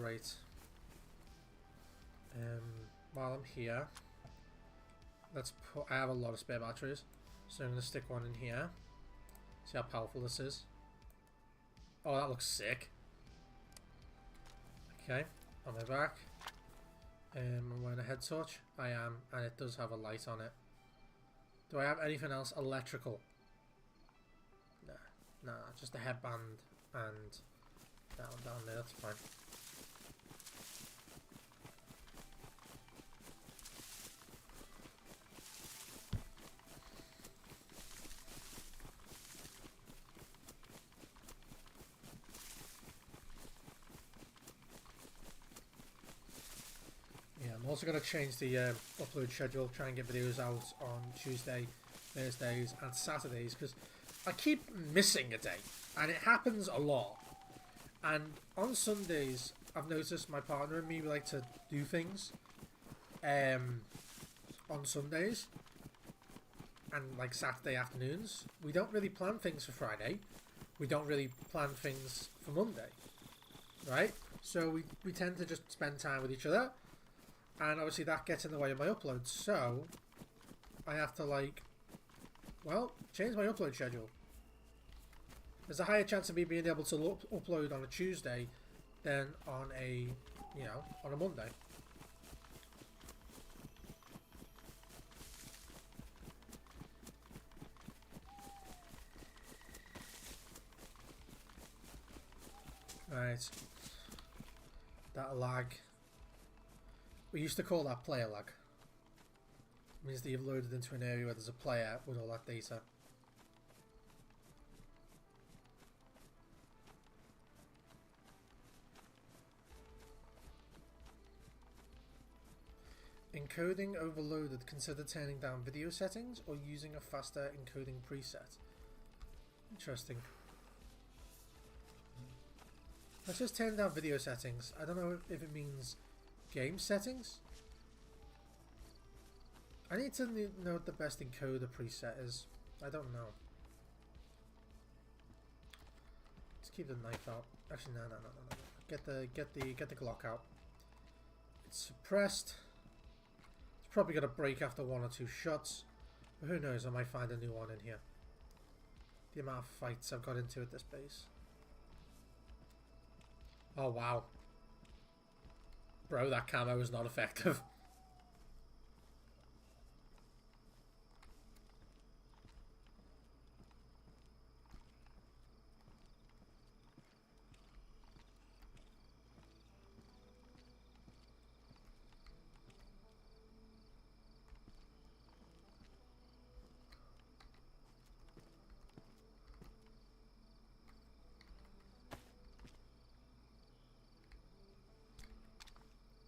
Right. While I'm here, let's put. I have a lot of spare batteries, so I'm gonna stick one in here. See how powerful this is. Oh, that looks sick. Okay, on my back. I'm wearing a head torch. I am, and it does have a light on it. Do I have anything else electrical? Nah, just a headband and down there. That's fine. I'm also going to change the upload schedule, try and get videos out on Tuesday, Thursdays and Saturdays, because I keep missing a day, and it happens a lot. And on Sundays, I've noticed my partner and me, we like to do things on Sundays and like Saturday afternoons. We don't really plan things for Friday. We don't really plan things for Monday, right? So we tend to just spend time with each other. And obviously that gets in the way of my uploads, so I have to, like, well, change my upload schedule. There's a higher chance of me being able to upload on a Tuesday than on a, on a Monday. Right. That lag. We used to call that player lag. It means that you've loaded into an area where there's a player with all that data. Encoding overloaded. Consider turning down video settings or using a faster encoding preset. Interesting. Let's just turn down video settings. I don't know if it means game settings. I need to know what the best encoder preset is. I don't know. Let's keep the knife out. Actually, no. Get the Glock out. It's suppressed. It's probably gonna break after one or two shots, but who knows? I might find a new one in here. The amount of fights I've got into at this base. Oh wow. Bro, that camo is not effective.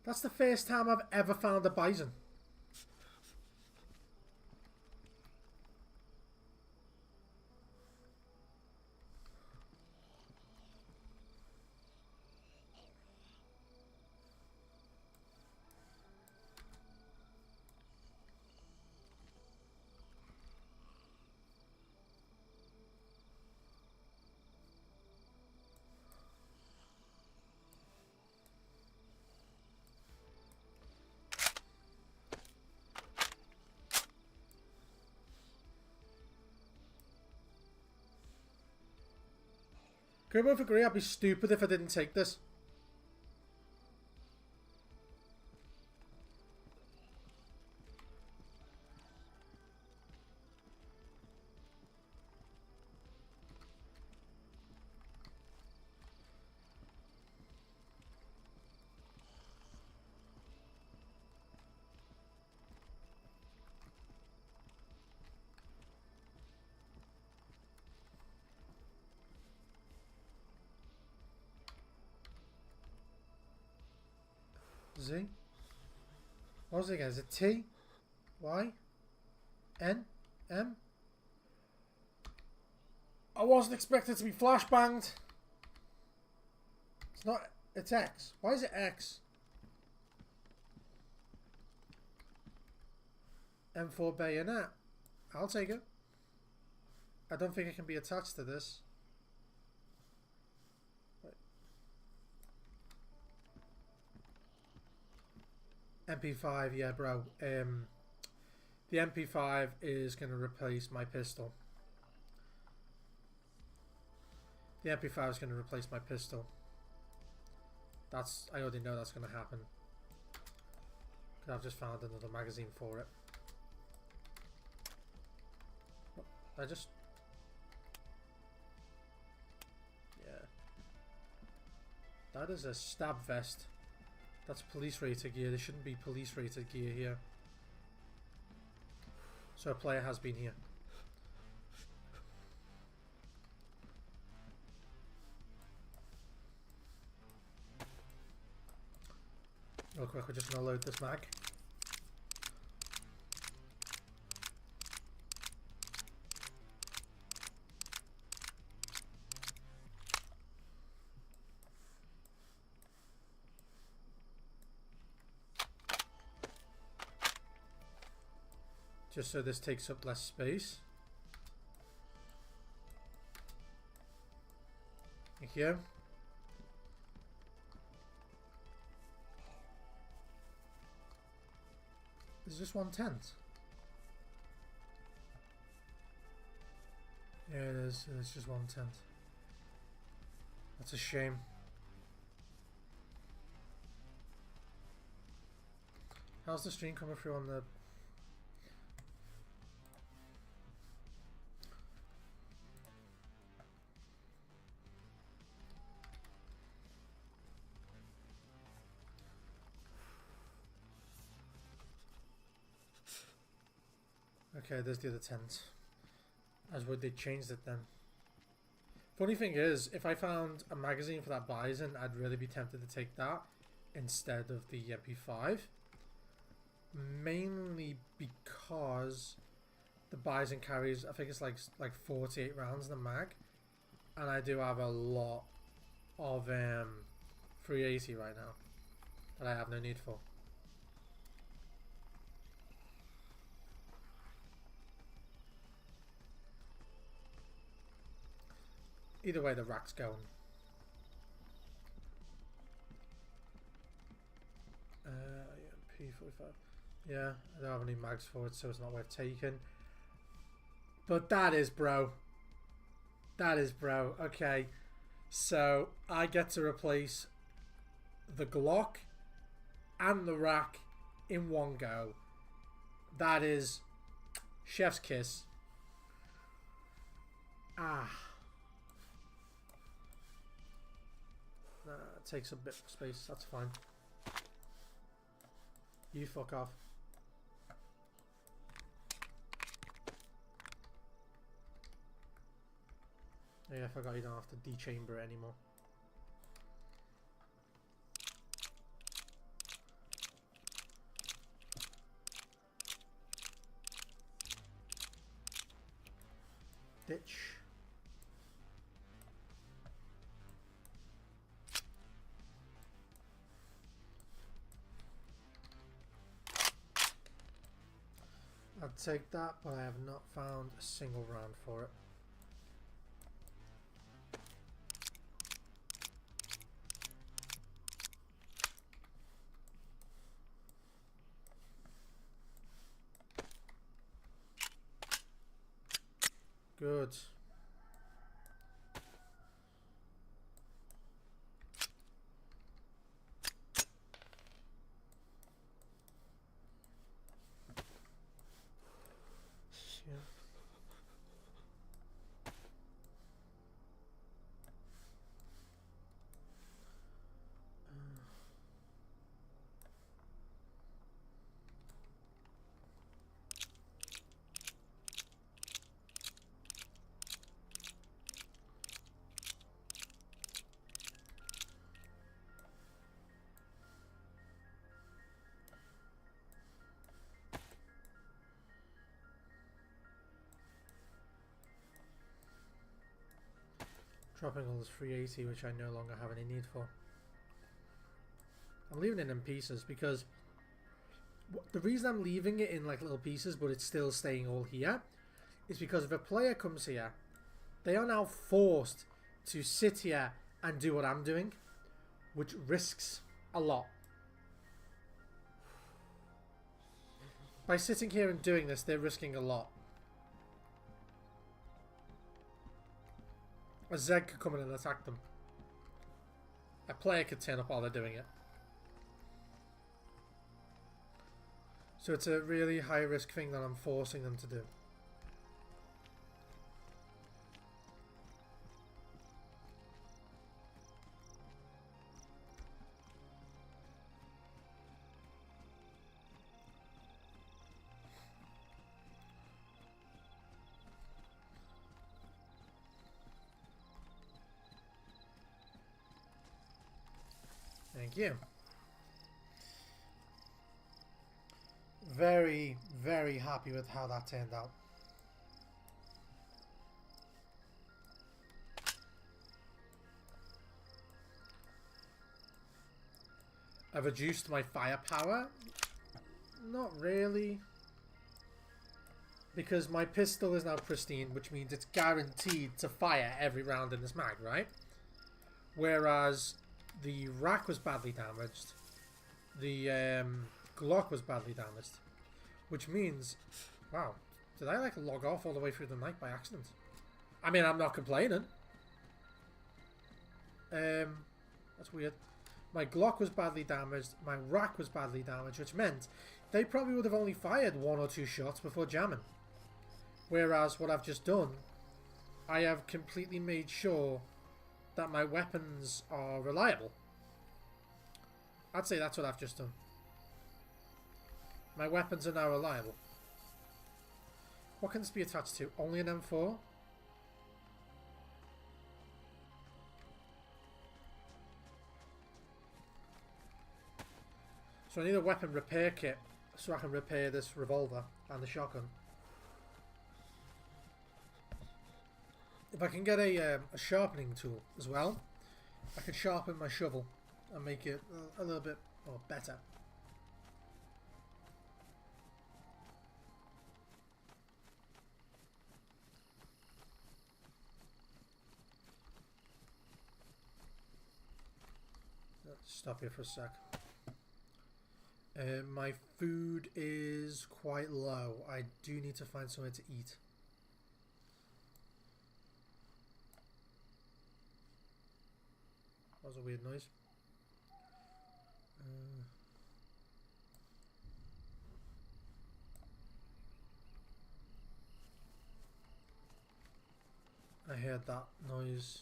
That's the first time I've ever found a bison. Can we both agree I'd be stupid if I didn't take this? Z? What was it again? Is it T? Y? N? M? I wasn't expecting to be flashbanged. It's not... It's X. Why is it X? M4 bayonet. I'll take it. I don't think it can be attached to this. MP5, yeah, bro. The MP5 is going to replace my pistol. The MP5 is going to replace my pistol. I already know that's going to happen. Because I've just found another magazine for it. Yeah. That is a stab vest. That's police rated gear. There shouldn't be police rated gear here. So a player has been here. Real quick, we're just going to load this mag. Just so this takes up less space. Thank you. Is this 1/10? Yeah, it is. It's just 1/10. That's a shame. How's the stream coming through on the... Okay, there's the other tent. As would they changed it then. Funny thing is, if I found a magazine for that bison, I'd really be tempted to take that instead of the MP5. Mainly because the bison carries, I think it's like 48 rounds in the mag, and I do have a lot of 380 right now that I have no need for. Either way, the rack's going. Yeah, P45. Yeah, I don't have any mags for it, so it's not worth taking. But that is, bro. That is, bro. Okay. So, I get to replace the Glock and the rack in one go. That is chef's kiss. Ah. It takes a bit of space, that's fine. You fuck off. Yeah, I forgot you don't have to dechamber it anymore. I'd take that, but I have not found a single round for it. Good. Dropping all this 380, which I no longer have any need for. I'm leaving it in pieces because the reason I'm leaving it in like little pieces but it's still staying all here is because if a player comes here, they are now forced to sit here and do what I'm doing, which risks a lot. By sitting here and doing this, they're risking a lot. A Zeg could come in and attack them. A player could turn up while they're doing it. So it's a really high risk thing that I'm forcing them to do. Thank you. Very, very happy with how that turned out. I've reduced my firepower? Not really. Because my pistol is now pristine, which means it's guaranteed to fire every round in this mag, right? Whereas the rack was badly damaged. The Glock was badly damaged. Which means... Wow. Did I like log off all the way through the night by accident? I mean, I'm not complaining. That's weird. My Glock was badly damaged. My rack was badly damaged. Which meant they probably would have only fired 1 or 2 shots before jamming. Whereas what I've just done, I have completely made sure that my weapons are reliable. I'd say that's what I've just done. My weapons are now reliable. What can this be attached to? Only an M4? So I need a weapon repair kit so I can repair this revolver and the shotgun. If I can get a sharpening tool as well, I can sharpen my shovel and make it a little bit more better. Let's stop here for a sec. My food is quite low. I do need to find somewhere to eat. That was a weird noise. I heard that noise.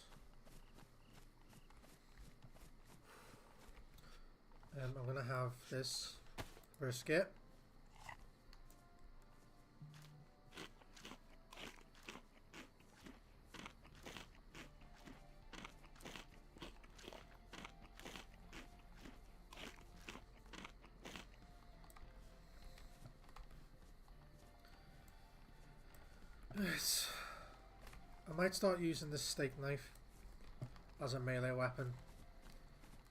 I'm gonna have this brisket. I might start using this steak knife as a melee weapon,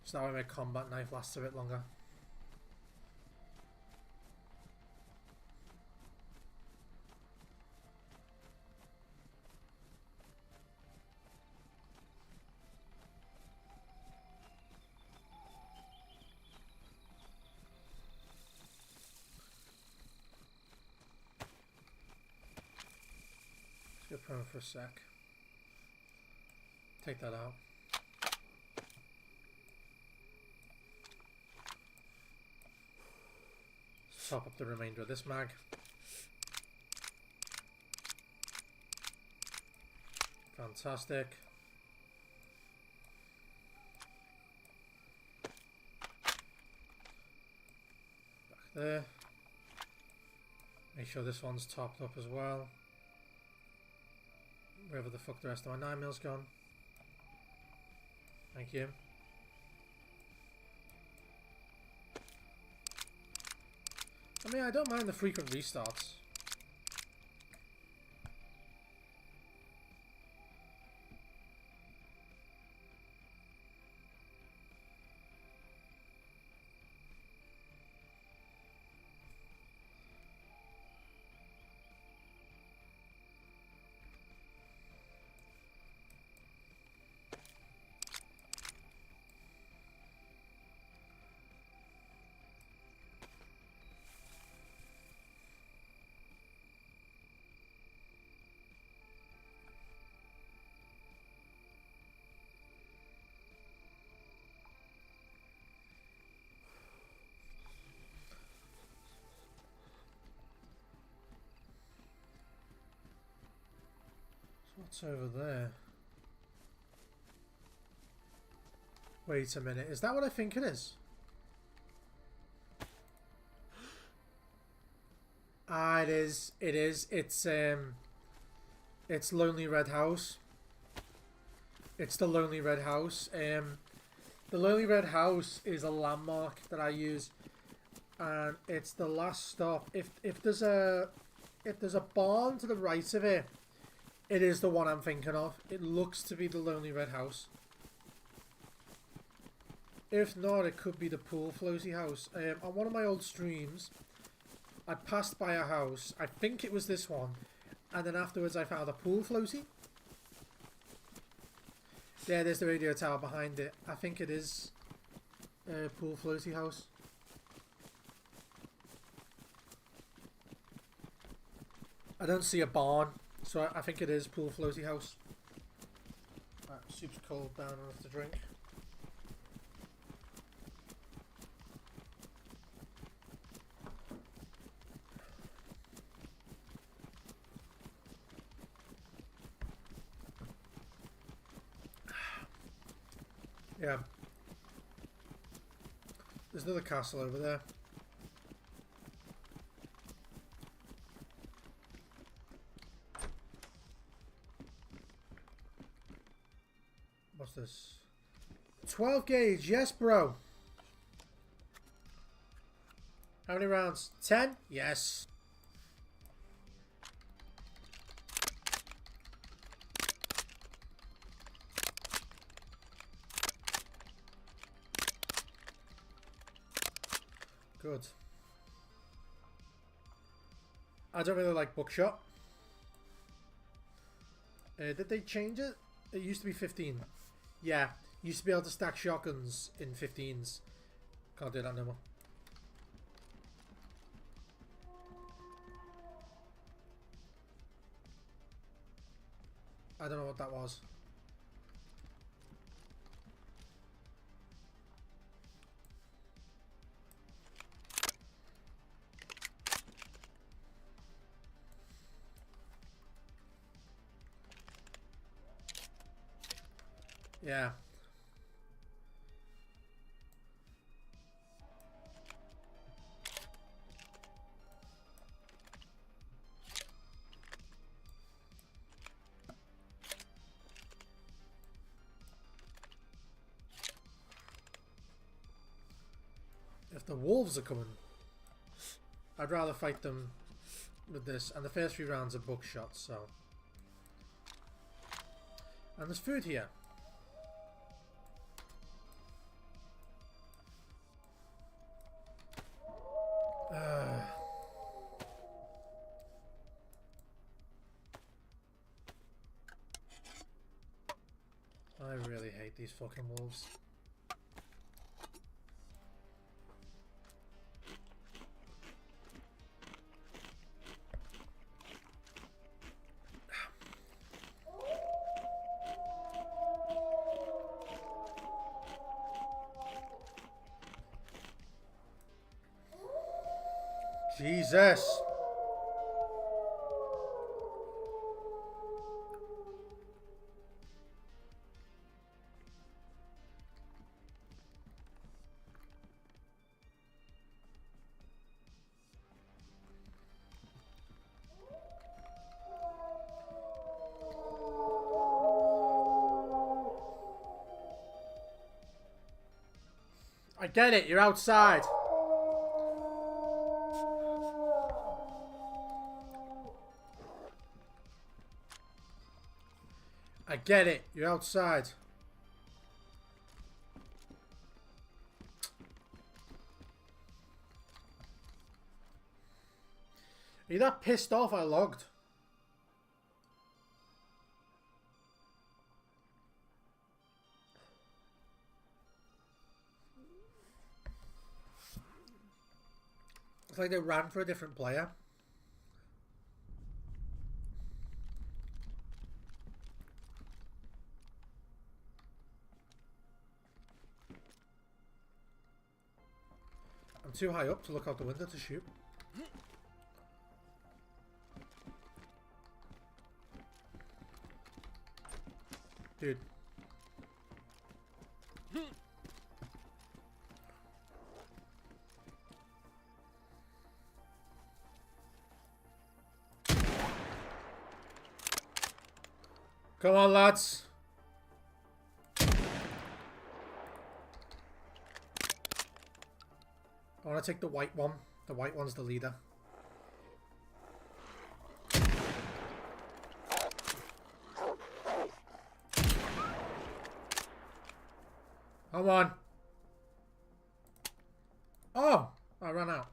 so that way my combat knife lasts a bit longer. phone for a sec. Take that out. Top up the remainder of this mag. Fantastic. Back there. Make sure this one's topped up as well. Wherever the fuck the rest of my 9mm gone. Thank you. I mean, I don't mind the frequent restarts. What's over there? Wait a minute, is that what I think it is? Ah, it is. It is. It's Lonely Red House. It's the Lonely Red House. The Lonely Red House is a landmark that I use, and it's the last stop. If there's a barn to the right of it, it is the one I'm thinking of. It looks to be the Lonely Red House. If not, it could be the Pool Floaty House. On one of my old streams, I passed by a house. I think it was this one. And then afterwards I found a Pool Floaty. Yeah, there's the radio tower behind it. I think it is Pool Floaty House. I don't see a barn. So I think it is Pool Floaty House. Right, soup's cold down, I have to drink. Yeah. There's another castle over there. What's this? 12 gauge, yes bro. How many rounds? 10? Yes. Good. I don't really like buckshot. Did they change it? It used to be 15. Yeah, used to be able to stack shotguns in 15s. Can't do that no more. I don't know what that was. Yeah. If the wolves are coming, I'd rather fight them with this. And the first few rounds are buckshot, so. And there's food here. I really hate these fucking wolves. Jesus. I get it, you're outside. I get it, you're outside. Are you that pissed off I logged? It's like they ran for a different player. I'm too high up to look out the window to shoot. Dude. Come on, lads. I want to take the white one. The white one's the leader. Come on. Oh, I ran out.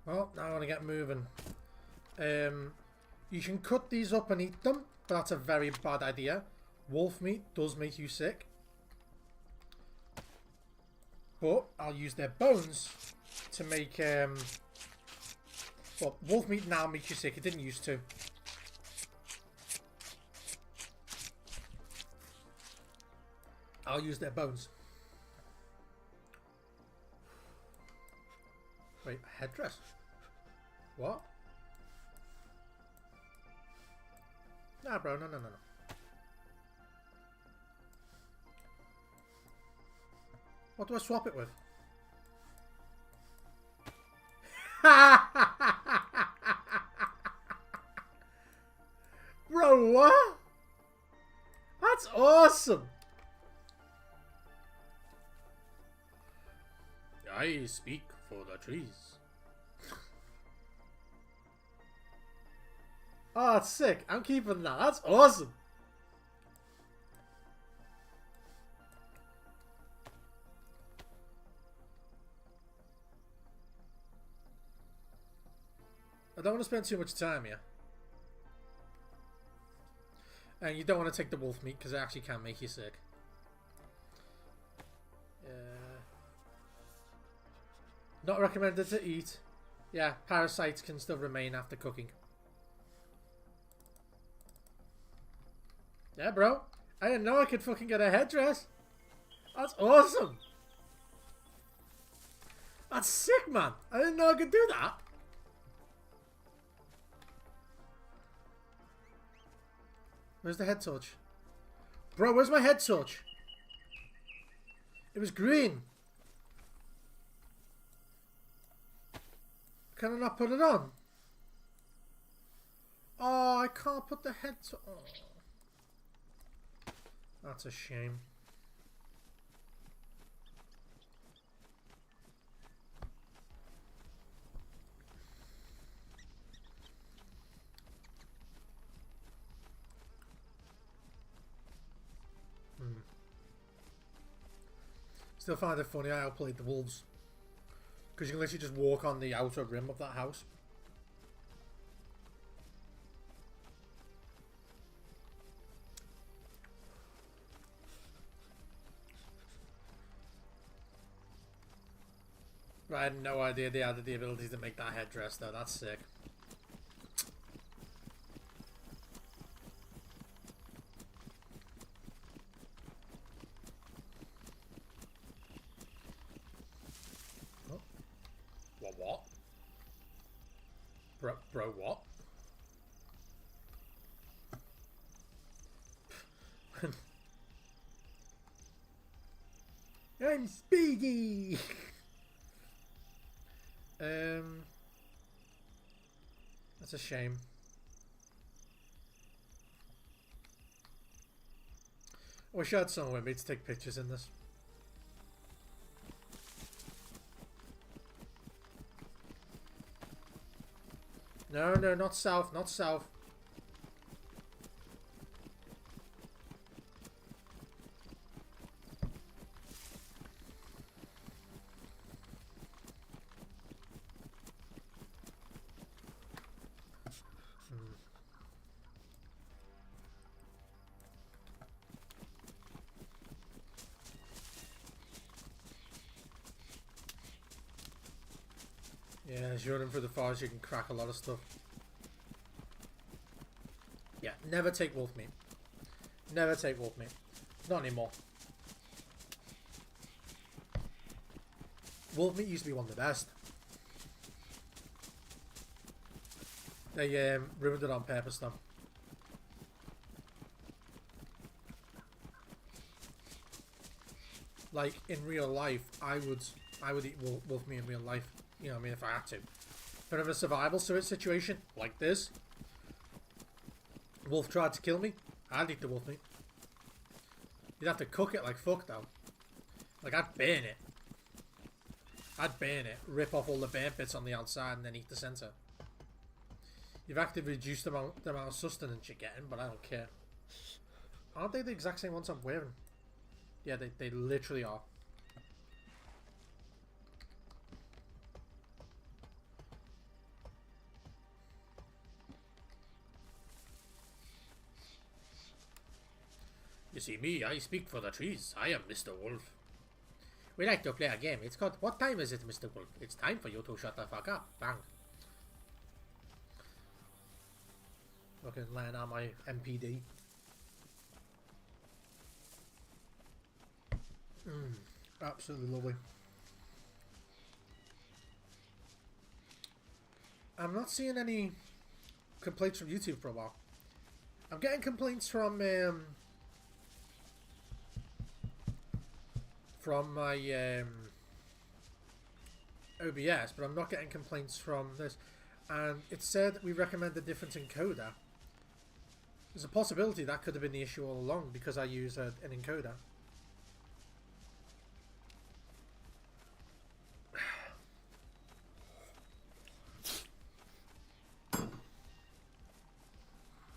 Well, now I want to get moving. You can cut these up and eat them, but that's a very bad idea. Wolf meat does make you sick. But I'll use their bones to make... well, wolf meat now makes you sick. It didn't used to. I'll use their bones. Wait, a headdress? What? Nah, bro, no. What do I swap it with? Bro, what? That's awesome! I speak for the trees. Oh, that's sick. I'm keeping that. That's awesome. I don't want to spend too much time here. And you don't want to take the wolf meat because it actually can make you sick. Not recommended to eat. Yeah, parasites can still remain after cooking. Yeah, bro. I didn't know I could fucking get a headdress. That's awesome. That's sick, man. I didn't know I could do that. Where's the head torch? Bro, where's my head torch? It was green. Can I not put it on? Oh, I can't put the head torch. Oh. That's a shame. Still find it funny I outplayed the wolves. Because you can literally just walk on the outer rim of that house. I had no idea they had the ability to make that headdress though. That's sick. what? Bro, what? I'm Speedy! That's a shame. I wish I had someone with me to take pictures in this. No, no, not south, not south. Yeah, as you're running through the forest, you can crack a lot of stuff. Yeah, never take wolf meat. Never take wolf meat. Not anymore. Wolf meat used to be one of the best. They ruined it on purpose though. Like in real life, I would eat wolf meat in real life. You know what I mean, if I had to. But in a survival situation like this, wolf tried to kill me, I'd eat the wolf meat. You'd have to cook it like fuck though. Like I'd burn it. I'd burn it, rip off all the burnt bits on the outside and then eat the centre. You've actively reduced the amount of sustenance you're getting, but I don't care. Aren't they the exact same ones I'm wearing? Yeah, they literally are. You see me, I speak for the trees. I am Mr. Wolf. We like to play a game. It's called, what time is it, Mr. Wolf? It's time for you to shut the fuck up. Bang. Fucking land on my MPD. Absolutely lovely. I'm not seeing any complaints from YouTube for a while. I'm getting complaints from my OBS, but I'm not getting complaints from this. And it said we recommend a different encoder. There's a possibility that could have been the issue all along because I use an encoder.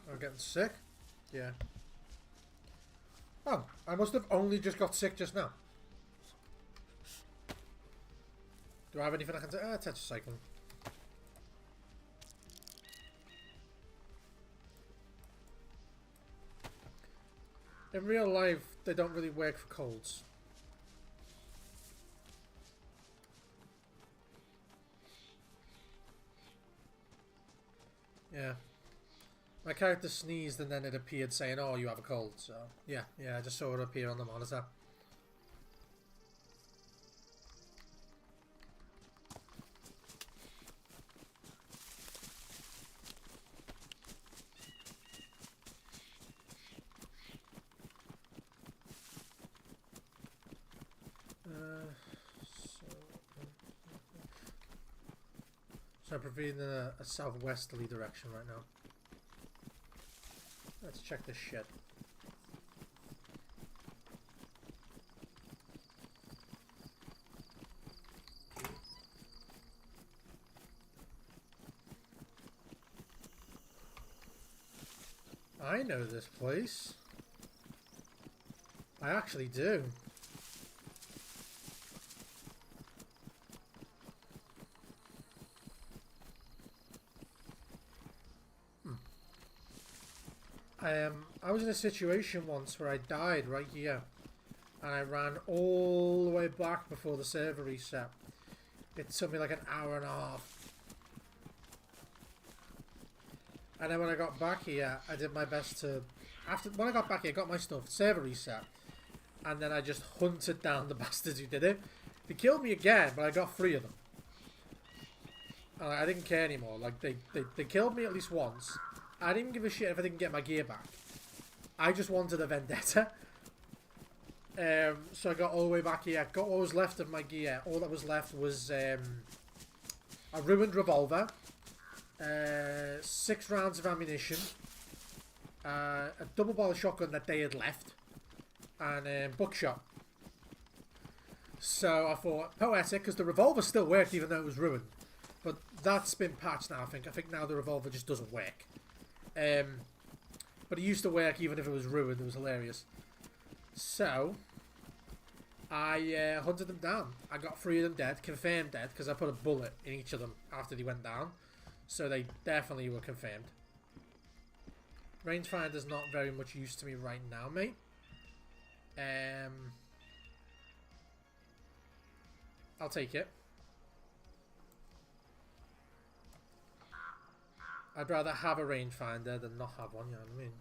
I'm getting sick? Yeah. Oh, I must have only just got sick just now. Do I have anything I can say? Tetracycline. In real life, they don't really work for colds. Yeah. My character sneezed and then it appeared saying, oh, you have a cold. So, yeah, I just saw it appear on the monitor. So I'm proceeding in a southwesterly direction right now. Let's check this shit. I know this place. I actually do. I was in a situation once where I died right here, and I ran all the way back before the server reset. It took me like an hour and a half. And then when I got back here, I did my best to... When I got back here, I got my stuff, server reset. And then I just hunted down the bastards who did it. They killed me again, but I got 3 of them. I didn't care anymore. Like, they killed me at least once. I didn't give a shit if I didn't get my gear back. I just wanted a vendetta. So I got all the way back here. Got what was left of my gear. All that was left was a ruined revolver, 6 rounds of ammunition, a double barrel shotgun that they had left, and buckshot. So I thought, poetic, because the revolver still worked even though it was ruined. But that's been patched now, I think. I think now the revolver just doesn't work. But it used to work even if it was ruined. It was hilarious. So I hunted them down. I got 3 of them dead, confirmed dead, because I put a bullet in each of them after they went down. So they definitely were confirmed. Rangefinder's not very much use to me right now, mate. I'll take it. I'd rather have a rangefinder than not have one, you know what I mean?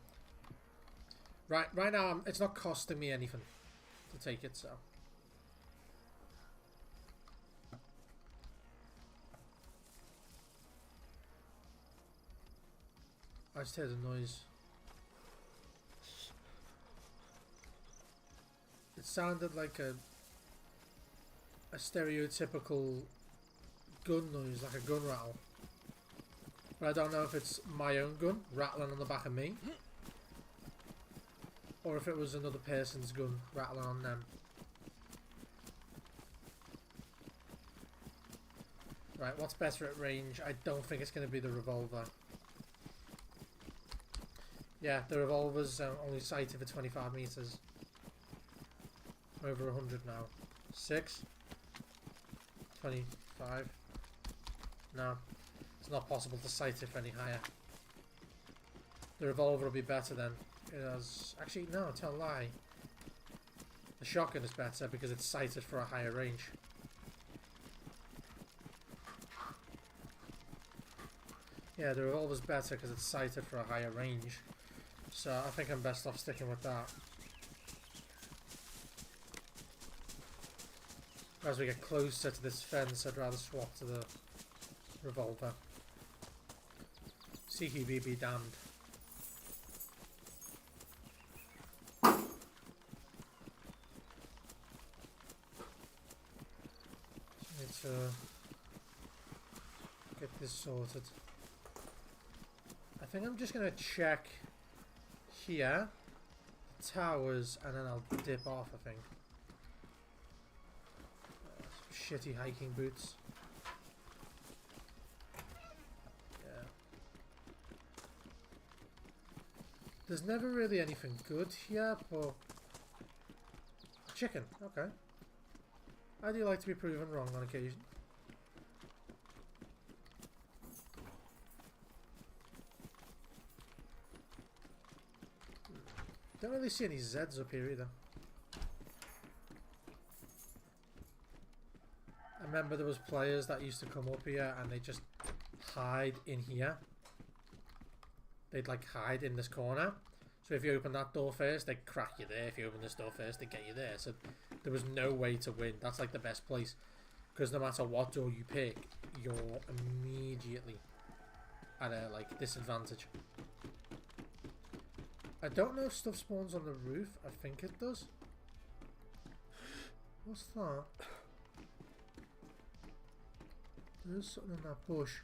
Right now, it's not costing me anything to take it, so. I just heard a noise. It sounded like a stereotypical gun noise, like a gun rattle. But I don't know if it's my own gun rattling on the back of me, or if it was another person's gun rattling on them. Right, what's better at range? I don't think it's going to be the revolver. Yeah, the revolver's only sighted for 25 meters. Over 100 now. 6? 25? No. It's not possible to sight it for any higher. The revolver will be better then. It has... Actually, no, tell a lie. The shotgun is better because it's sighted for a higher range. Yeah, the revolver's better because it's sighted for a higher range. So I think I'm best off sticking with that. As we get closer to this fence, I'd rather swap to the revolver. CQB be damned. Need to get this sorted. I think I'm just going to check here, the towers, and then I'll dip off, I think. Shitty hiking boots. Yeah. There's never really anything good here, but... Chicken, okay. I do like to be proven wrong on occasion. Don't really see any Zeds up here either. I remember there was players that used to come up here and they just hide in here. They'd like hide in this corner. So if you open that door first, they crack you there. If you open this door first, they get you there. So there was no way to win. That's like the best place. Because no matter what door you pick, you're immediately at a like disadvantage. I don't know if stuff spawns on the roof. I think it does. What's that? There's something in that bush.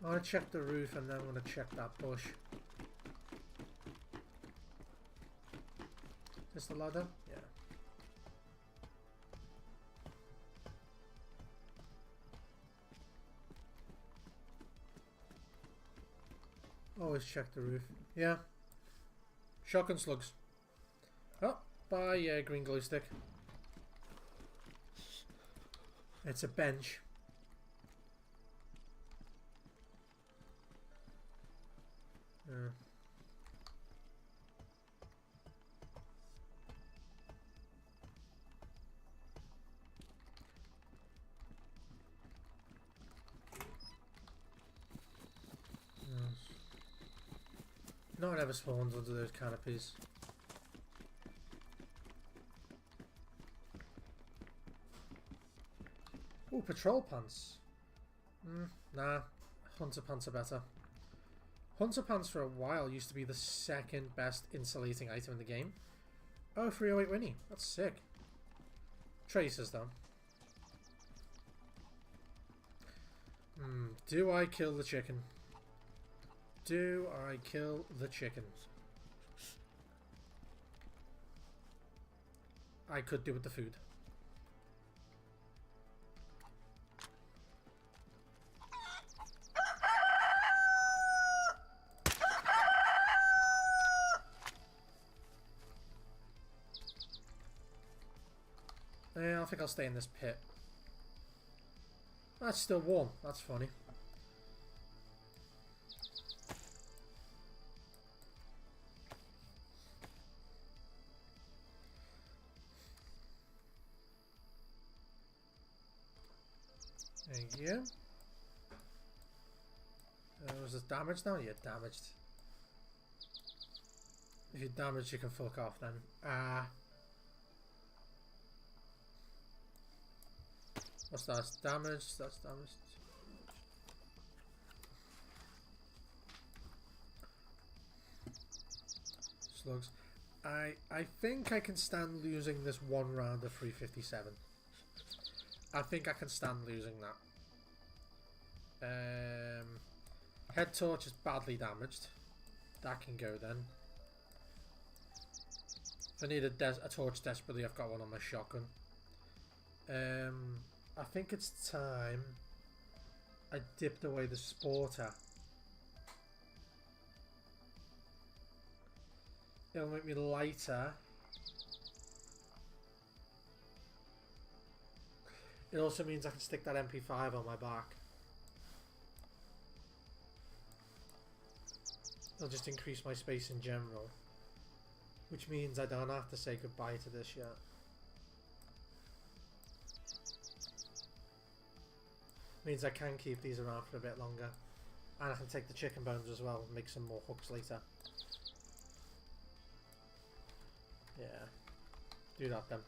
I'm going to check the roof and then I'm going to check that bush. Is this the ladder? Yeah. Always check the roof. Yeah. Shotgun slugs. Oh, bye green glue stick. It's a bench. No one ever spawns under those canopies. patrol pants. Nah, hunter pants are better. Hunter pants for a while used to be the second best insulating item in the game. Oh, 308 Winnie. That's sick. Tracers, though. Do I kill the chicken? Do I kill the chicken? I could do with the food. Yeah, I think I'll stay in this pit. That's still warm. That's funny. There you go. Was this damaged now? Yeah, damaged. If you're damaged, you can fuck off then. What's that? That's damaged. That's damaged. Slugs. I think I can stand losing this one round of 357. I think I can stand losing that. Head torch is badly damaged. That can go then. If I need a torch desperately, I've got one on my shotgun. I think it's time I dipped away the sporter. It'll make me lighter. It also means I can stick that MP5 on my back. It'll just increase my space in general. Which means I don't have to say goodbye to this yet. Means I can keep these around for a bit longer. And I can take the chicken bones as well and make some more hooks later. Yeah. Do that then.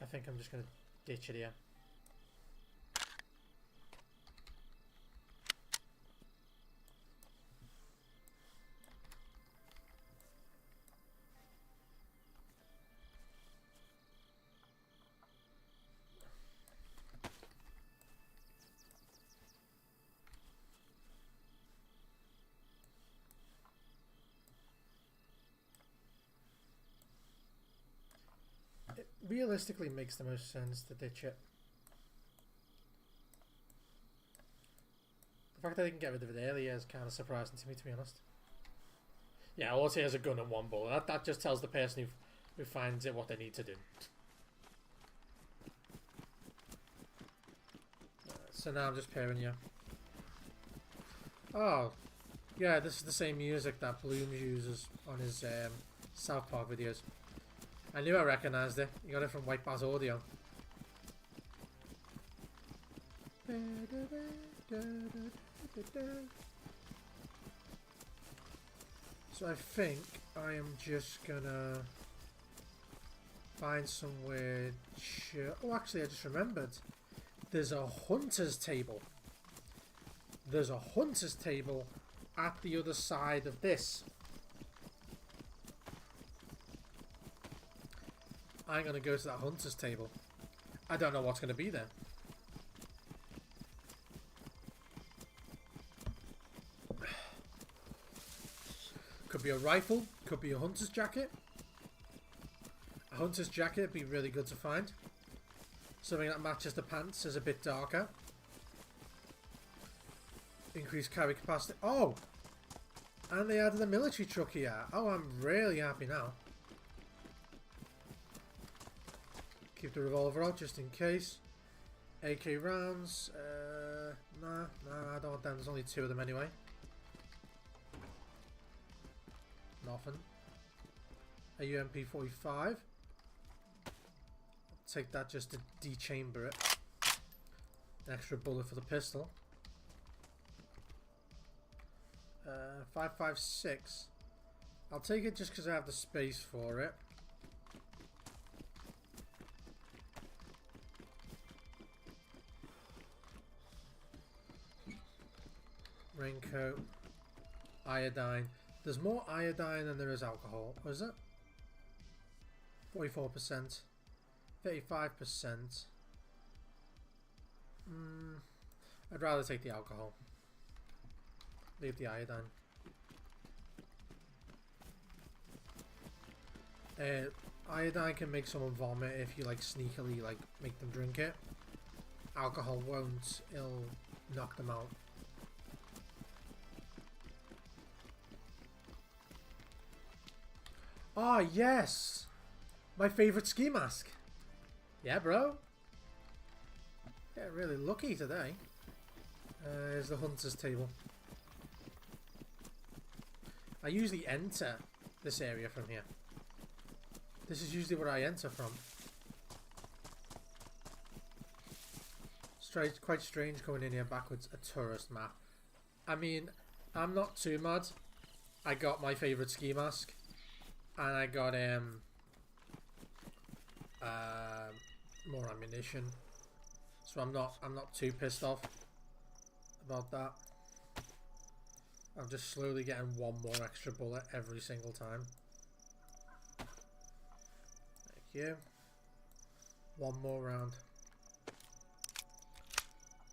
I think I'm just going to ditch it here. Realistically makes the most sense to ditch it. The fact that they can get rid of it earlier is kind of surprising to me, to be honest. Yeah, all he has a gun and one bullet. That just tells the person who finds it what they need to do. So now I'm just pairing you. Oh, yeah, this is the same music that Blooms uses on his South Park videos. I knew I recognised it. You got it from White Bass Audio. So I think I am just gonna find somewhere. Oh, actually, I just remembered. There's a hunter's table. There's a hunter's table at the other side of this. I'm going to go to that hunter's table. I don't know what's going to be there. Could be a rifle. Could be a hunter's jacket. A hunter's jacket would be really good to find. Something that matches the pants, is a bit darker. Increased carry capacity. Oh! And they added a military truck here. Oh, I'm really happy now. Keep the revolver out just in case. AK rounds. Nah, I don't want them. There's only 2 of them anyway. Nothing. A UMP-45. Take that just to dechamber it. An extra bullet for the pistol. 5.56. I'll take it just because I have the space for it. Raincoat. Iodine. There's more iodine than there is alcohol. What is it? 44%. 35%. I'd rather take the alcohol. Leave the iodine. Iodine can make someone vomit if you like sneakily like make them drink it. Alcohol won't. It'll knock them out. Ah, yes! My favourite ski mask. Yeah, bro. Yeah, really lucky today. Here's the hunter's table. I usually enter this area from here. This is usually where I enter from. Quite strange coming in here backwards. A tourist map. I mean, I'm not too mad. I got my favourite ski mask. And I got more ammunition. So I'm not too pissed off about that. I'm just slowly getting one more extra bullet every single time. Thank you. One more round.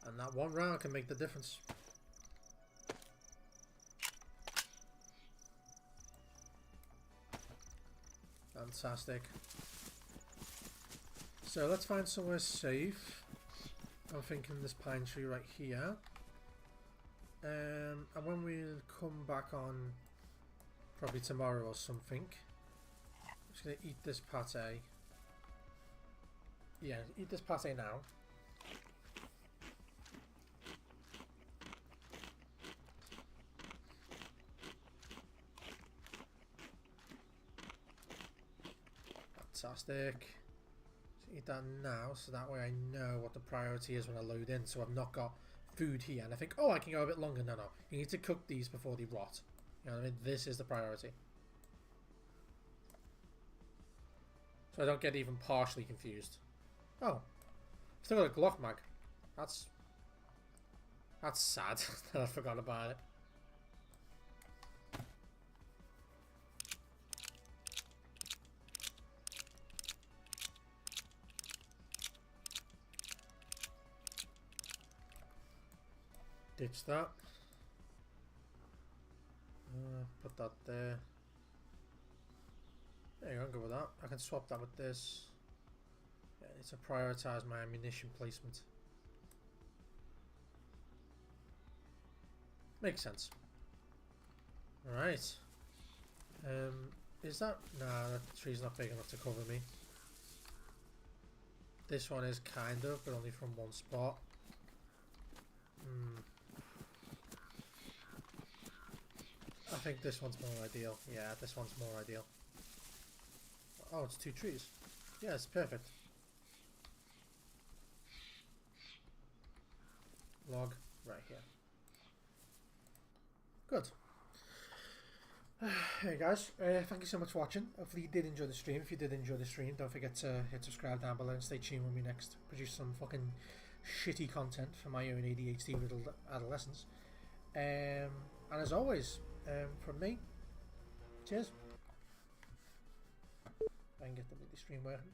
And that one round can make the difference. Fantastic. So let's find somewhere safe. I'm thinking this pine tree right here. And when we come back on, probably tomorrow or something, I'm just going to eat this pate. Yeah, eat this pate now. Fantastic. So eat that now, so that way I know what the priority is when I load in, so I've not got food here and I think, oh, I can go a bit longer. No, you need to cook these before they rot. You know what I mean? This is the priority. So I don't get even partially confused. Oh, still got a Glock mag. That's sad that I forgot about it. Ditch that. Put that there. There you go, go with that. I can swap that with this. Yeah, I need to prioritize my ammunition placement. Makes sense. Alright. Is that... Nah, that tree's not big enough to cover me. This one is kind of, but only from one spot. I think this one's more ideal. Yeah, this one's more ideal. Oh, it's 2 trees. Yeah, it's perfect. Log right here. Good. Hey guys, thank you so much for watching. Hopefully you did enjoy the stream. If you did enjoy the stream, don't forget to hit subscribe down below and stay tuned with me next. Produce some fucking shitty content for my own ADHD little adolescents. And as always, from me, cheers. I can get the stream working.